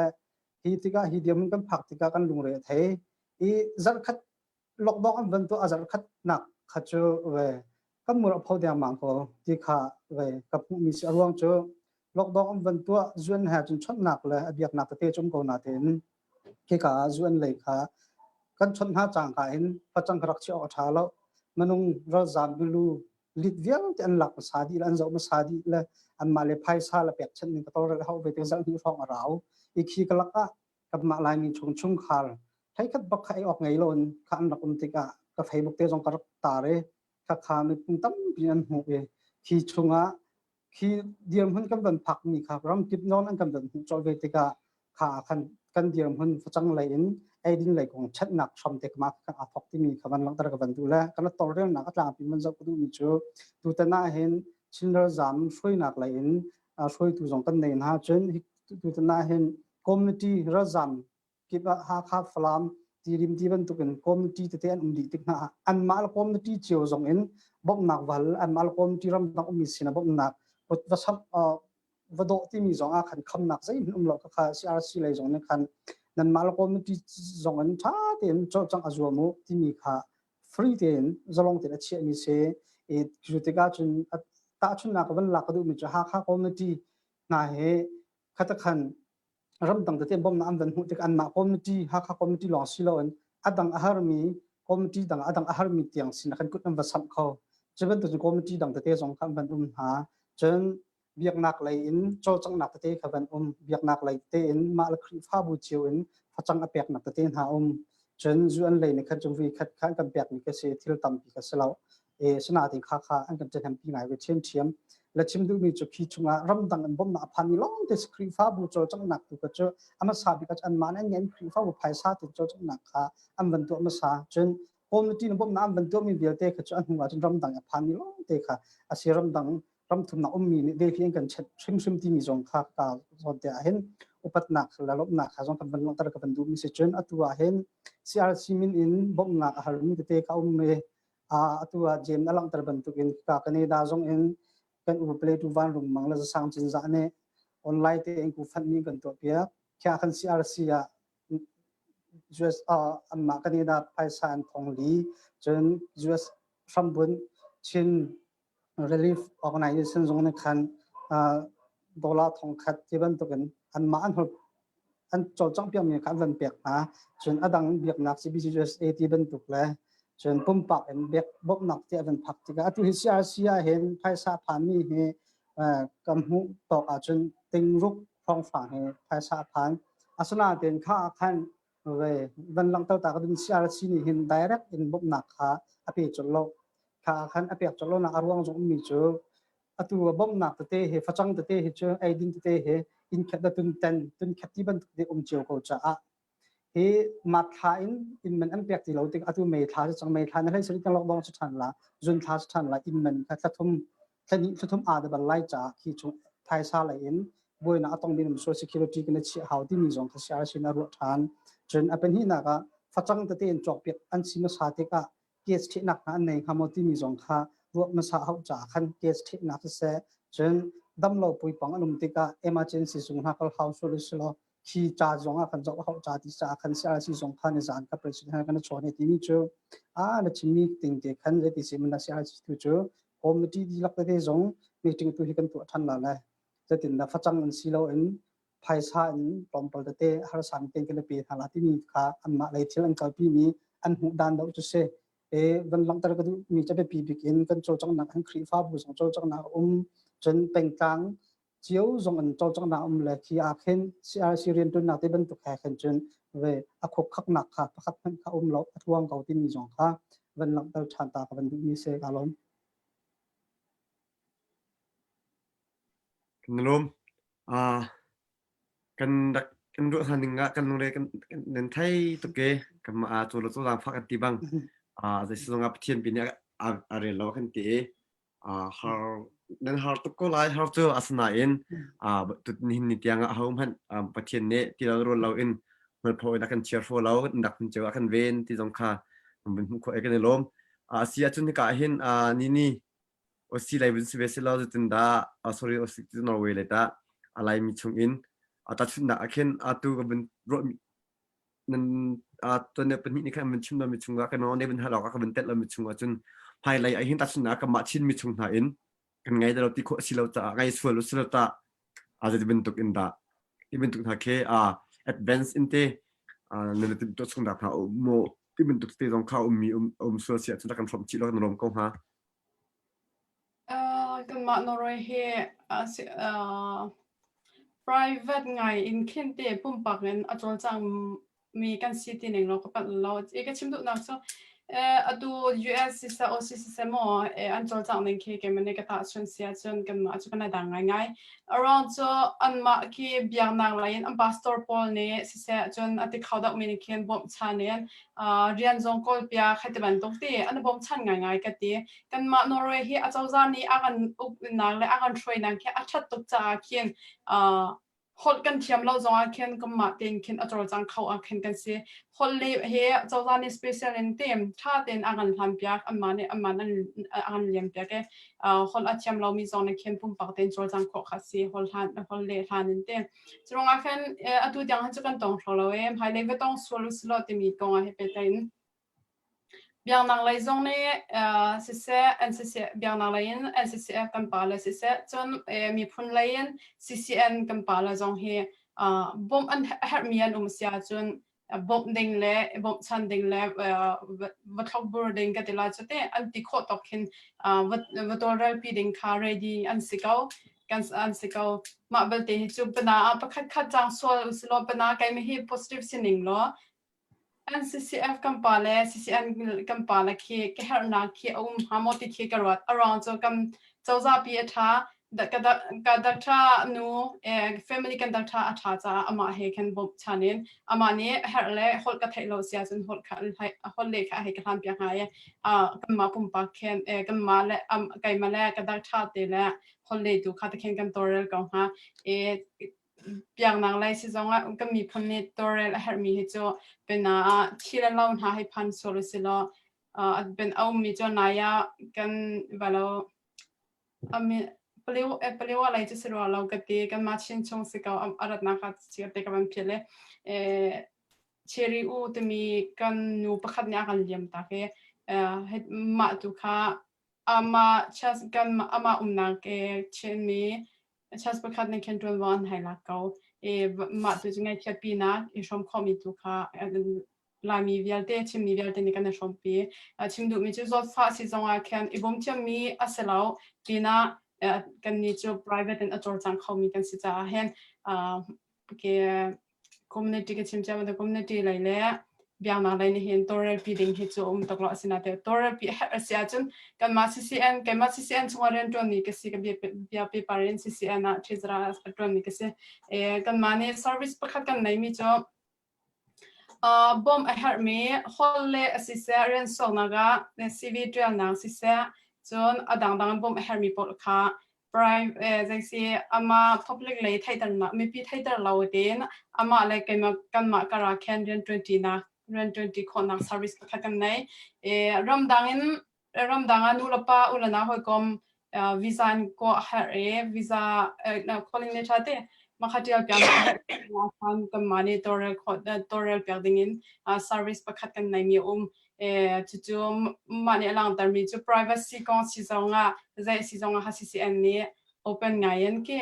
hi tika hi diam kan phak tika kan lung re thai I zar khat lok bok an ban to azar khat nak kha chu ve kam mur phau dia mang ko ti kha ve ka pu mi si ruang chu lok bok an ban to zuan ha chun chot nak le abiak nak te chum ko na ten ke ka zuan le kha kan chon ha chang ka in pachang rak chi o tha lo manung ra zam lu lit vial te an lak sa di an zo ma sa di le an ma le phai sa la pek chen ni ka tor ha ve te zang hi phong rao I khi ka laka ka ma lai mi chung chung khal thai khat bak khai ok ngai lon kha an lakum tika ka facebook te jong ka ta re ka kha mi pung tam pi an hu e khi chunga khi diam hun kam ban phak mi kha ram kip non an kam ban chol ve tika kha khan kan diam hun phachang lai in ai din lai kong chat nak som tek ma ka athok ti mi khaban lang tar ka ban du la kana torrel nak atlang pi man zo ku du mi chu tu ta na hen chinler zam shroi nak lai in shroi tu jong kan nei na chen tu ta na hen community ra zam kiba Hakha flam ti rim ti ban tu kan community te an umdi tik na an mal community chiu jong in bok nak wal an mal community ram nak umi sina bok nak pot vasam vado ti mi jong a khan kham nak zai lo ka kha CRC lai jong ne khan nan mal community jong an tha ten cho chang azuamu ti mi kha free ten zalong te a che mi se e jutika chun ta chun na ka ban la ka du mi cha Hakha community na he khata khan ram dang te bom na am dan hu te an ma community Hakha community lo si lo an adang ahar mi community dang adang ahar mi tiang sin khan kut nam va sam kho cheben tu community dang te jong kham ban ha chen biak nak lai in cho chang nak te khaban biak nak lai te in ma la khri pha bu chiu in phachang apek nak te ha chen zu an lai ne khat chung vi khat khan kan pek ni ka se thil tam pi ka selo e sna ting kha an kan chen ham pi ngai we chen thiam la chim du mi chu khi chunga ram dang an bom na phani long te khri pha bu cho chang nak tu ka chu ama sa bi ka an ma na ngen khri pha bu phai sa te cho chang nak kha am ban tu ama sa chen community no bom na am ban tu mi bial te ka chu an hunga chen ram dang phani long te kha asiram dang ram thum na mi ni de phian kan chat shim ti mi jong kha ka zon te hen upat nak la lop nak ha jong kan ban long tar ka ban du mi se chen atua hen CRC min in bom nak har mi te ka me atua jem na lang tar ban tu in ka kane da jong in kan u play tu van rum mang la sang chin za ne online te en ku fan mi kan to pia kya kan CRC ya US amma kane da paisa an thong li chen US sambun chin relief organization jong ne khan dola thong khat tiban to kan an ma an hol an chol chang piam ni kan van pek na chen adang biak nak CBCS tiban to le chen pum pak en bek bok nak ti an phak ti ga tu CRC a hen paisa phan mi he kam hu to a chen ting ruk phong fa he paisa phan asana ten kha khan ve van lang ta ka dun CRC ni hin direct in bok nak kha api cholo kha khan apek cholo na arwang jong mi chu atu bom nak te he phachang te he chu ai din te he in khat da tun khati ban te chiu ko cha a he mat tha in man an pek ti lo tik atu me tha chang me tha na lai sri kan lok dong chan la jun tha chan la in man kha thum thani thum a da ban lai cha khi chu thai sa la in boina atong bin so security kan chi how ti mi jong kha sha sin a ro than chen apen hi na ka phachang te en chok pek an si ma sa te ka case thi nak na nei kha mo ti mi jong kha ro ma sa hau cha khan case thi nak se chen damlo pui pang anum te ka emergency sung ha kal house solo khi cha jong a khan zo hau cha ti cha khan sia si jong khan zan ka president kan chone ti mi chu na chimi ting te khan le ti sim na sia si tu chu committee di lak te jong meeting tu hi kan tu than la la jatin na phachang an si lo in phaisa in tompal te har sam ten kan pe thala ti mi kha an ma lai thil an ka pi mi an hu dan do chu se van lang tar ka du mi cha pe pi bikin kan cho chang na kan khri fa bu jong cho chang na chen peng tang chiếu dòng ẩn cho trong nào là khi khen CRC riêng trên nào tới bên tục khen trên về khúc khắc nặc khắc khắc lỗ thuang cầu tin dòng khá vẫn lặng tao tràn ta vẫn bị xe cả lắm kan lom kan ru han nga kan nore kan nen thai to ke kan ma cho lo cho phak ti bang ze song ap thien bin are lo kan ti har nan har to ko lai har to asna in tu nin ni tiang home han pathian ne ti ro lo in เหมือนพอนักกันเชียร์ฟอร์เราดักมันเจอกันเวนที่สงขลามันเป็นคนเอกในลมเสียจนที่กาเห็นนี่ออสเตรเลียเป็นสิเวสเราจะตินดาsorry ออสเตรเลียนอร์เวย์เลยตาอะไรมีชงอินตัดชุดนักเห็นตัวก็เป็นรถนั้นตัวเนี่ยเป็นนี่ครับมันชุดนั้นมีชงกันน้องเนี่ยเป็นฮาร์ลก็เป็นเต็ดเรามีชงจนไฮไลท์เห็นตัดชุดนักกับมาชินมีชงหาอินกันไงแต่เราที่โคสิเราจะไงส่วนเราสิเราจะอาจจะเป็นตุกอินดาที่เป็นตุกหาเคadvance inte nên tìm tốt xuống đặc hảo mô cái mình tục tê dòng khao mi xua sẽ chúng ta cần phòng trị lo nồng công ha cái mà Norway he private ngày in khen tê bùm bạc nên ở chỗ chẳng mi can city này nó có bạn lo cái chim tụ nào so tu US is also mo an chỗ chẳng nên khi cái mình cái ta xuân xia xuân cái mà chúng ta đang ngay around so an ma ki Biaruahnak Lian ambassador Paul ne se chon ati khawdak min khen bom chanen rian zong kol pia khate ban tok ti an bom chan ngai ka ti kan ma Norway hi a chawza ni agan up nang le agan throi nang khe a that tok cha khen hol kan thiam lo zonga khen kam ma ten khen a chol chang khaw a khen kan se hol le he chawza ni special in tem tha ten agan hlam pia amane agan lem pia ke hol a thiam lo mi zong khen pum pak ten chol chang kho kha si hol le han in tem chronga khen atu dang han chu kan tong tholo em hai le ve tong swal slot ti mi konga he petain Biaruahnak lai zong ne se Biaruahnak lain NCCF kan pala se chon mi phun lain CCN kan pala zong he bom an hermian sia chon bom ding le bom chan ding le vathok bur ding ka tila chate an ti kho tok khin tawlrel pi ding kha ready an sikau kan an sikau ma bel te chu bana pakhat khat chang swal uslo bana kai me hi positive sining lo NCCF kampale CCN kampala ki herna ki hamoti ki karwat around so kam chawza pi atha da kadakta nu family kan dakta atha cha ama he kan bom chanin ama ne herle hol ka thailo sia chun hol le kha he kan pya ha kam ma pum pa khen kam ma le kai ma le kadakta te le hol le tu kha ta khen kan tawlrel ka ha Biaruahnak lai si zonga ka mi phone tawlrel her mi he cho pena thila lawn ha he phan solo silo ben au mi cho naya kan valo ami palewa lai chu siro lo ka te kan ma chin chong se ka aratna kha chi te ka ban phele cheri u te mi kan nu pakhat nya kan liam ta ke ma tu kha ama chas kan ama umna ke chen mi chas pakhat ne kan tron wan hai la kau ma tu ngai chapina shom khomi tu kha la mi vialte chim mi vialte ni kan shom pi chim du mi chu zot fa si zonga khan ibom cham mi aselau tina kan ni chu private and achor chang khomi kan si cha hen ke community ke chim cham da community lai le Biaruahnak lai ni hen tawlrel pi ding hi chu taklo asina te tawlrel pi asia chun kan ma CCN ke ma CCN chungaren ton ni ke si ka bia pi parent CCN a thizra ton ni ke se kan ma ne service pakhat kan nei mi cho bom a her me holle assistant sonaga CV trail na sisa chon adang bom a her mi pol kha private jaisi ama public lei thaitan ma mi pi thaitar lo den ama le kan ma kara khan 20 na 20 khona service pakhat kan nei ramdanga nulapa ulana hoikom visa ko her visa na calling le chate makhatia pyang kan kamani tawlrel pyadingin service pakhat kan nai mi chu mani alang tarmi chu privacy kon si zonga zai si zonga ha CCN ni open ngayen ke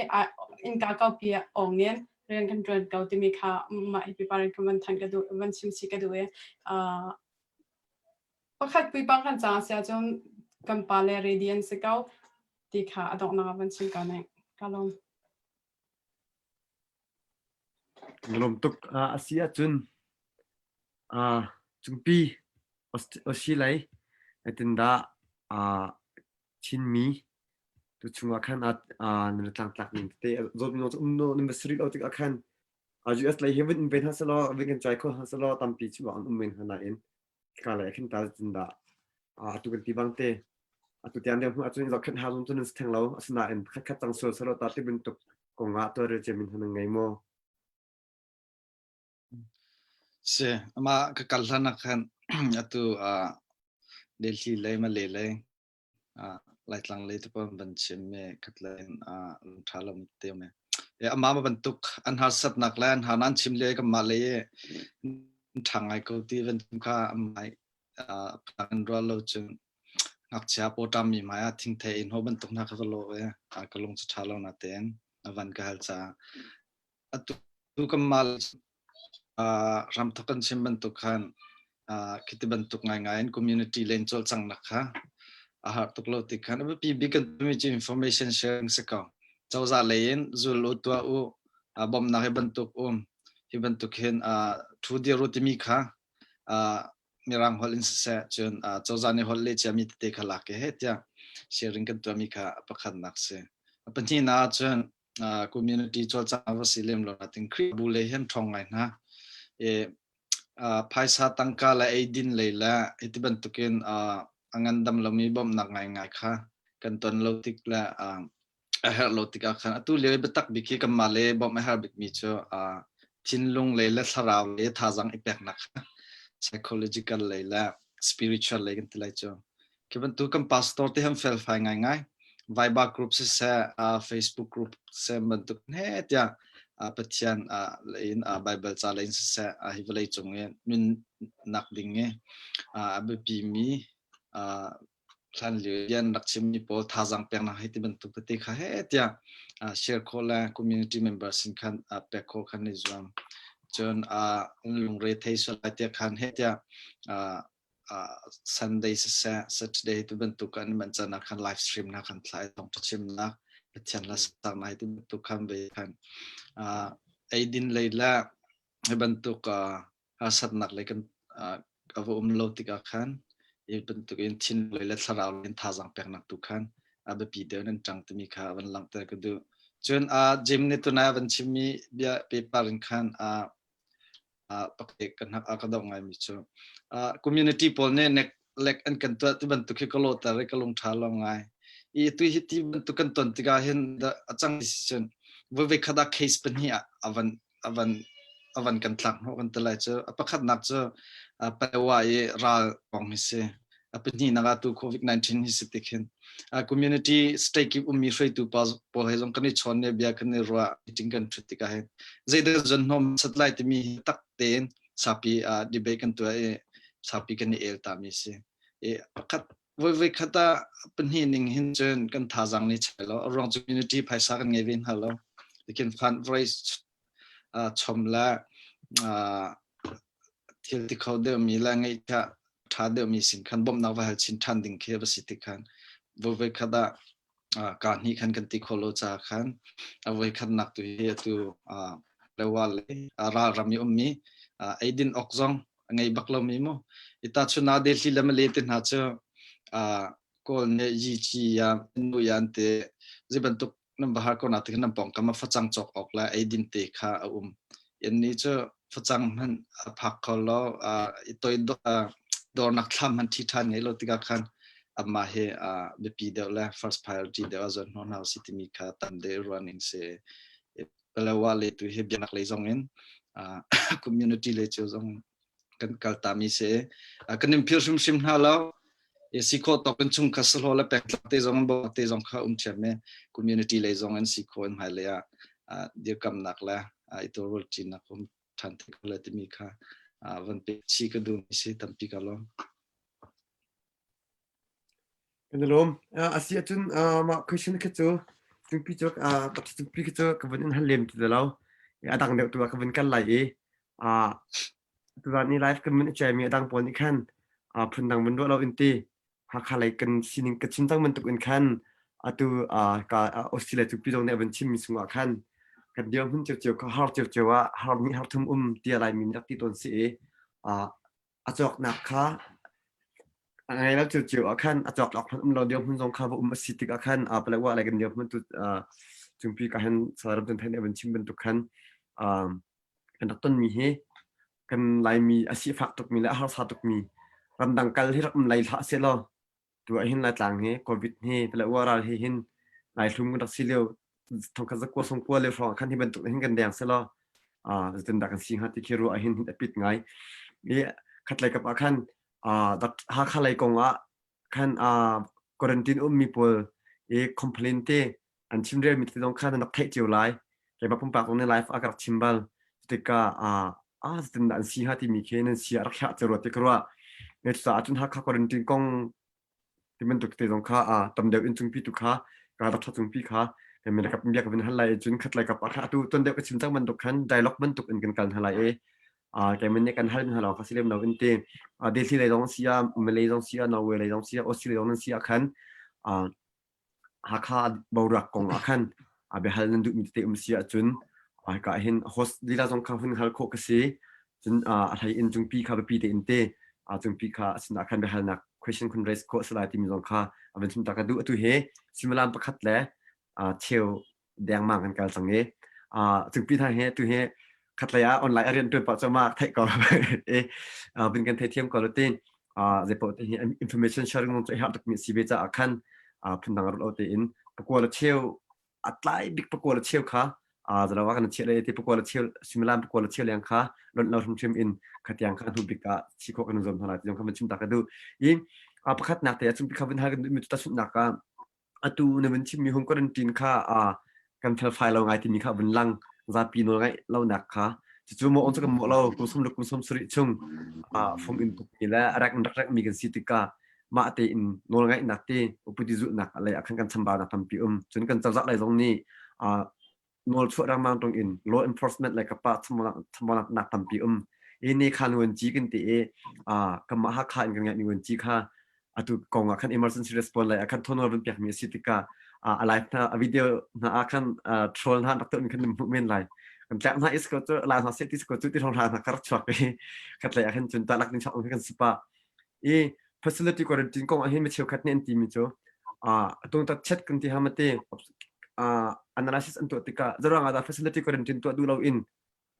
in ka ka pi ongen ren kan tren ka timi kha ma pi paran kan than ka du van sim si ka du pakhat pi bang kan cha sia chon kan pale radiant se ka ti kha adok na van sim ka nei kalom nồng tục Asia chun chung pi Australia tin da chin mi tu chunga khan nil tlang ni te zot no ministry lo tik akhan US lai heaven ben hasalo vegan chai ko hasalo tampi chu an men hana in kala khin ta tin da tu kan ti bang te tu tian de hu achun lo khan ha lum chun thang lo asna en khat tang so salo ta te bin tuk konga to re chemin hana ngai mo เสียมากัลลันกันตัวเดลีเลยมาเลยไล่หลังเลยทุกคนบัญชีเมกัดเลยลุงท้าลมเตียวเมมาบรรทุกอันหาสัตว์นักแลนหานั้นชิมเลยกับมาเลยทางไอ้กูที่เป็นข้าไม่พันรัวเราจึงนักเชียร์โปรตามีมาทิ้งเทอินหัวบรรทุกนักก็โลก็ลงสุดท้ายเราหน้าเต็นวันก็ฮัลจ้าตุกมารำทุกันชิมบรรทุกขันคิดบรรทุกง่ายๆ community เล่นโจลจังนักค่ะอาหารตุกโลติกันแล้วพี่บิ๊กกันมีจี information sharing สักก่อนเจ้าจ่าเล่นจุลตัวบอมนักบรรทุกที่บรรทุกเห็นทูเดียรุติมีค่ะมีรังฮอลลินเสจจนเจ้าจ่าในฮอลเลจะมีเตะขลักเฮ็ดจ้ะ sharing กันตัวมีค่ะประคันนักเสียปัจจุบันจนcommunity โจลจังว่าสิเลมเราติงครีบุเลเห็นทองไงนะภายสาตังกาละไอดินเลยละที่บรรทุกินงันดำเรามีบ่มหนักง่ายๆค่ะกันตอนเราติกละเฮเราติกอาคันตัวเลี้ยบตักบิกีกับมาเลยบ่ไม่ฮาบิกมีเจอชินลงเลยละสราวเลยท่าจังอีแปกนัก psychological เลยละ spiritual เลยกันที่ไรเจอคือบรรทุกกับ pastor ที่ทำเฟลไฟง่ายๆ Viber group เสียFacebook group เสียบรรทุกเฮ็ดยาปัจจัยเลยBible จะเลยเสียฮิวเลยจงเงินนุนนักดิ่งเงี้ยแบบปีมีท่านเลี้ยนนักชิมมีพอท่าจังเปียงนักให้ที่บรรทุกติค่ะเฮ็ดยาshare call community members สินคันเปกโคคันในจวนจนลงเรทให้สลายเตียคันเฮ็ดยาSunday เสีย Saturday ที่บรรทุกกันมันจะนักคัน live stream นักคันไลฟ์ต้องชิมนักปัจจัยละสักหน่อยที่บรรทุกคันไปคันไอ้ดินเลยละให้บรรทุกสัตว์หนักเลยกันกับโลติกาคันไอ้บรรทุกอินชินเลยละสระเลยท่าจังเปียกนักตุคันแบบปีเดียวนั้นจังที่มีข่าววันหลังแต่ก็ดูจนจิมนี่ตัวนั้นวันชิมีเบียเปปารินคันปักเอกกันนักกระดองไงมิจูcommunity พอเนี่ยเน็กเล็กอันกันตัวที่บรรทุกให้กโลแต่เรก็ลงท้าลงไงอีตัวที่บรรทุกกันตอนที่ก็เห็นจัง decisionว่าเวคดา case เป็นเหี้ยอวันกันหลังหัวกันตลายเจอประคัดนักเจอไปว่าราของมิเซ่เป็นที่นักตัวโควิด-19 ฮิสติกเห็นcommunity stake มีช่วยตัวพอให้ลงกันนี่ชนเนี่ยเบียกันนี่รัวจริงกันชุดที่ก็เห็นใจเดือดจนน้องสัตว์ไล่ที่มีตักเต็นสาปีดีเบกันตัวสาปีกันนี่ตามมิเซ่ประคัดเวคดาเป็นที่หนึ่งเห็นจนกันท่าจังนี่ใช่แล้วรอง community ภายสากันไงวินฮัลโหลที่fundraise ชมละที่เขาเดิมมีละไงจะถ้าเดิมมีสินค้าบ่มนักว่าสินทันดิ่งเคบสิทธิคันวัวขดาการนี้คันกันติโคโลจาคันวัวขดนักตัวเฮียตัวเรียกว่าเลยรามีมีไอดินออกซองไงบักลมีมั้งอิตาชุนาเดลิลมาเลตินหาเจก็เนี่ยยีจียานุยันเตจะบรรทุกนั่นบาร์ก็น่าที่นั่นปองก็มาฟัดจังจอกออกแล้วไอ้ดินเตะขายันนี้จะฟัดจังมันพักเขาแล้วตัวโดนนักทำมันที่ท่านไงเราติกาคันมาเฮแบบปีเดียวแล้ว first priority เดียวจะนอนเอาสิที่มีค่าตันเดย์ running เสแล้วว่าเลยตัวเฮบีนักเลยจงเงินcommunity เลยจะจงกันกัลตามีเสกันนิ่มพิวชิมหาแล้วสิโคตกันจุงคัสโลและแปลกเตจงบอกเตจงข้าเชื่อมcommunity เลยจงเงินสิโคหายเลยเดี๋ยวกำนักแล้วตัวรถจีนนักผมทันทีก็เลยที่มีค่าวันเป็นชีก็ดูมิสิตั้มปีกันล้อมกันล้อมอาศัยจนมาคุยชนกันจู่จุงปีจกตัดจุงปีกันจู่กับวันนั้นฮัลเลมที่เราดังเดียวตัวกับวันกันไหลตัวนี้ไลฟ์กันมันใจมีดังปนอีกขั้นพันดังมันด้วยเราอินตีHakha ไหลกันสิ่งกันชิมตั้งมันตุกอินขั้นตัวกับออสเตรเลียจุงปีจงเนี่ยวันชิมมีสุงขั้นกันเดียวมันเจียวก็ฮาร์เจียวว่าฮาร์นี่ฮาร์ทุ่มที่อะไรมีนักที่ต้นเสียจอกหนักค่ะไงแล้วเจียวขั้นจอกหลอกเราเดียวมันทรงข้าวสิติกขั้นแปลว่าอะไรกันเดียวมันตัวจุงปีกันสารพัดเป็นวันชิมเป็นตุกขั้นกันต้นมีเฮกันลายมีอาชีพฝักตุกมีและฮาร์สตุกมีรำดังกันที่เราลายท่าเสียแล้วตัวเห็นลายต่างเฮโควิดเฮแปลว่าเราเห็นลายทุ่มกันตักสิเลียวทงกันสักกว่าสงกว่าเลยฟองขั้นที่เป็นตุกเห็นกันแดงเสียแล้ว zeitindah kan sing hati kiro ahin apit ngai ye khatlai kap akan dat Hakha lai kongah kan quarantine mi pol e complaint te an chimre mit dong khan nak thai chiu lai ke ba pum pak ong ne life akar chimbal tika zeitindah an sing hati mi khen si ar kha chero te kro ne sa atun Hakha quarantine kong timen tuk te dong kha tam deu in chung pi tu kha ka dat chung pi kha ke me kap biak bin halai chun khatlai kap akha tu ton deu ka chim chang man tuk khan dialogue man tuk in kan halai e ke men ne kan hal min hala fasilem no in te delhi lai dong sia Malay dong sia Norway lai dong sia Australia dong sia khan Hakha Biaruahnak kong akan be hal nan du mi te sia chun ka hin host dila jong kha hun hal kho ka si chun athai in chung pi kha pi te in te chung pi kha sin akan be hal nak question kun raise ko salai ti mi jong kha aben chum ta ka du atu he simalam pakhat le cheu dang mang kan kal sang e chung pi tha he tu he khatlaya online arian tu pa chama thai ko e bin kan thai thiam ko tin je po te information sharing on ha tak mi si be cha akan phundang ro te in pakwa cheu atlai big pakwa cheu kha zalawa kan chele te pakwa cheu simalam pakwa cheu yang kha lon lo thum chim in khatyang kha thu bika chi ko kan zom thala ti jong kha chim ta ka du in pakhat nak te chung pi kha bin ha kan mi ta sun nak ka atu ne bin chim mi hong quarantine kha kan thal file lo ngai ti mi kha bin lang za pi no ngai lo nak kha chu mo on ka mo lo kum som sri chung from in tuk ila rak mi kan sitika ma te in no ngai nak te upudi zu nak alai akan kan chamba na tam pi chun kan chawza lai jong ni nol chu rang mang tong in law enforcement like ka pa chamba nak tam pi ini khan wen ji kan te kama Hakha in kan ngai ni wen ji kha atu kong akan emergency response lai akan thonor bin pyak mi sitika alive na video na akan troll na nak tu kan movement lai kan tak na is ko tu la na set is ko tu ti thong na kar chok pe kat lai akan chun ta lak ning chok kan sipa facility quarantine kong ahin me cheu khat ne anti mi cho tung ta chat kan ti hamate analysis antu tika zarang ada facility quarantine tu du lo in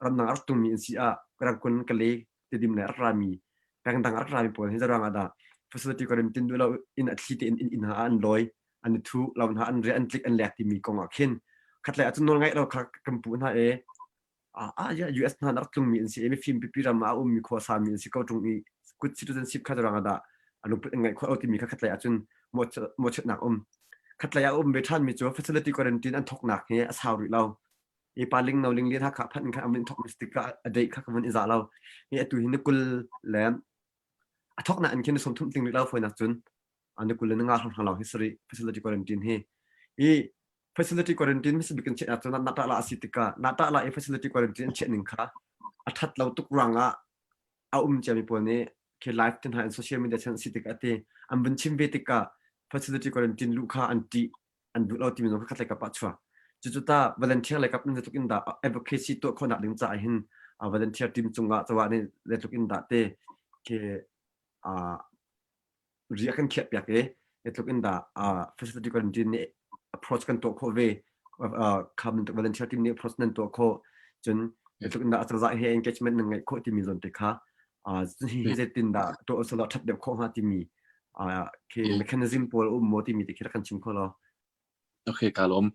ram nang ar tum mi si rang kun kale ti dim le rami rang dang ar rami pol he zarang ada facility quarantine du lo in athli in ha an loi an thu lo na an re an click an lek ti mi kong akhin khatlai atun nol ngai lo kha kampu na ya US na nar tum mi si emi film pi ram mi kho sa mi si ko tung i good citizenship kha zarang ada anu put ngai kho ti mi kha khatlai atun mo chet nak khatlai be than mi cho facility quarantine an thok nak he asaw ri lo e paling no ling li tha kha phan kha amin thok mistik ka adai kha kaman iza lo e atu hin kul lam athok na an kin som thum ting ri lo foi na chun an kul na nga thong lo history facility quarantine he facility quarantine mis bikin chet atun na ta la asitika na ta la e facility quarantine chet ning kha athat lo tuk ranga chami pone ke live tin ha social media chan sitika ate am bin chim betika facility quarantine lu kha anti an du lo ti mi no kha tlai ka pa chwa chuta volunteer like up in the tukin da advocacy to khona ling cha hin volunteer team chunga chawa ne le tukin da te ke ria kan khep yak e tukin da facility quarantine ne approach kan to kho ve come to volunteer team ne approach nan to kho chun tukin da cha he engagement ngai kho ti mi zon te kha zeitin da to solo thap de kho ha ti mi ke mechanism pol mo ti mi te khira kan chim kho lo Okay, kalom.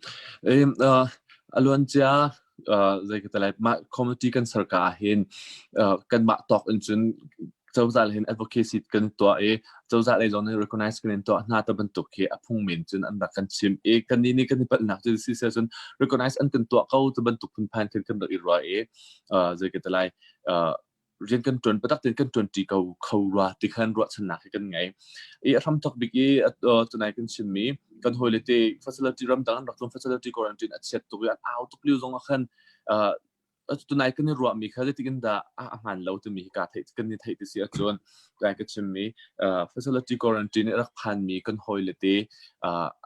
Alwan cha zai kita lihat mak community kan sarkar hin kan mak talk injun Cozah hin advocacy kan to Cozah lai zon recognize kan to na ta bentuk ke apung min jun an kan chim kan ni kan pat nak jadi si jun recognize an kan to kau ta bentuk pun pan kan dak irwa zai kita lihat rian kan tuan patak tin kan tuan ti kau ra ti kan ro chana kan ngai ram tok big tunai kan chim mi kan holiday facility ram dang rak facility quarantine at set to an out to liu zong khan tunai kan ro mi kha ti kan da man lo tu mi ka thai kan ni thai ti sia chon tai kan chim mi facility quarantine rak phan mi kan holiday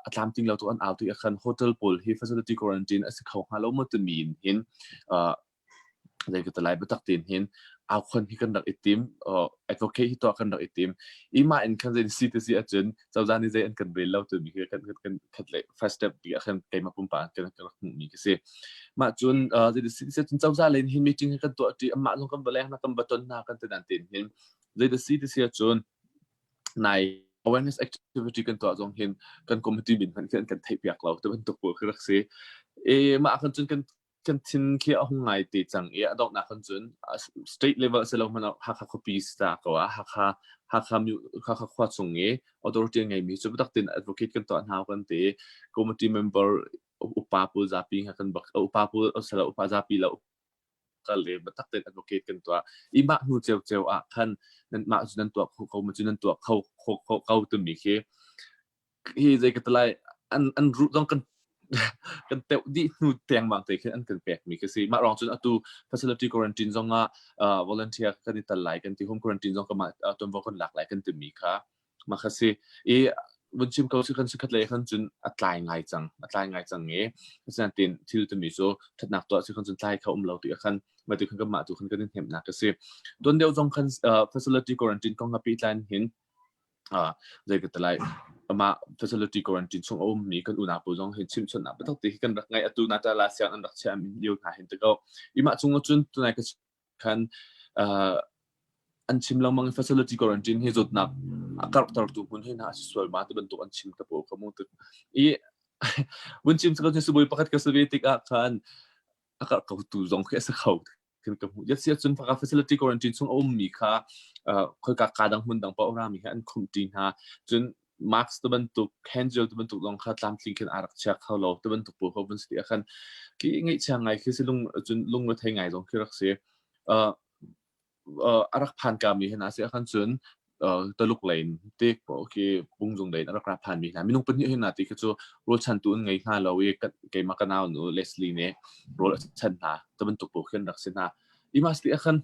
atlam ting lo to an out to khan hotel pol hi facility quarantine as khau ha lo mo tu min hin zai ka talai batak tin hin au khon hi kan dak itim advocate hi to kan dak itim ima in kan zai si te si achun Cozah ni zai an kan bel lo tu mi kan khatle first step bi kan kai ma pum pa kan mi ke se ma chun zai si se chun Cozah len hin meeting kan to ti amma long kan baleng na kan baton na kan te dan tin hin zai si te si achun nai awareness activity kan to zong hin kan committee bin kan thai piak lo tu ban to ko khrak se ma kan chun kan กันทินเขียเอาไงตีจังดอกนักคนจุน state level เสร็จแล้วมันหักคอปีสตาก็ว่าหักมิวหักควาส่งauthority ไงมีจุดตักติน advocate กันต่อหากันตี committee member อุปาปูจับปีหักกันบักอุปาปูเสร็จแล้วอุปาจับปีแล้วก็เลยบัตักติน advocate กันตัวอีมาหนูเจียวคันนั่นมาจุดนั้นตัวเขามาจุดนั้นตัวเขาตัวมีที่ใจกันตลายอันรู้ต้องกันเตะดินูเตียงบางแต่คืออันกันแปลกมีคือสิมาลองจนอัตุ facility quarantine จงvolunteer กันที่ตลายกันที่ home quarantine จงก็มาตัวบุคคลหลากหลายกันตัวมีค่ะมาคือสิวันชิมเขาสิกันสิคัดเลยกันจนอัตรายง่ายจังเพราะฉะนั้นที่ตัวมีโซ่ถัดหนักตัวสิกันจนใต้เขาเราตัวกันมาตัวกันก็มาตัวกันก็ได้เห็นหนักคือสิตัวเดียวจงกันfacility quarantine ก็กับปีแลนเห็นใจกันตลายมา facility quarantine ช่วงมีกันอุณหภูมิต้องเห็นชิมชนนะไม่ต้องตีกันไงอัตุนาตาลาเซียนอันดักเชื่อมีอยู่หาเห็นแต่ก็อีมาช่วงจุนตัวไหนก็กันอันชิมลองมัง facility quarantine ให้จุดนักอากาศตลอดตัวคนให้น่าสวยมากตัวบรรทุกอันชิมกระโปรงขมุตึกวันชิมสักคนสบายประคัดกับสวีติกอาคารอากาศเขาตัวจงแค่สักเขาขึ้นกับยัดเสียจนพัก facility quarantine ช่วงมีค่ะคอยกักการดังหุ่นดังเป้ารามีค่ะอันคุมตีนฮะจนมาร์คตัวบรรทุกแฮนเจลตัวบรรทุกลงค่ะตามสิ่งที่อารักชักเขาเราตัวบรรทุกปูเขาบรรทุกอาคารกี่ไงช่างไงคือสิลุงรถไถไงลงคือรักเสียอารักผ่านการมีเห็นนะเสียอาคารจนตลุกเลนที่โอเคปุ่งจงเลนอารักผ่านมีนะมีนุ่งเป็นเห็นนะที่คือรถชันตัวไงค่ะเราเอกมากันเอาหนูเลสลีเนี่ยรถชันนะตัวบรรทุกปูขึ้นรักเสียนะอีมาสติอาคาร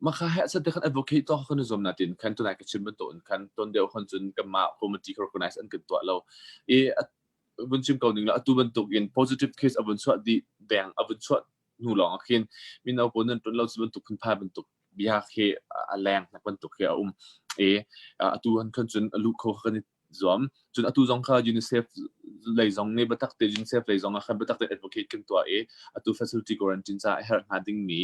มาค่ะเหตุสัตย์กัน advocate ต่อคนจอมนาดินคันตัวไหนก็ชิมเป็นตัวคันตัวเดียวคนจนกับมา committee organize อันกันตัวเราบุญชิมเก่าหนึ่งแล้วตัวบรรทุก in positive case บุญสวดดีแดงบุญสวดหนูหลงคินมีเอาคนนั้นตัวเราบรรทุกคุณพาบรรทุกบิากเฮแรงนักบรรทุกเฮตัวคนจนลูกเขาคนจอมจนตัวจงค่ะ UNICEF เลยจงเนี่ยบัตักเต UNICEF เลยจงค่ะบัตักเต advocate กันตัวตัว facility quarantine จะเฮร์ฮาดิ้งมี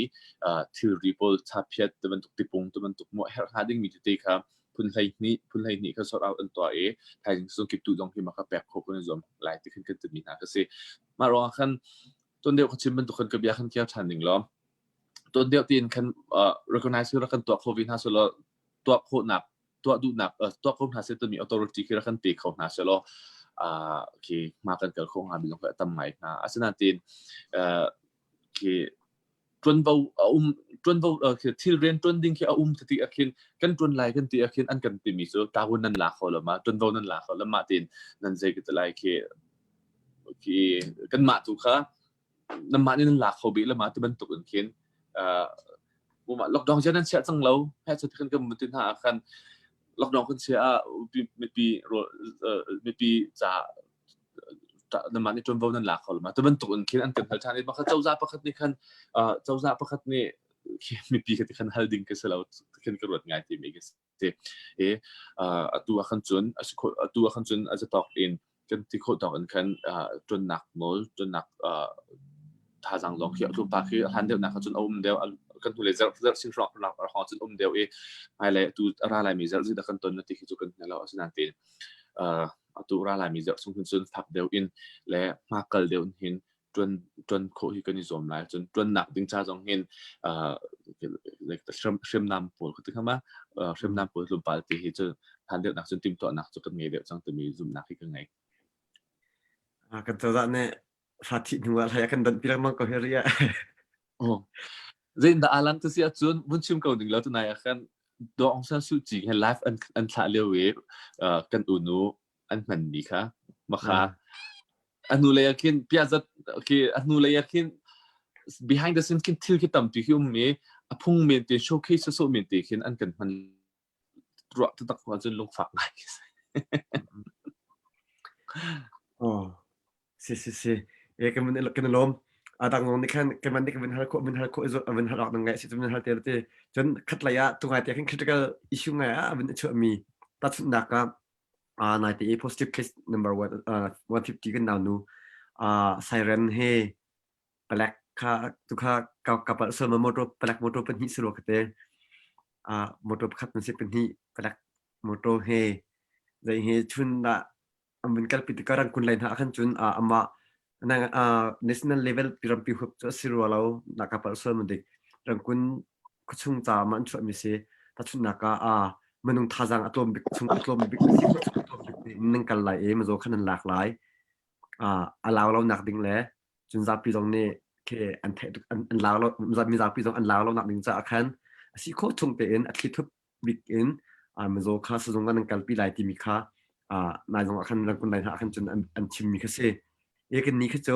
ที่ report ทับเพียดตัวบรรทุกติปงตัวบรรทุกหมดเฮร์ฮาดิ้งมีที่ตีค่ะพุ่นไลนี่เขาสอบเอาอันตัวไทยส่งเก็บตัวจงที่มาค่ะแปลกโคกันจอมหลายที่ขึ้นกันจะมีนะก็สิมารอคันตัวเดียวเขาชิมบรรทุกคนกับยาคันเกี่ยวทันหนึ่งล้อมตัวเดียวตีนคันrecognize คือคันตัวโควิด5ส่วนตัวโคหนักตัวดูหนักตัวคนหาเซตมี authority คือคันตีเขาหนาเสร็จคือมากันกับคงหาบิลงกับตั้มใหม่นะอาศัยนั่นตีนคือจนเราคือที่เรียนจนดิ้งคือที่อาคินกันจนไหลกันที่อาคินอันกันตีมีส่วนตาวันนั้นหลักเขาละมาจนเรานั้นหลักเขาละมาตีนนั่นใจก็จะไหลคือกันมาถูกค่ะน้ำมันนี่นั่นหลักเขาบีละมาที่บรรทุกกันคินบุมาล็อกดาวน์เช่นนั้นเสียจังเราให้สุดขึ้นกับมันตีนหาคันล็อกดาวน์คนเสียไม่ปีจะน้ำมันนี่จนเรานั้นหลักเขาละมาที่บรรทุกกันคินอันกันเหตุการณ์นี้บางครั้งเจ้าจ่าประคัตนี่คันเจ้าจ่าประคัตนี่ไม่ปีกันที่คันฮัลดิ้งกันเสียแล้วคันกระโดดง่ายที่มีกันเสียตัวขันจนอาจจะตอกอินกันที่เขาตอกกันจนหนักโมจนหนักท่าจังลองเขียวทุกปากคือหันเดียวหนักจนเดียวกันทุเรศสิ่งรอบหลักหอจนเดียวไม่เลยตัวอะไรมีสิ่งที่กันต้นนั่นที่คือกันเราสิ่งนั้นตีตัวอะไรมีสิ่งที่จนพักเดียวอินและมากเกินเดียวเห็นจนโคฮิกันนิสมไลจนหนักดึงชาจงเห็นเชื่อมนำปวดคือคำว่าเชื่อมนำปวดลมปราณที่จนหันเดียวหนักจนติมตัวหนักจนกันเงี้ยเดียวจังจะมีซุ่มหนักที่กันไงกันตัวเนี่ยฟาติหนูอะไรกันดันพิลังมังก็เฮียzeitindah alam tu siap cun muncul kau dengar tu naik akan doang san suci kan live an tak lewe kan unu an mandi kah maka anu layakin biasa okay anu layakin behind the scenes kin til kita mesti me apung mente showcase so mente kin an kan man drop tu tak kuat jun long fak ngai oh si kan lomต่างงนี่kanมันนี่kan hal ko izo aven hal ak ngai situ hal te jon khatlaya tungai te kan critical issue ngai aven chu mi tat naka 98 positive case number 150 kan now nu siren he black kha tukha kapal sama motor black motor pen hi suro kate motor khat nan se pen hi black motor he dai he chun da amen kal pitikaran kun lain ha kan chun ama นาง national level ปีรำปีหุบจะสิรัวเรานักการส่วนมันเด็กรังคุณชุงจามันช่วยมิเสตัดชุนนักมันนุ่งท่าจังอัตโนบิกชุงอัตโนบิกสิชุงอัตโนบิกนั่งกันไหลมันโจขนาดหลากหลายลาวเราหนักดิ่งแล้วจนจะปีตรงนี้แค่อันเทอันลาวเราจะมีจะปีตรงอันลาวเราหนักดิ่งจะอาคันสิโคชงเป็นอัตลิทุบบิกอินมันโจข้าสุดงกันนั่งกันปีไหลที่มีค่านายจงอาคันรังคุณนายหาอาคันจนอันชิมมีค่าเสกันนี้คือโจ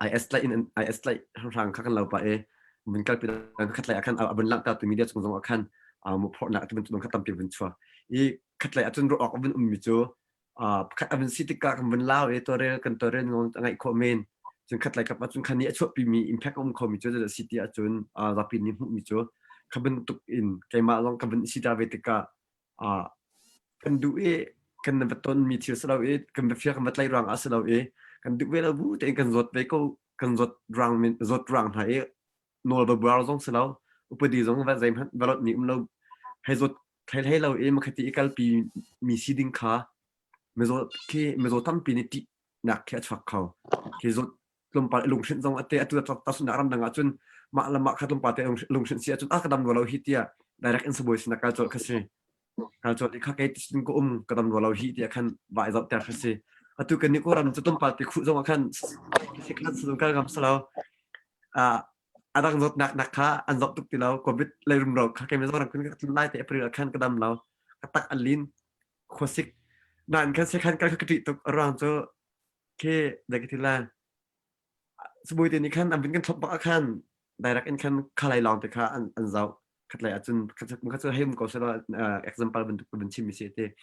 IS ไลน์IS ไลน์ทางข้างเราไปมันก็เป็นขัดไล่อาคันบันลังตาตัวมีเดียจงอาคันมุพอนักตัวเป็นตัวขัดตามเปลี่ยนชัวขัดไล่จนรอออกเป็นมิโจขัดเป็นสิทธิกากันเป็นลาวตัวเรื่องกันตัวเรื่องงงไงคอมเมนต์จนขัดไล่กับจนคันนี้ช่วยปีมี impact ของคอมมิโจจะสิทธิจนรับปีนี้มิโจขับเป็นตุกอินแกมาลองขับเป็นสิทธิเวติกากันดูกันนับต้นมีเทียสเรากันแบบเชื่อกันแบบไล่รังอาสเรากันดูเวลาบูแต่กันรถไปก็กันรถรังไทยโนลบาร์ซงสลาวอุปดีซงว่าใจมันบลอดนี่เราให้รถให้เรามาขัดอีกปีมีซีดิ้งขาเมื่อตั้งปีนี้ตินักแค่ชักเขาคือรถลมปาลงเส้นซงอัตเตอตัวตัดสุนัขรำดังจนมาละมาขัดลมปาเตลงเส้นเสียจนกระดำเราฮิตยา direct invoice นักการจดคัสเซ่การจดที่ข้าเกติสิงก็กระดำเราฮิตยาคันว่าจะแต่คัสเซ่tu kan ni orang tu tempat di khu zong akan sekian sedungkal ngam salau ada nak kha anzok tuk tilau covid lai rum rok kha ke mesong orang kun lai te april akan kedam lau katak alin khosik dan kan sekan kal kedi tuk orang tu ke dagitila sebui ni kan ambin kan top akan direct in kan khalai long te kha anzok khatlai achun khachu hem ko sala example bentuk benci misete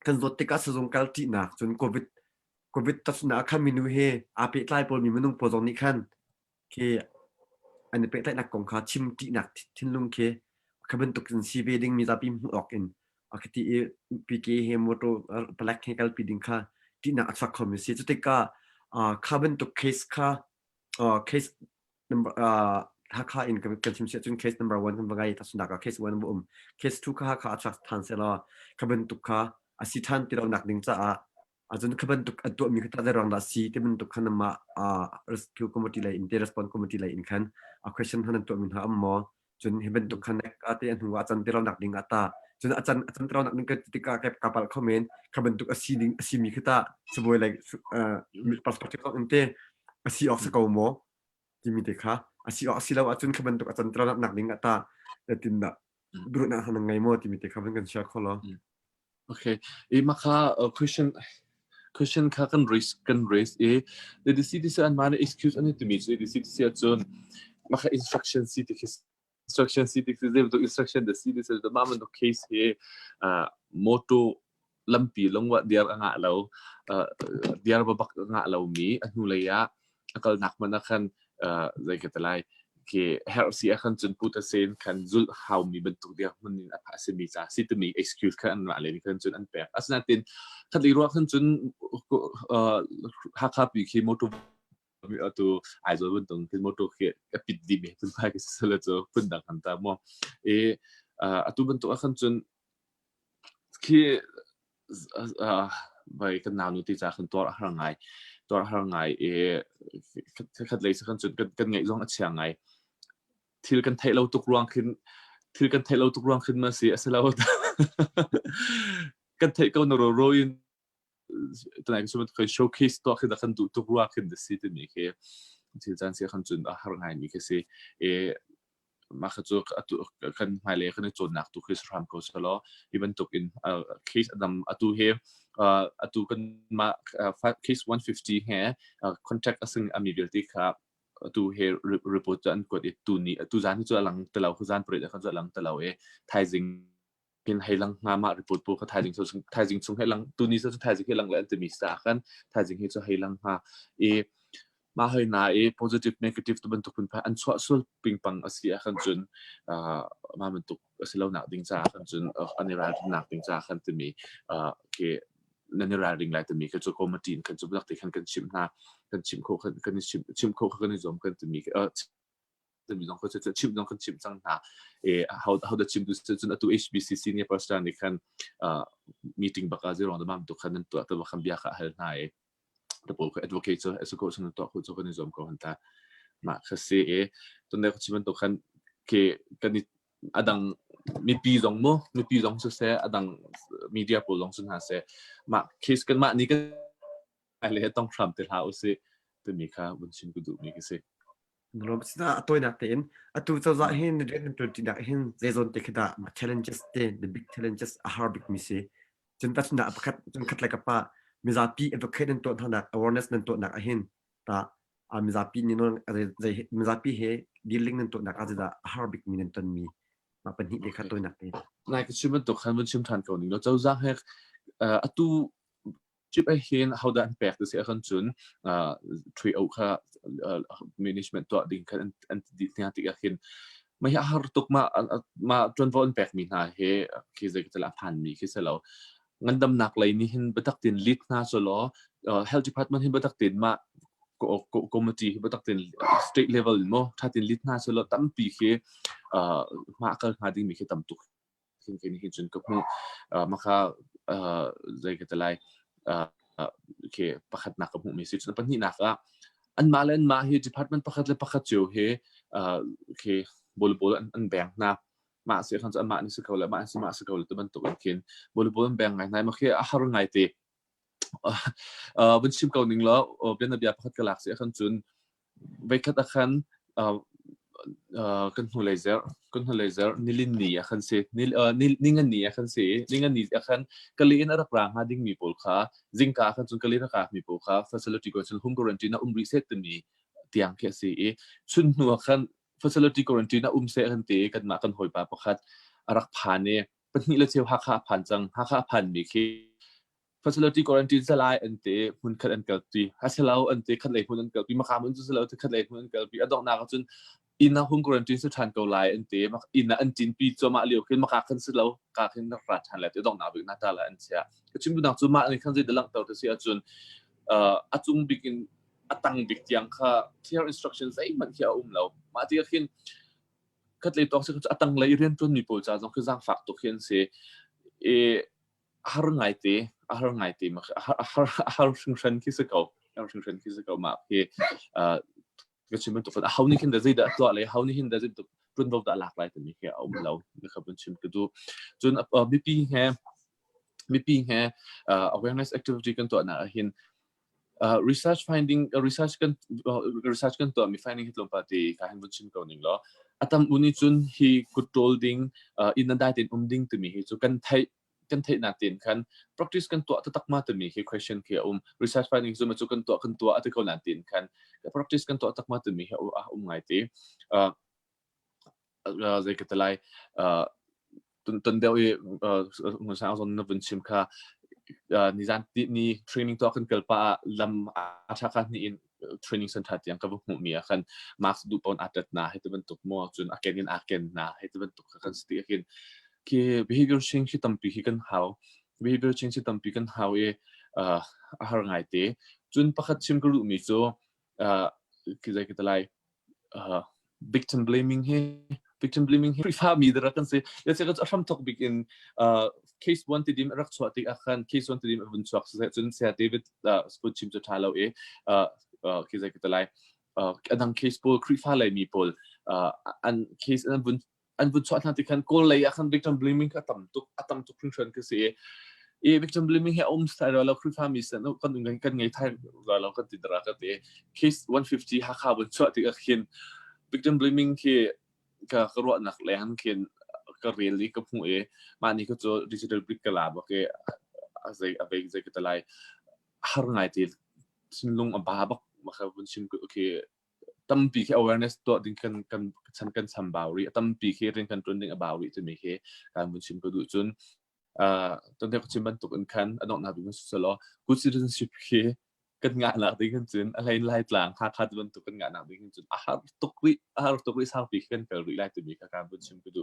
kan zotika sezong kalti nak jun covid tasna khan minu he ape tlai pol mi menung pozong ni khan ke an pe tlai nak kong kha chim ti nak thinlung ke khaben tuk sin si wedding mi zapi mu ok in akati pk he moto black he kal piding kha ti nak achak khom si chutika khaben tuk case kha case number Hakha in consumption case number 1 kan bagai tasna ka case 1 case 2 ka Hakha achak than sela khaben tuk kha asitan tiro nak ding cha ajun khaban tuk atu mi khata da rang da si te bin tuk khanama rescue committee lai in response committee lai in khan a question hanan to min ha ammo jun heben tuk khan ate an huwa chan tiro nak ding ata jun achan tiro nak ding ka tika kapal comment khaban tuk asi mi khata suboi lai perspective of inte asi of sa ko mo kimi te kha asi law achun khaban tuk achan tiro nak ding ata tinda bru na hanan ngai mo timi te khaban kan sha kholo Okay, maka question kan raise the city an mana excuse ani to me the city atun maka instruction city the instruction the city the moment of case here moto lampi longwa diar anga law diar babak anga law mi anulaya akal nak manakan zai ketalai ke help si akan jun puta sen kan zul how mi bentuk dia menin apa semisa situ mi excuse kan ale kan jun an pe asnatin khadli ro kan jun hakha bi ke moto mi atu aizo bentung ke moto ke pit di me pun pa ke sala jo pundang kan ta mo atu bentuk akan jun ke bai kan nanu ti ja kan tor harangai khadlei sa kan jun kan ngai zong a chiangai til kan thai lo tuk ruang khin ma si asalo kan thai ko no ro in tanai so mit showcase to khida kan du tuk ruang khin the city mi ke til jan si kan chun a har ngai mi ke si ma kha chu atu kan Malay kan chon nak tu khis ram ko salo even tuk in case adam atu he atu kan ma case 150 he contact asing immediately kha tu he report an ko it tu ni tu zan chu alang telaw khuzan pre da khan chu alang telaw thaizing kin heilang ma report po kha thaizing chung heilang tu ni chu thaizing heilang la antimi sta khan thaizing he chu heilang ha ma hai na positive negative tu bentuk pun pa an chwa sul pingpang asia khan chun ma bentuk asilaw na ding cha khan chun anira nak ding cha khan timi ke nanira ring lai timi ka chu committee kan chu blak te kan chim na kan chim ko kan zom kan timi timi dong ko chim dong kan chim sang na how the chim du chun atu HBC senior person ni kan meeting baka zero on the mam to kan tu atu kan biak hal na แต่พวก advocate จะ escort ฉันตัวคุณจะคนในส่วนของแต่มาคือตอนนี้ก็ชิมันตัวคันกันนี่ดังมีปีสองโมมีปีสองสุดเสียดังมีเดียพูดลงสุดหาเสียมาเคสกันมานี่ก็อะไรต้องทำแต่เราสิแต่มีค่าบนชิมก็ดูมีก็สิเราไม่ใช่ตัวนักเต้นตัวจะจะเห็นเรื่องตัวที่นักเห็นเรื่องที่kita challenges the big challenges are big มิสิจนตัดสินใจจนคัดเลยกับป้ามีจะปี advocate ตัวทางนัก awareness ตัวนักเห็นแต่มีจะปีนี่น้องอะไรมีจะปีเฮ dealing ตัวนักอาจจะ are big มีตัวมีมาเป็นที่เด็กตัวนักเต้นนายก็ชิมันตัวคันบนชิมทานเก่านี่เราจะจะให้ตัวชิปไอเห็น how that impact ตัวเสียขันจุนทรีเอาค่ะ management ตัวดิ่งกันอันที่ที่เห็นไม่อยากหาตุกมาจนว่า impact มีนาเฮคือจะจะละพันมีคือเสร็จแล้วงั้นดำหนักเลยนี่เห็นบัตักตินลิดนาโซโล่health department เห็นบัตักตินมาcommittee เห็นบัตักติน state level มั้งถ้าตินลิดนาโซโล่ตั้มปีคือมาก็หาดิ่งมีคือตั้มตุกคือนี่เห็นจนกับมู่มาค่ะใจก็จะไล่คือประคัดหนักกับมู่มีสิทธิ์ปัญหาหนักอ่ะอันมาเล่นมาเฮ department ประคัดเลยประคัดเจียวเฮคือบอลอันแบ่งนะมาเสียขันจะมานี่สกาวเลยมาสกาวเลยตัวมันตัวกันกินบอลอันแบ่งไงนายมาคืออาหารไงตีบนชิมเก่าหนึ่งแล้วเป็นระเบียบประคัดกระลักเสียขันจุนไปคัดอาคารกันหัวเลเซอร์นิลินนี่อาคารเสียนิงันนี่อาคารเสียนิงันนี่อาคารกะลีนรักรางหาดิ่งมีโพลค่ะจิงกาอาคารจุนกะลีรักมีโพลค่ะ facility ก็จะหุ่มกรันตีน่ารีเซ็ตมีเตียงแค่เสียชุนหัวคัน facility quarantine นะเสียกันตีกันมากันหอยปลาประคัดรักผ่านเนี่ยเป็นนี่เราเชียวฮักข้าผ่านจังฮักข้าผ่านมีคือ facility quarantine สลายอันตีหุ่นขัดอันเกิดปีฮัสเลาอันตีขัดเลยหุ่นอันเกิดปีมาขามอันจุสเลาที่ขัดเลยหุ่นอันเกิดปีอดอกนาก็จนอินนะหุ่น quarantine สุดทันเกาไลอันตีมาอินนะอันจินปีจอมาเลี้ยวขึ้นมาขาขึ้นสุดแล้วขาขึ้นนักรัฐทันแล้วที่อดอกนาบิกนาตาละอันเสียก็ชิมดูนักจุมาอันนี้ขันจะเดลังเต่าที่เสียจนจุงบิกินตั้งบิกยังค่ะที่ instructions ไอ้มันที่เอาเรามาที่ขึ้นคัดเลยต้องจะตั้งเลยเรียนจนมีโปรเจกต์ต้องคือสร้างฝักตัวขึ้นเสียหาไงตีมาหาสิ่งชันคิดเก่ามาคือก็ชิมเป็นตัวคนเขานี่ขึ้นได้จะตัวอะไรเขานี่ขึ้นได้จะตัวรุ่นเราแต่หลากหลายแต่มีแค่เอาเรานะครับเป็นชิมก็ดูจนมีปีแห่ awareness activity กันตัวน่ะเห็นresearch kan to mi finding hitlom pati kahan bunchim ko ning lo atam uni chun hi control ding in dai tin ding to mi hi chu kan thai na tin kan practice kan to tatak ma to mi hi question ke research finding zo ma chu kan to atikol na tin kan practice kan to tatak ma to mi hi ngai ti zai ketalai tun deu mo sa on na bunchim khaนี่จานนี่เทรนนิ่งตัวกันเกิดป้าลำอาชาคันนี่อินเทรนนิ่งสันทัดยังกับหัวเมียคันมาร์คดูปอนอัดดัดนาให้ตัวมันตกมัวจนอาเกนนาให้ตัวมันตกกันสติอาเกนคือ behavior change ที่ตั้มปีกันเขา behavior change ที่ตั้มปีกันเขาอาหารไงเตะจนประคัดชิมกระดูกมีโซ่คือใจกันอะไรvictim blaming ให้พรีฟ้ามีแต่ละกันสิแล้วจะก็จะทำ topic in case one ที่ดิมรักษาติอาคาร case one ที่ดิมบุญสวักจนเสียเดวิดสปูชิมจะทายเราคือจะกันอะไรอัน case โพลพรีฟ้าเลยมีโพลอัน case อันบุญสวักนั่นที่คันก็เลยอาคาร victim blaming ก็ตั้มตุกครึ่งชันก็สิvictim blaming ให้สไตล์เราพรีฟ้ามีเสนอกันดูกันไงท้ายเราก็ติดรักกันcase 150ฮักข้าบุญสวักติอาคารvictim blaming คือก็รู้นักเลี้ยงคือก็เรียนลีกับหัวมานี่ก็จะ digital brick กันละบอกอะไรจะก็อะไรหาไงที่สิ่งลงบ้าบอกมาครับวันชิมก็โอเคตั้มปีแค่ awareness ตัวดิ้งกันฉันกันทำบาวีตั้มปีแค่เรียนกันจนดิ้งบาวีจะมีแค่การวันชิมก็ดูจนตอนเด็กชิมบรรทุกกันอันนั้นนับเป็นสุดแล้ว good citizenship แค่กันงานหนักดิ้งกันจนอะไรไล่หลังหาคัดบรรทุกกันงานหนักดิ้งกันจนอาหารตกวิสาวปีกันเกิดไล่ตัวมีการวันชิมก็ดู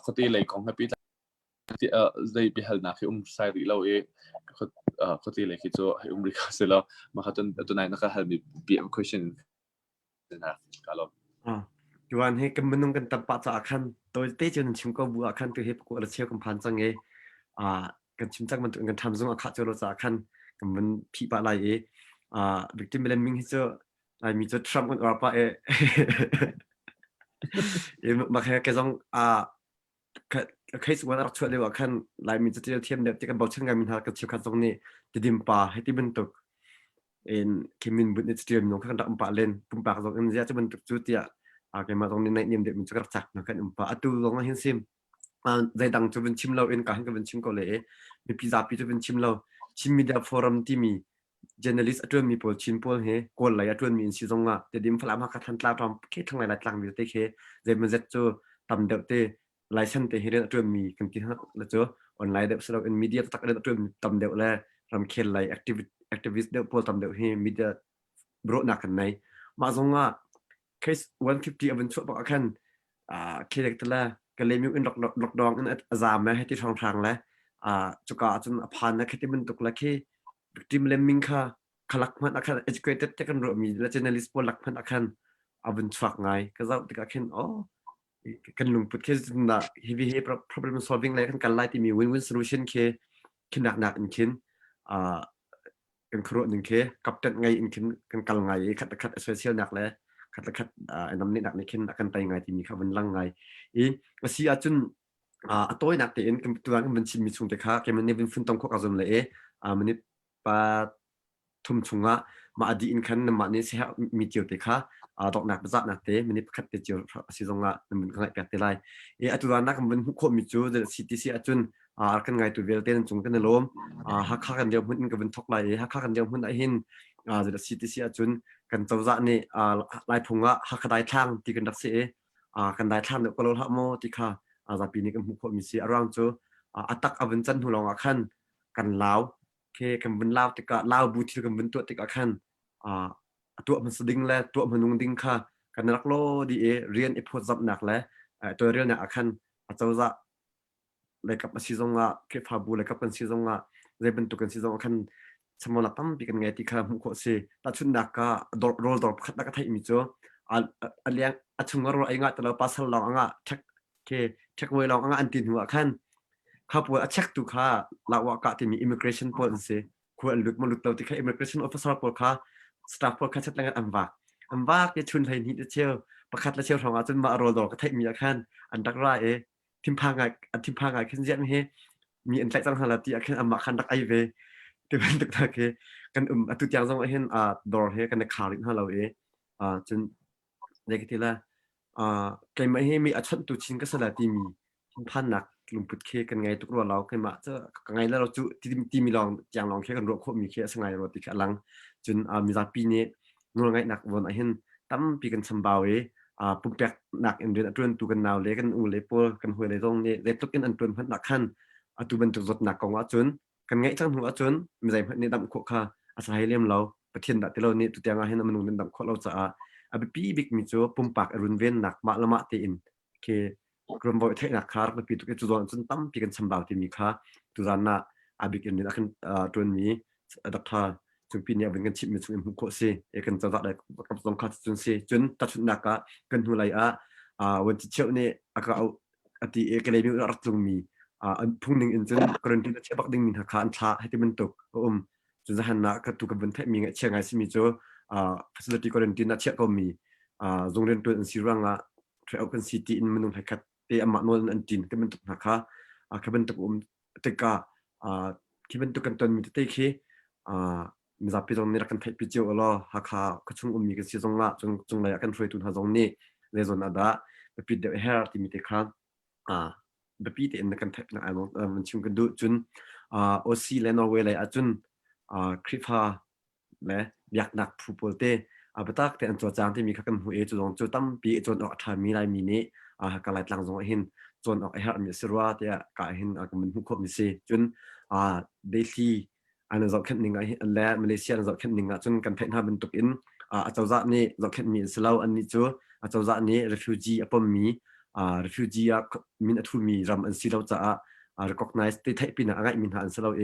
คนที่เลยของฮับปี้ที่ได้ไปหันหน้าให้ใส่เราคนที่เลยคิดว่าให้ริคาเสร็จแล้วมาเขาตัวไหนนะคะให้มี question นะก็แล้วจวนให้กันมันนุ่งกันตับปะจากอาคารตัวเตจนชิมก็บัวอาคารตัวเห็บกูเราเชี่ยวกันพันจังไงกันชิมจักมันตัวกันทำซุ่มอาคารจนเราจากอาคาร มันพี่ปะไรvictim blaming ที่จะมีจะ Trump กันอะไรปะมาแค่แค่ต้องเคสวันรักช่วยเลยว่าขั้นลายมีจะเทียมเด็กที่กันบอกเช่นกันมีหากระเชียวขั้นตรงนี้จะดิมป่าให้ที่มันตกเคมินบุญเนี่ยจะเตรียมน้องขั้นดับป่าเล่นปุ่มปากตรงนี้จะมันตกจุดเดียกันมาตรงนี้ในเนียมเด็กมันจะกระจักนะกันป่าตัวลงมาเห็นซิมใจดังจะเป็นชิมเราการให้กับเป็นชิมก็เลยมีพิซซ่าพิจะเป็นชิมเราชิมมีเดียฟอรัมที่มี journalist อัตวนมีโพลชิมโพลเฮกวนไหลอัตวนมีอินซีตรงอ่ะแต่ดิมฝรั่งมาคัดทันตลาดทำแค่ทั้งหลายต่างมีแต่แค่ใจมันจะโจตำเดาเตไลเซนเตเฮเดอัตวนมีกันที่ฮะแล้วโจออนไลน์เดบสำหรับมีเดียตักเดอัตวนตำเดาแล้วทำเคลไลแอคทิวิสต์เดบโพลตำเดาเฮมีเดียบรอนักกันไหนมาตรงอ่ะแค่150อันช่วยบอกกันเคเด็กตัวละก็เลยมีอินล็อกดองอินซามให้ที่ทางแล้วจุกจนผ่านนะแค่ที่มันตกละแค่ทีมเลมมิงค่ะขลักมันอาคาร educated จะกันรู้มีและ journalist พอลักมันอาคารอันฟักไงก็จะติดกันกันลุงพูดแค่น่ะ heavy problem solving เลยกันไล่ที่มี win-win solution แค่ขึ้นหนักอินขึ้นกันครัวหนึ่งแค่กับจัดไงอินขึ้นกันไงขัด special หนักเลยขัดน้ำนี่หนักในขึ้นกันไปไงที่มีข้าวมันลังไงสิอาจจะตัวนักเตะกันตัวนั้นมันชิมมีช่วงเด็กค่ะแกมันเนี่ยเป็นฝุ่นต้องควบคุมเลยมันนี่ปะทุ่มช่วงมาอดีตคันมันนี่เสียมีเจียวเด็กค่ะดอกหนักประจักษ์นักเตะมันนี่ขัดเจียวสิตรงมันก็เลยแปลกเตะไรตัวนั้นมันหุบขมิจูเดสิที่อาจจะกันไงตัวเวลเตนช่วงกันล้มฮักข้ากันเดียวมันก็เป็นทกไรฮักข้ากันเดียวมันได้เห็นเดสิที่อาจจะกันเจ้าจะนี่ลายพงฮักข้าได้ทางที่กันดักเสียกันได้ทางเดี๋ยวก็รู้หักโมที่ค่ะจากปีนี้ก็มุขมีสิอารังโจอัตักอเวนจันทุลองขันกันลาวเคกันเป็นลาวติกะลาวบูทีกันเป็นตัวติกะขันตัวมันสดิ้งและตัวมันนุ่งดิ้งค่ะกันนักโลดีเรียนพูดซับหนักและตัวเรียนเนี่ยขันอาจจะว่าเลยกับซีซงเคฟาบูเลยกับกันซีซงเลยเป็นตัวกันซีซงขันสมองตั้มปีกันไงที่ค่ะมุขเสียตัดชุดนักก็โรลดรอปขัดนักไทยมิโจเลี้ยงชุ่มก็รู้ไอ้งะแต่เราปัสสาวะเช็คไว้ลองอันตินหัวขั้นข้าปวดเช็คตุค่าลาวกะที่มี immigration policy ควรลุกมาลุกเราที่ค่า immigration officer ปวดค่า staff ปวดค่าชัดแรงอันวากจะชุนไทยนี่จะเชี่ยวประคัดและเชี่ยวทองจนมาโรดอกก็ไทยมีขั้นอันดักไรทิมพางไงขึ้นเยอะไหมมีอันใจจังหันละที่ขั้นอันมาขั้นดักไอเวที่เป็นตึกตะเกกันตุจางส่งเห็นดอร์กันในข่าวลิ้นหันเราจนเด็กที่ละไกลไม่ให้มีอัจฉริยะชินก็สละที่มีพันหนักลุมพุดเคกันไงทุกเราไกลมาจะไงแล้วเราจุที่มีลองอย่างลองแค่กันรวบมีแค่สังไงเราติดกันหลังจนมีจากปีนี้งูไงหนักวันเห็นตั้มปีกันสบายปุ่มแปกหนักอันเดียร์ตัวตัวกันนาวเลยกันอูเลยปัวกันหัวเลยตรงนี้เลยตุกันอันตัวพันหนักขั้นตัวเป็นตัวรถหนักของว่าจนกันไงจังหัวจนมีใจพันนี้ดำขวค่ะอาศัยเลี้ยมเราประเทศดัดที่เราเนี่ยตัวอย่างเห็นมันนุ่งดำขวเราจะปีบิ๊กมิจูปุ่มปากอรุณเวนหนักมาละมาตีอินเคกรมบริเทคหนักคาร์ปีตุกจุดจนตั้มปีกันสมบัติที่มีค่าตุลานะบิ๊กอินนี่นักตัวนี้ดักท่าจนปีนี้เป็นกันชิมมิจูอิมหุโคซีกันจะได้กับสงครามจนซีจนตัดชุดหนักกันหัวไหลวันที่เช้านี่ก็เอาที่ก็เลยมีรัฐตรงมีพุ่งหนึ่งอินจนกรณีที่เชื่อบักดิ่งมีหักขาอันช้าให้ที่มันตกจนจะหันหน้าก็ถูกกับวันที่มีเชื่อไงสิมิจูfacility quarantine เชื่อก็มีโรงเรียนตัวอันซีรังเทรลกันซิตี้อินมันต้องให้คัดเตะมาโนนอันจินก็เป็นตุกนะคะก็เป็นตุกติกาที่เป็นตุกันตอนมีเตะคีมีจับปีตรงนี้รักกันไทยปีเจียวล้อฮักฮาก็ช่วงมีกันซีซงละจงเลยกันช่วยตุนหาตรงนี้ในโซนนั้นได้ปีเดียวเฮร์ที่มีเตะค่ะปีเตะในกันไทยนะมันชิมกันดูจนโอซีและนอร์เวย์เลยจุนคริฟาและอยากหนักผู้ป่วยเตะประตักแต่อันตัวจางที่มีกันหัวจุดจุดตั้มปีจนออกทางมีลายมีนี้การไล่หลังส่งเห็นจนออกไอ้ฮะมีสิรัวเตะกายเห็นกันมันหุบขบมีสิจนเดลี่อันนั้นเราแค่หนึ่งและมาเลเซียเราแค่หนึ่งจนกันเทนฮาเป็นตุกอินเจ้าจากนี้เราแค่มีสลาวอันนี้จูเจ้าจากนี้ refugee ปมมี refugee มินทุมีรำอันสิเราจะrecognize ที่ไทยปีน่ะง่ายมินหาอันสลาว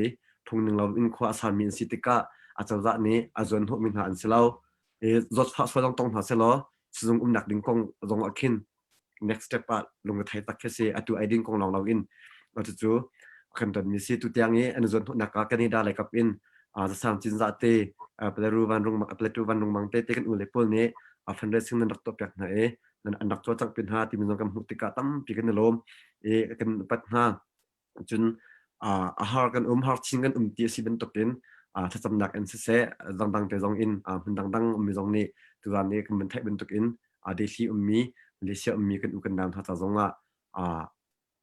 พงหนึ่งเราอินควาสามีอันสิติกะอาจารย์นี้อาจารย์หัวมินหาอันเสลารถฟ้าสวยต้องหาเสลาซึ่งหนักดึงกงลงอักิน next step ลงไทยตักแค่เสียตัวไอดิ้งกงลองเราอินเราจะจูกันตอนมีสิตัวอย่างนี้อันนั้นหนักกันนี่ได้เลยกับอิน จะสร้างจินซาเตเปลรูวันรงมังเตกันอุเลปอลเนฟันเรซิงนั้นรักตัวเปียกนะนั้นอันดักตัวจังเป็น5ที่มันต้องกำหุติกาตั้มปีกันลมกันปัด5จนหากันหาชิงกันที่สิเป็นตกเป็นถ้าจำนักอันเสะดังแต่จงอินมันดังมีจงนี้ตัวนี้กันเป็นไทยเป็นตกอินเดลีมีมาเลเซียมีกันอุกันดามถ้าจะจง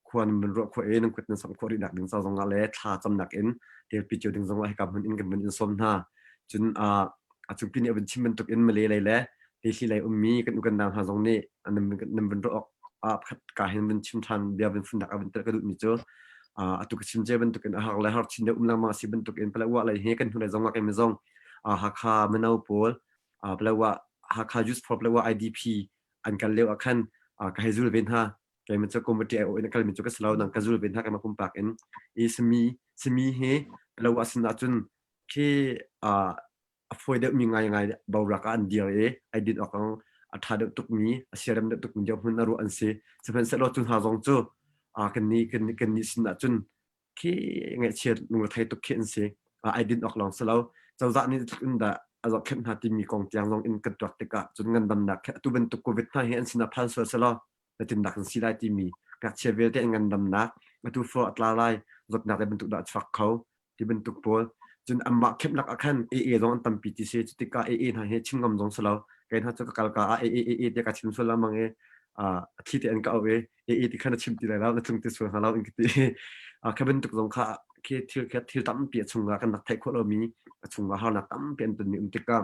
ควรมันรัวควรนึงควรนึงสองควรอีกดักดึงจะจงเลยถ้าจำนักอินเดี๋ยวปีเจดึงจงให้กับมันอินกันเป็นสมหน้าจนจุดปีนี้เป็นชิมเป็นตกอินมาเลยเลยเดลีเลยมีกันอุกันดามถ้าจงนี้อันนั้นเป็นรัวขัดกายเห็นเป็นชิมทันเบียเป็นฝุ่นดักเป็นตะกระดุมมิจูatuk chimje bentuk in ahak lehar chinde umlama si bentuk in pelawa lai he kan hunai zonga kai mezong hakha menau pol pelawa hakha just for pelawa idp an kan lew akan ka hezul ben ha kai mencho committee o in kal mencho ka selaw nang kazul ben ha ka makum pak in semi he pelawa sin achun ke avoid mi ngai bawra ka an dia I did akang athade tuk mi asiram de tuk mi jom hun aru an se sepen selo chun ha zong chu kan ni sin achun ki ngai chet nu thai tuk khen se I did ok long selo chau za ni in da azok khen ha ti mi kong tiang long in kan tok te ka chun ngan dam nak tu ben tuk covid ha he an sin aphan so selo la tin dak si lai ti mi ka chevel te ngan dam nak tu for atla lai zot nak ben tuk da chak khau ti ben tuk pol chun amma khep nak akhan zong tam pi ti se chutika na he chingam zong selo kain ha chu kal ka te ka chim so la mange thi te an ka awe ti khana chim ti la na chung ti so hala in ti ka ben tuk zong kha ke thil tam pi chunga kan nak thai kho lo mi chunga ha na tam pen tu ni umtika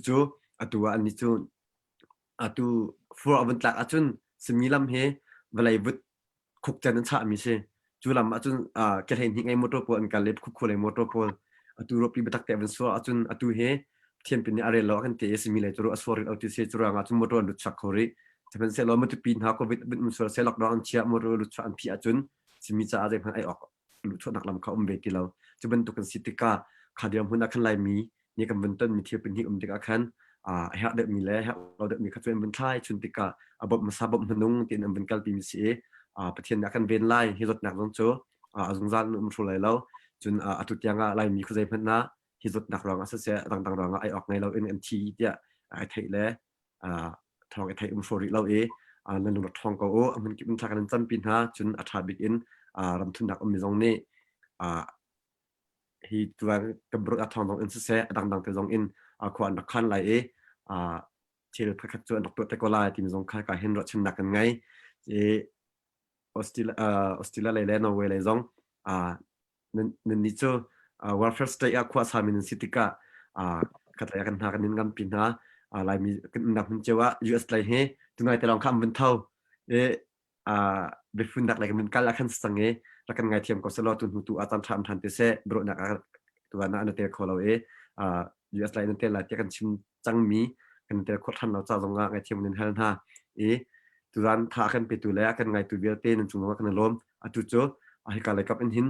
chu atua an ni chu atu for avant lak achun similam he velai vut khuk chan cha mi se chulam achun ke hen hi ngai motor pol an ka lep khuk khole motor pol atu ro pi batak te ben so achun atu he thiam pin are lo kan te simile chu asfor auti se churang achun motor lu chak khori sepen se lo matu pin ha covid bin so se lockdown chia motor lu chan pi achun simi cha ade phan ai ok lu chu nak lam kha be ti lo chu ben tu kan sitika khadiam huna khan lai mi ni kan ben tan mi thiam pin hi dik akhan ha de mi le ha lo de mi kha chen ben thai chun tika abob masabab manung tin an ben kal pi mi se pathian nak kan ven lai hi zot nak zong chu azung zan thru lai lo chun atu tianga lai mi khu zai phan na hi zot nak rang asa se dang rang ai ok ngai lo in thi tia ai thai le thong ai thai thru ri lo nan lu thong ko man ki bin thak kan chan pin ha chun atha big in ram thun nak mi zong ne hi tuang kabru athong dong in se dang te zong in khwan nak khan lai thil phakhat chu dr te ko lai tim zong kha ka hen ro chin nak kan ngai Australia le Norway le zong nan ni chu welfare state khwa samin sitika khataya kan ha kan in gam pin ha lai mi kan nak mun chewa US lai he tunai te long kham bin thau be fun dak lai kan kal akhan sange la kan ngai thiam ko selo tun hu tu atan tham than te se bro nak tu na an te kholo US lai te la te kan chim chang mi kan te khot than lo cha zonga ngai thiam nin hal ha tu ran tha kan pe tu le kan ngai tu bel te nan chung kan lom atu cho hi ka lai kap in hin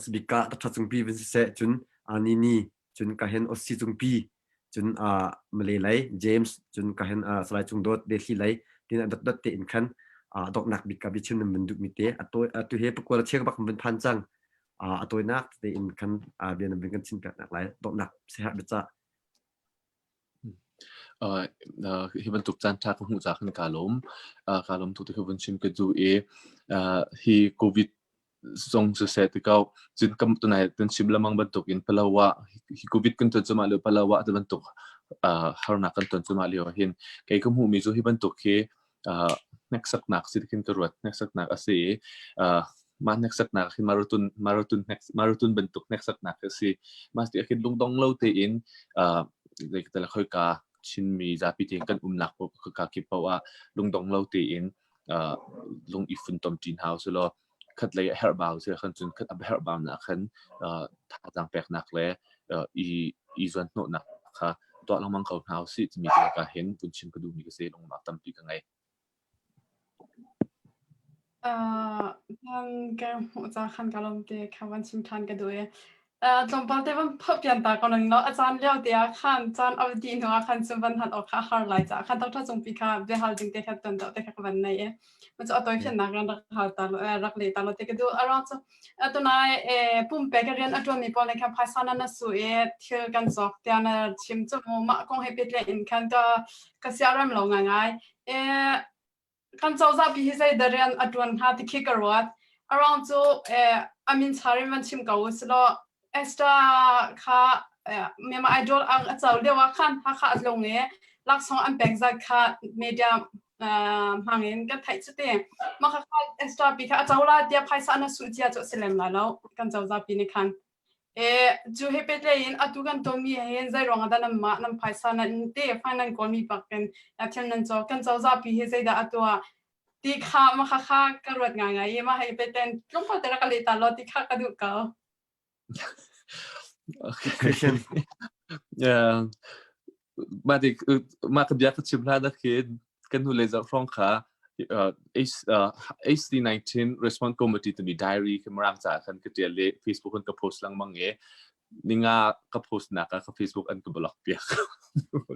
sbika ta chung pi vin se chun ni chun ka hen osi chung pi chun Malay lai James chun ka hen Salai chung dot de hi lai tin dot te in khan dok nak bika bi chun men du mi te atu he pukwa chek bak ben phan chang atoi nak te in khan bian ben kan chin ka nak lai dok nak se ha becha hi ban tuk chan tha ko hu cha khan kalom tu te ban chim ke du hi covid zong se se te kau chin kam tu nai ten sim lamang ban tuk in palawa hi covid kan tu chama le palawa te ban tuk harna kan tu chama le hin kai kum hu mi zo hi ban tuk ke nek sak nak sit kin turat nek sak nak ase man nek sak nak hin marutun ban tuk nek sak nak ase mas ti akin lung dong lo te in like tala khoi ka chin mi za pi te kan nak po ka ki pawa lung dong lo te in lung ifun tom tin house lo khat lai herbal se khan chun khat ab herbal na khan tha jang pek nak le i zon no na kha to lang mang khau hau si mi ka hen pun chin ka du mi ka se long ma tam pi ka ngai than cái hỗ trợ khăn cả lồng thì khám văn chim than cái đuôi จงปาเตวันพบยันตาก่อนเนาะอาจารย์เลี้ยวเดียขันอาจารย์เอาดีนัวขันสุวรรณหัดออกข้าหาไรจ้ะขันต้องท่าจงปีค่ะเดี๋ยวหาจริงเด็กขัดตันเดาเด็กขัดวันไหนมันจะเอาตัวเช่นนักการรักหาตารักเลยตาเราเด็กดูอารมณ์จะตัวนายปุ่มเปกเรียนอัตวนมีปอลเลยครับภาษานั้นสวยเที่ยวกันจอกเดียนชิมจมูกมะคงให้เป็นเรื่องขันก็เสียรำลงง่ายขันเจ้าจะพิเศษเรียนอัตวนหาที่คิดกันว่าอารมณ์จะอามินชาริมันชิมกับอุสโลextra ค่ะเมื่อมาไอดอลอังเจ้าเรียกว่าขันHakhaลงเนี่ยลักษณะอันเป็นจากค่ะเมียหางเงินก็ไทยสุดเองมาค่ะ extra ปีค่ะเจ้าละเดียภายสารสุดที่จะเสร็จแล้วกันเจ้าจะปีนี้คันจูเฮเปเตยินอตุกันตัวมีเห็นใจรองกันน้ำมาน้ำภายสารนั่นเดียฟังนั่นก่อนมีปักกันเช่นนั้นเจ้ากันเจ้าจะปีเห็นใจได้ตัวตีค่ะมาค่ะกระโดดง่ายๆมาให้เป็นลงพอแต่ละกันเลยตลอดตีค่ะกระดูกเก่าChristian Mati kebiasaan jumlah dah kan mulaiจากค่ะAC19 response committee ตัวมี diary ขึ้นมาร่างจากกันก็เจอเลย Facebook กันก็โพสต์ลังมังเงนี่งาก็โพสต์นักก็ Facebook อันก็บล็อกเปียก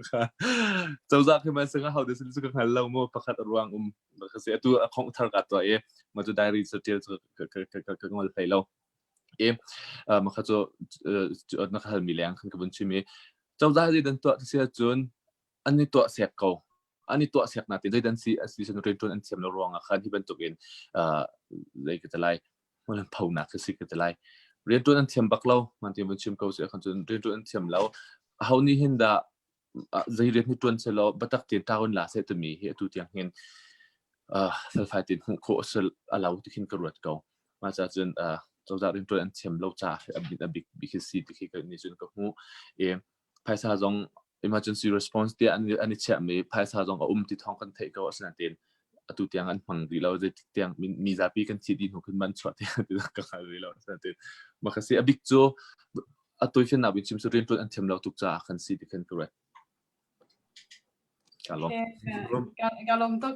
ค่ะเจ้าจากขึ้นมาซึ่งเขาเดี๋ยวสิ่งที่เขาเล่ามั่วประคัดระวังก็เสียตัวของทาร์กัดตัวมาจะ diary จะเจอก็งอลไปแล้วมันเขาจะนักข่าวมีแรงขึ้นกับบัญชีมีเจ้าได้ดันตัวที่เสียจนอันนี้ตัวเสียเก่าอันนี้ตัวเสียหนาติดด้วยดันซีฉันเรียนจนอันเสียมเรารองอ่ะค่ะที่บรรจุเองเลยก็จะไล่มันเผาหนักคือสิก็จะไล่เรียนจนอันเสียมบักเรามันที่บัญชีเขาเสียคนจนเรียนจนอันเสียมเราเขานี่เห็นด่าจะเรียนที่จนเสร็จแล้วบัดตักเตียนตาคนละเสร็จมีเหตุที่ยังเห็นสลายติดหุ่นโคเสร็จเราที่ขึ้นกระโดดเก่ามาจากจนเจ้าจากเรียนจนอันเสียมเราจ่าบิกซีที่ขึ้นนี่จนก็หูภายใต้จง emergency response ที่อันนี้เชื่อมีภายใต้จงก็ที่ท้องกันเทก็สนับสนุนตุที่อันฟังดีเราจะที่ยังมีจะปีกันที่ดินของคุณมันชดที่ก็ขายดีเราสนับสนุนมาคือสิ่งบิ๊กโจตุที่นับเป็นชิมสุรินทร์อันเชื่อเราทุกจ่ากันสิที่กันก็เลยกาลมตุก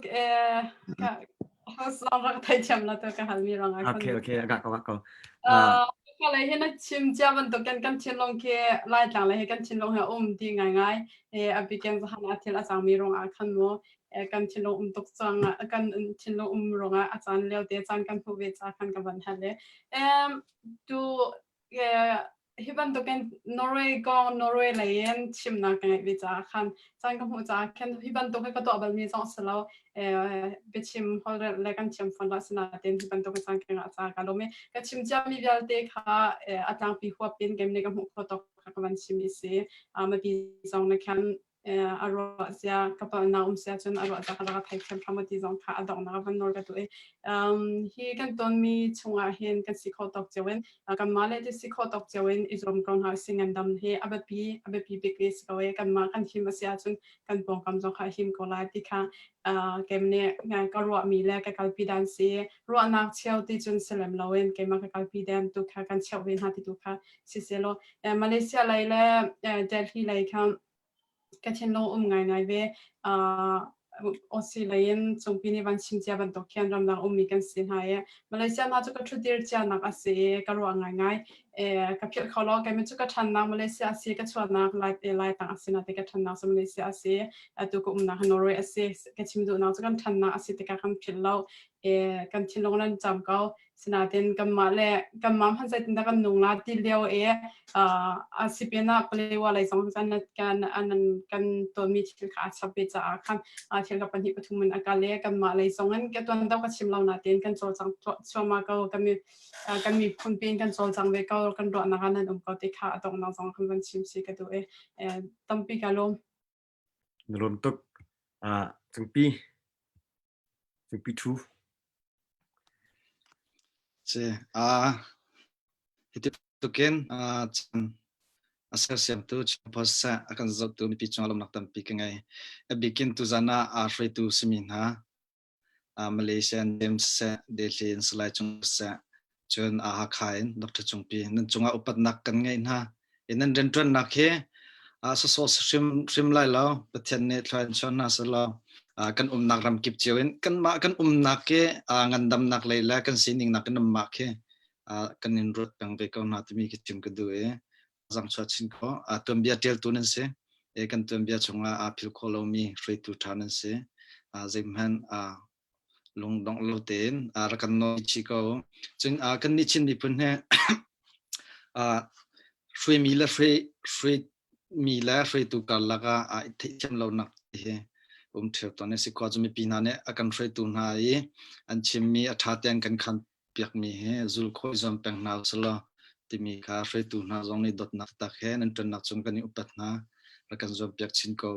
เขาสอนรักไทยจำแล้วตัวก็หันมีรองไอ้คนโอเคagak kau ก็เลยเห็นชิมจ้ามันตกกันชินลงแค่ไล่ต่างเลยกันชินลงเหรอดีง่ายอภิเษกจะหันอาทิตย์อาจารย์มีรองอาคันโมกันชินลงตกจังกันชินลงรองอาจารย์เลี้ยวเดียจันกันผู้เวชคันกับวันฮัลเลยดูฮิบันตกกันนอร์เวย์ก็นอร์เวย์เลยชิมนักไงวิจารคันจันกับผู้จ่าคันฮิบันตกก็ตัวบัลมีสองสลาวไปชิมเขาเรียกกันชิมฟันลักษณะเด่นฮิบันตกจันกันอาจารย์กันรู้ไหมก็ชิมจะมีเวลาเด็กค่ะอาจารย์ปีหัวเป็นเกมในกับผู้ตกกับวันชิมอีสิมาปีสองนะครับอารมณ์เสียกับน้ำเสียจนอารมณ์จะกระทายเข้มพามาที่สองค่ะดอกนักวันนอร์กันตัวฮีกันตอนมีช่วงเห็นกันสิเขาตกเจวินกันมาเลยที่สิเขาตกเจวินอิจรมกองหาสิ่งดำเฮอเบปีเบกสก็เอกันมากันหิมเสียจนกันปองคำจงค่ะหิมก็ไล่ที่ค่ะเกมเนี่ยงานก็รัวมีแลกับการพิดันเสียรัวนักเชี่ยวที่จนเสลมเราเองเกมมากับการพิดันตุกค่ะกันเชี่ยวเวนหาที่ตุกค่ะสิเซโลมาเลเซียเลยและเดลฮีเลยค่ะก็เช่นลงง่ายๆเว้อออสเตรเลียนจงปีนี้วันชิมเจ้าบันตกเขียนรำดังมีกันสินหายมาเลเซียน่าจะก็ชุดเดียร์เจ้านักอาศัยก็รัวง่ายๆกับเพื่อนเขาล้อกันไม่จุกทันนักมาเลเซียอาศัยก็ชวนนักไล่ต่างอาศัยนักก็ทันนักมาเลเซียอาศัยตัวก็นักนอร์เวย์อาศัยก็ชิมดูนักจะกันทันนักอาศัยแต่ก็คำเพื่อนเรากันชิมลงนั้นจำเขาสนาเดนกันมาเลยกันมาพันใจตินกันนุ่งลาดิเลียวอาศัยเป็นนักเลี้ยวอะไรสองจันนัดกันอันนั้นกันตัวมีที่ขาชับไปจากคันเชื่อกับปัญหาปฐุมมันอาการเลี้ยกันมาเลยสองนั้นก็ตัวนั้นเราก็ชิมเราหน้าเดนกันโจจังชัวมาเขากันมีคนเป็นกันโจจังเวก็กันรอนักนั้นก็ติขาตรงนั้นสองคนกันชิมสิกันตัวตั้มปีกันลมตุกจังปีทูitu tuken asal tu pasal akan zat tu ni picong alam nak tampi kengai bikin tu zana free tu seminha Malaysia dem se Lian Salai Cung se chun Hakha Dr. Cung pi nan chunga upat nak kan ngai na inan rentran nak he so shim lai lo pathian ne thlan chon na sala kan nak Ramkip chewin kan nak ke ngandam nak leila kan sining nak kan mak he kan in rot pang be kauna timi ki chim ka du e jang chwa chin ko tum bia tel tu nan se e kan tum bia chunga phil kholomi free to thanan se zemhan lung dong lo ten rakan no chi ko chung kan ni chin ni pun he free mi la free to kar laga cham lo nak he theu to ne si ko jumi pina ne akan free to na e an chim mi atha teng kan khan piak mi he zul khoi zom peng na sala timi kha free to na zong ni dot nak ta khe nan tun nak chung kan ni upat na rakan zom piak chin ko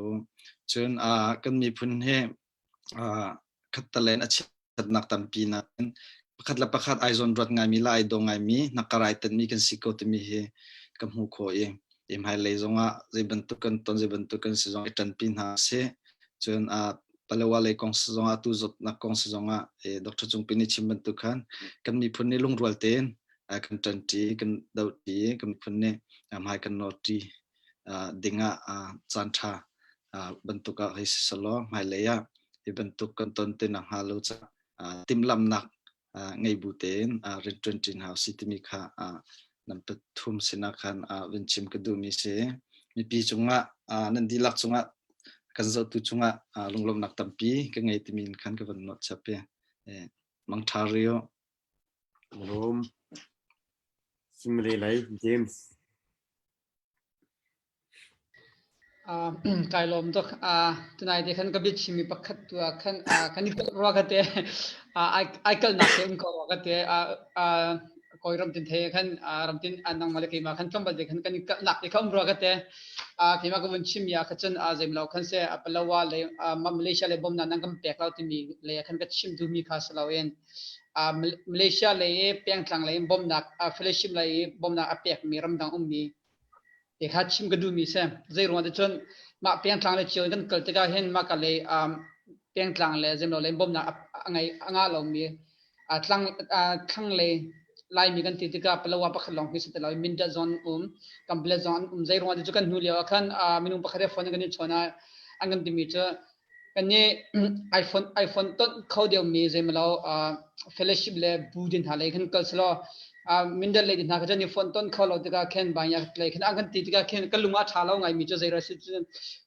chun kan mi phun he khatalen a chat nak tam pina pakhat la pakhat ai zon rot ngai mi la ai do ngai mi nakarai tan mi kan siko timi he kam hu kho e em hai le zonga zeban tukan ton zeban tukan se zong tan pin ha se chun palawa le kong se zonga tu zot na kong se zonga e dr chung pin ni chimban tukan kan mi phun ni lung rol ten kan tan ti kan Dawt ti kan phun ne mai kan no ti dinga chan tha bentuka his salo mai le ya e bentuk kan ton ten na halu cha tim lam nak ngai bu ten rin tin house city mi kha nam pe thum sina khan winchim ka du mi se mi pi chunga nan dilak chunga kan zo tu chunga lunglom nak tampi ka ngai timin khan ka van not chape mang thario rom simre lai James kai lom to tunai de khan ka bit chimi pakhat tu khan kani ro ka te ai kal na sem ko ro ka te koi ram Tinthei khan ram tin anang malaki ma khan kambal de khan kani nak de kham ro ka te kima ko bun chim ya khachan zem law khan se apalawa le Malaysia le bom na nang kam pek law timi le khan ka chim du mi kha salawen Malaysia le peng tlang le bom na fellowship le bom na apek mi ram dang mi e kha chim ka du mi se zai ro de chon ma peng tlang le chion kan kal te ga hen ma ka le peng tlang le zem law le bom na angai anga lo mi thang le lai mi kan ti ka palawa pa khalong hi se la min da zone complete zone zai ro de chu kan nu le khan minung pa khare phone kan ni chona angan ti mi cha kan ni iphone tot kho de mi zai malo fellowship le bu din ha le khan kal slo min da le din ha ka ni phone ton kho lo de ka khen ba ya le khan angan ti ka khen kalunga tha lo ngai mi cha zai ra si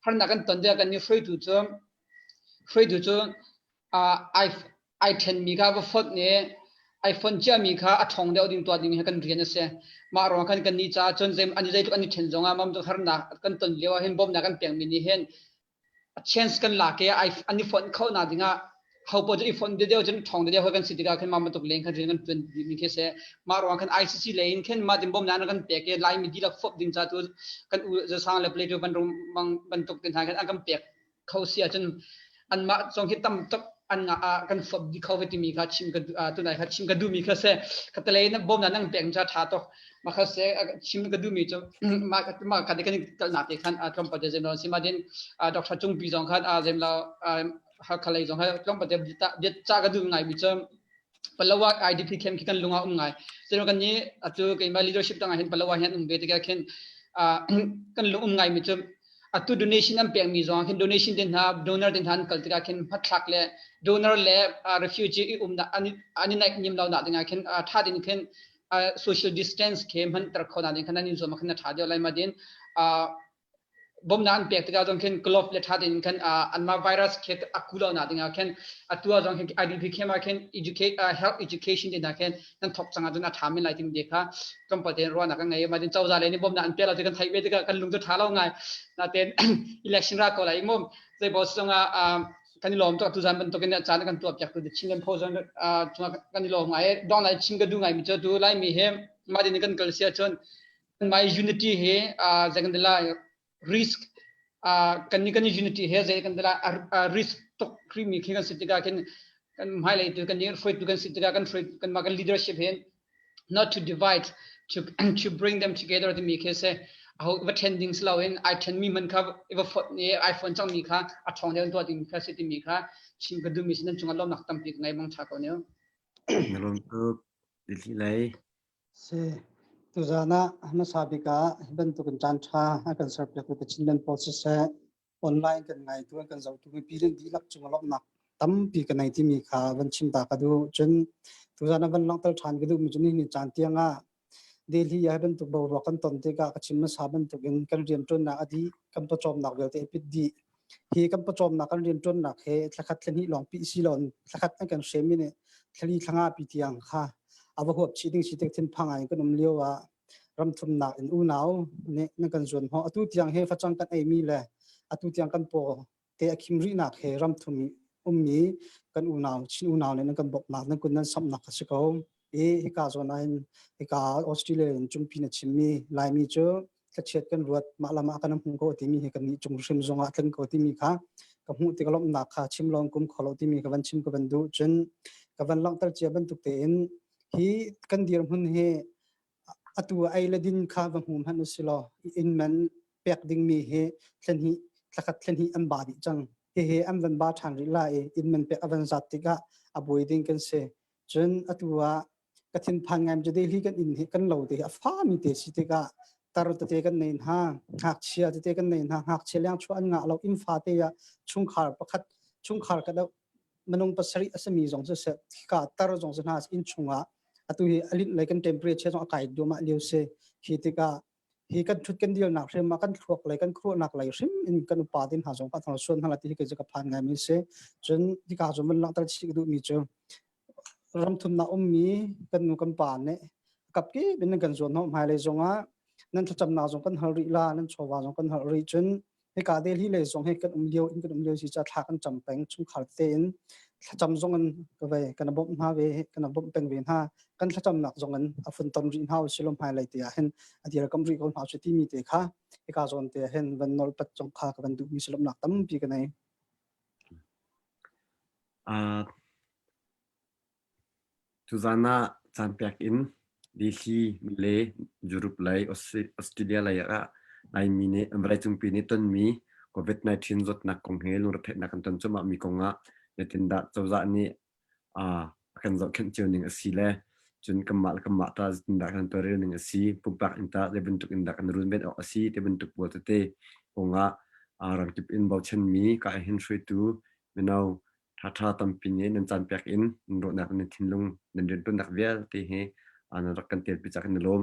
har na kan ton de kan ni free to I 10 mi ka ba phot ne iPhone cha mi kha athong de oding to ding he kan rian se ma ro kan kan ni cha chon zem ani zai tu ani then zonga mam to harna kan ton lewa hen bom na kan peng mi ni hen a chance kan la ke ani phone kho na dinga how po ji phone de de chen thong de ho kan si diga kan mam to leng kan rian kan tun mi ke se ma ro kan ICC lein khen ma dim bom na kan pe ke lai mi di la fop ding cha tu kan u za sang le play to ban rom mang ban tok tin ha kan kan pek khau sia chen an ma chong hi tam tok an nga kan fob di covid mi kha chim ka tu nai kha chim ka du mi kha se khatale na bom na nang peng cha tha to ma kha se chim ka du mi cho ma ka de kan kal na te khan kam pa de jem no sima din dr chung pi jong khan jem la ha khalai jong ha kam pa de cha ka du ngai mi cham palawa idp kem ki kan lunga ngai zero kan ni atu ke ma leadership tang hin palawa hen be te ka khen kan lung ngai mi cham atu donation am peng mi zong hin donation den ha donor den han kal tika khen phatlak le donor le refugee na ani nai nim law na dinga khen tha din khen social distance kem han tar khona din khan ni zo ma khan tha de lai ma din bom nan pek tika jong khen glove le tha din khan anma virus khet akula na dinga khen atua jong khen idp kema khen educate health education din na khen nan thok changa dun tha min lai tim dekha company ro na ka ngai ma din chawza le ni bom nan pe la kan thai be tika kan lung to tha law ngai na ten election ra ko lai mom zai bo songa kan lom to tu zan ban to ken chan kan tu apyak tu chingem pho zon chunga kan lom ngai dong lai chinga du ngai mi cho tu lai mi hem ma din kan kal sia chon my unity he jagandala risk kan unity he jagandala risk to krimi khinga sitika kan highlight tu kan near fight tu kan sitika kan fight kan ma kan leadership hen not to divide to bring them together to make say how attending slow in I 10 mi man kha eva iPhone chang mi kha a thong de to ding kha city mi kha chim ka du mi sin chung lom nak tam pi ngai bang tha ko ne ngalom tu dili lai se tu zana ma sabika ban tu kan chan tha kan serp le ku Chinland process online kan ngai tu kan zau tu pi ren di lak chung lom nak ตั้มปีกันในที่มีข่าวันชิมตากระดูจนทุกท่านวันลองตัดทานกระดูมีจนนี่จานเตียงเดลี่ยาเป็นตุกบ่าวกันตอนเด็กก็ชิมมาสาบันตุกอินกันเรียนจนนักอดีกันประจอมนักเวลเตปิดดีฮีกันประจอมนักกันเรียนจนนักเฮสักขัดเล่นฮีลองปีซีลอนสักขัดนั่งกันเซมิเนทลีทั้งปีเตียงค่ะเอาหัวชีดิ้งชีเด็กทิ้งพังไงก็นมเลี้ยวว่ารำทุนนักอินอูนาวเนี่ยนั่งกันส่วนพอตุเตียงเฮฟัดจังกันไอมีเลยตุเตียงกันโปเตะคิมรีนักเฮรำทุนมีกันอูนาวชินอูนาวเนี่ยนั่งกันบอกนักนั่งกันนั้นซ้ำนักสิเขาฮิกาโซนายฮิกาออสเตรเลียจุ่มพินาชิมีลายมีเจอกระเช็ดกันรวดมาละมากันน้ำหุ่นโกติมีฮิกันนี่จุ่มชิมซงอัตลันโกติมีค่ะกับหุ่นที่กลมนักค่ะชิมลองกุมขอลติมีกับวันชิมกับวันดูจนกับวันลองตัดเจียบันตุกเตนฮีกันเดียร์หุ่นเฮอตัวไอละดินค่ะวันหุ่นฮันนุสิลออินมันเปียกดิ่งมีเฮเช่นฮีสักขัดเช่นฮีอันบาดิจังเฮอันวันบาทางริลาอินมันเปียกวันจัตติกะอบุยดิ่งกันเสจนอตัวกระถิ่นพันงานจะได้ที่กันอินกันเหล่าเดียฟ้ามีเตสิติกะตารตเตกันในห้างหักเชียตเตกันในห้างหักเชียเลี้ยงชวนงาเราอินฟ้าเตียชุ่งขาประคัดชุ่งขากันแล้วมันงปัสริอสมีจงจะเสร็จกาตารจงจะน่าอินชุ่งอ่ะตัวฮีอลินเลยกันเทมเพอเรเชอร์จงอากาศดูมาเลี้ยวเสฮีติกะฮีกันชุดกันเดียวหนักเรื่องมากันครัวเลยกันครัวหนักเลยริมอินกันอุปาดินหาจงกันทางส่วนทางลัทธิกันจะกับพันงานมีเสจนที่กาจงมันลังตัดชิกดูมีเจอรำทุนนามีกันนุกันป่านเนี่ยกับกี้เป็นกันส่วนน้องหายเลยจงนั่นจำนาจงกันฮาริลานั่นชาวาจงกันฮาริจนให้การเดลี่เลยจงให้กันเดียวอินกันเดียวสิจะทักกันจำเป็นชุ่มขาดเต้นจำจงกันก็ไปกันบ่มหาเวกันบ่มเป็นเวียนหากันจำหนักจงกันอฟุนตอนรินเฮาสิลมหายเลยเตียเห็นอดีตกำริคนหาสุดที่มีเตะค่ะให้การจงเตียเห็นวันนอลปัจจงขากับวันดูมีสิลมหนักตั้มปีกันไหนทุกท่านจำเป็นอินดีซีมาเลยุโรปเลยออสเตรเลียเลยก็ในมีเนี่ยอันไรจุงปีนี้ต้นมีโควิด-19จดนักคงเฮลุงรัฐนักกันต้นจะมามีคงในทินดาเจ้าจานี่กันจะขึ้นเจ้าหนึ่งสีเลยจนกำมาตาทินดากันตัวเรื่องหนึ่งสีปุ๊บปักอินตาได้บรรทุกอินดากันรุ่นเป็นออกสีได้บรรทุกบัวเตะคงรังกิบอินบ่าวเช่นมีก็เห็นช่วยตัวไม่เอาถ้าตั้มปีนี้นั่นจำเป็นอินรถนักนั่นทิ้งลงนั่นเดินต้นนักเวลที่เฮนั่นรักกันเตียนไปจากนั่นลม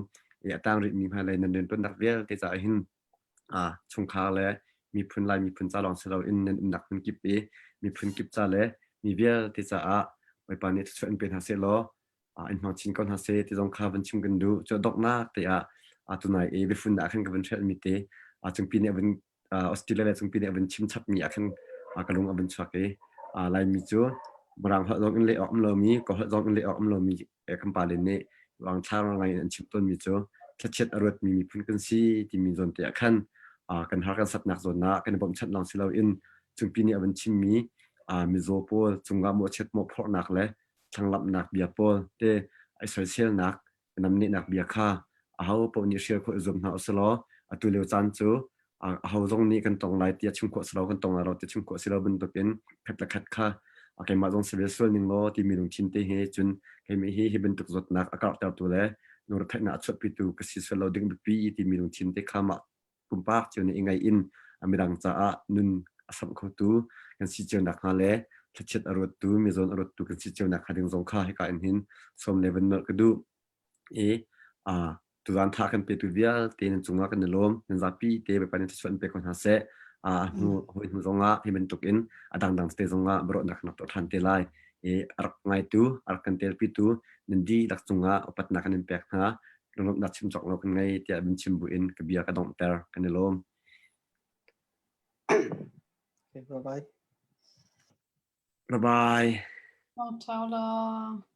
ต่างริมีภายในนั่นเดินต้นนักเวลที่จะเห็นชงคาเลยมีพื้นลายมีพื้นจ่าลองเสลาอินนั่นนักพื้นกิบมีพื้นกิบจ่าเลยมีเวลที่จะไว้ปานนี้ช่วยเป็นหาเสลอินมาชินก่อนหาเสที่ต้องข้าวันชิมกันดูจะดอกหน้าแต่ตัวไหนไปฝุ่นอาขันกับวันเชิญมีเตจงปีนี้วันออสเตรเลียจงปีนี้วันชิมชับมีอาขันกระลงวันชักลายมีจูบางหัวจงอินเล่ออกมมีก็หัวจงอินเล่ออกมมีคำปาเลนเนี่วางชาอะไรอันชิมต้นมีจูชัดเช็ดอรรถมีพื้นกันซีที่มีโซนเตะขันกันหากันสัตว์นักโซนนะกันบ่มชัดลองสิเราอินจงปีนี้วันชิมมีโซโปจงกาโมเช็ดโมพอนักเลยทางลับนักเบียโปเตไอโซเชียลนักนำนี่นักเบียค่ะเขาปนิเชียคนจมหาสโลตัวเลี้ยวจันจูเขาตรงนี้กันตรงไลท์ที่ชุ่มขวดสโลกันตรงเราที่ชุ่มขวดสิเราบนตัวเป็นเพชรขัดค่ะโอเคมาตรงเซเวสเวลนึงโลที่มีลงชินเตเฮจนให้มีเฮเป็นตุกจดนักอากาศเต่าตัวเลยนรกนักชดพิจูกสิสเราดึงปีที่มีลงชินเตข้ามาปุ่มปากเจ้านี่ยังไงอินมีดังจ้านุนสัมเขาตัวกันสิเจ้านักฮาเล่ทัดเช็ดอรรถตัวมีโซนอรรถตัวกันสิเจ้านักหาดึงสงข้าให้การหินสมเลเวนนกดูตัวอันทักกันไปตัวเดียวเต้นจงว่ากันในลมในจับปีเตะไปปานนี้ชวนไปคนหาเสหัวจงว่าที่เป็นตุกอินดังสเตจงว่าบรอนักนักตัวทันเตลัยรักไงตัวรักกันเตลปีตัวนั่นดีรักจงว่าอุปนักกันเป็นแปลกนะลงนัดชิมจอกเรากันไงที่เป็นชิมบุอินกับเบียร์กระดองเตอร์กันในลมบ๊ายบาย บ๊ายบาย Ciao, ciao.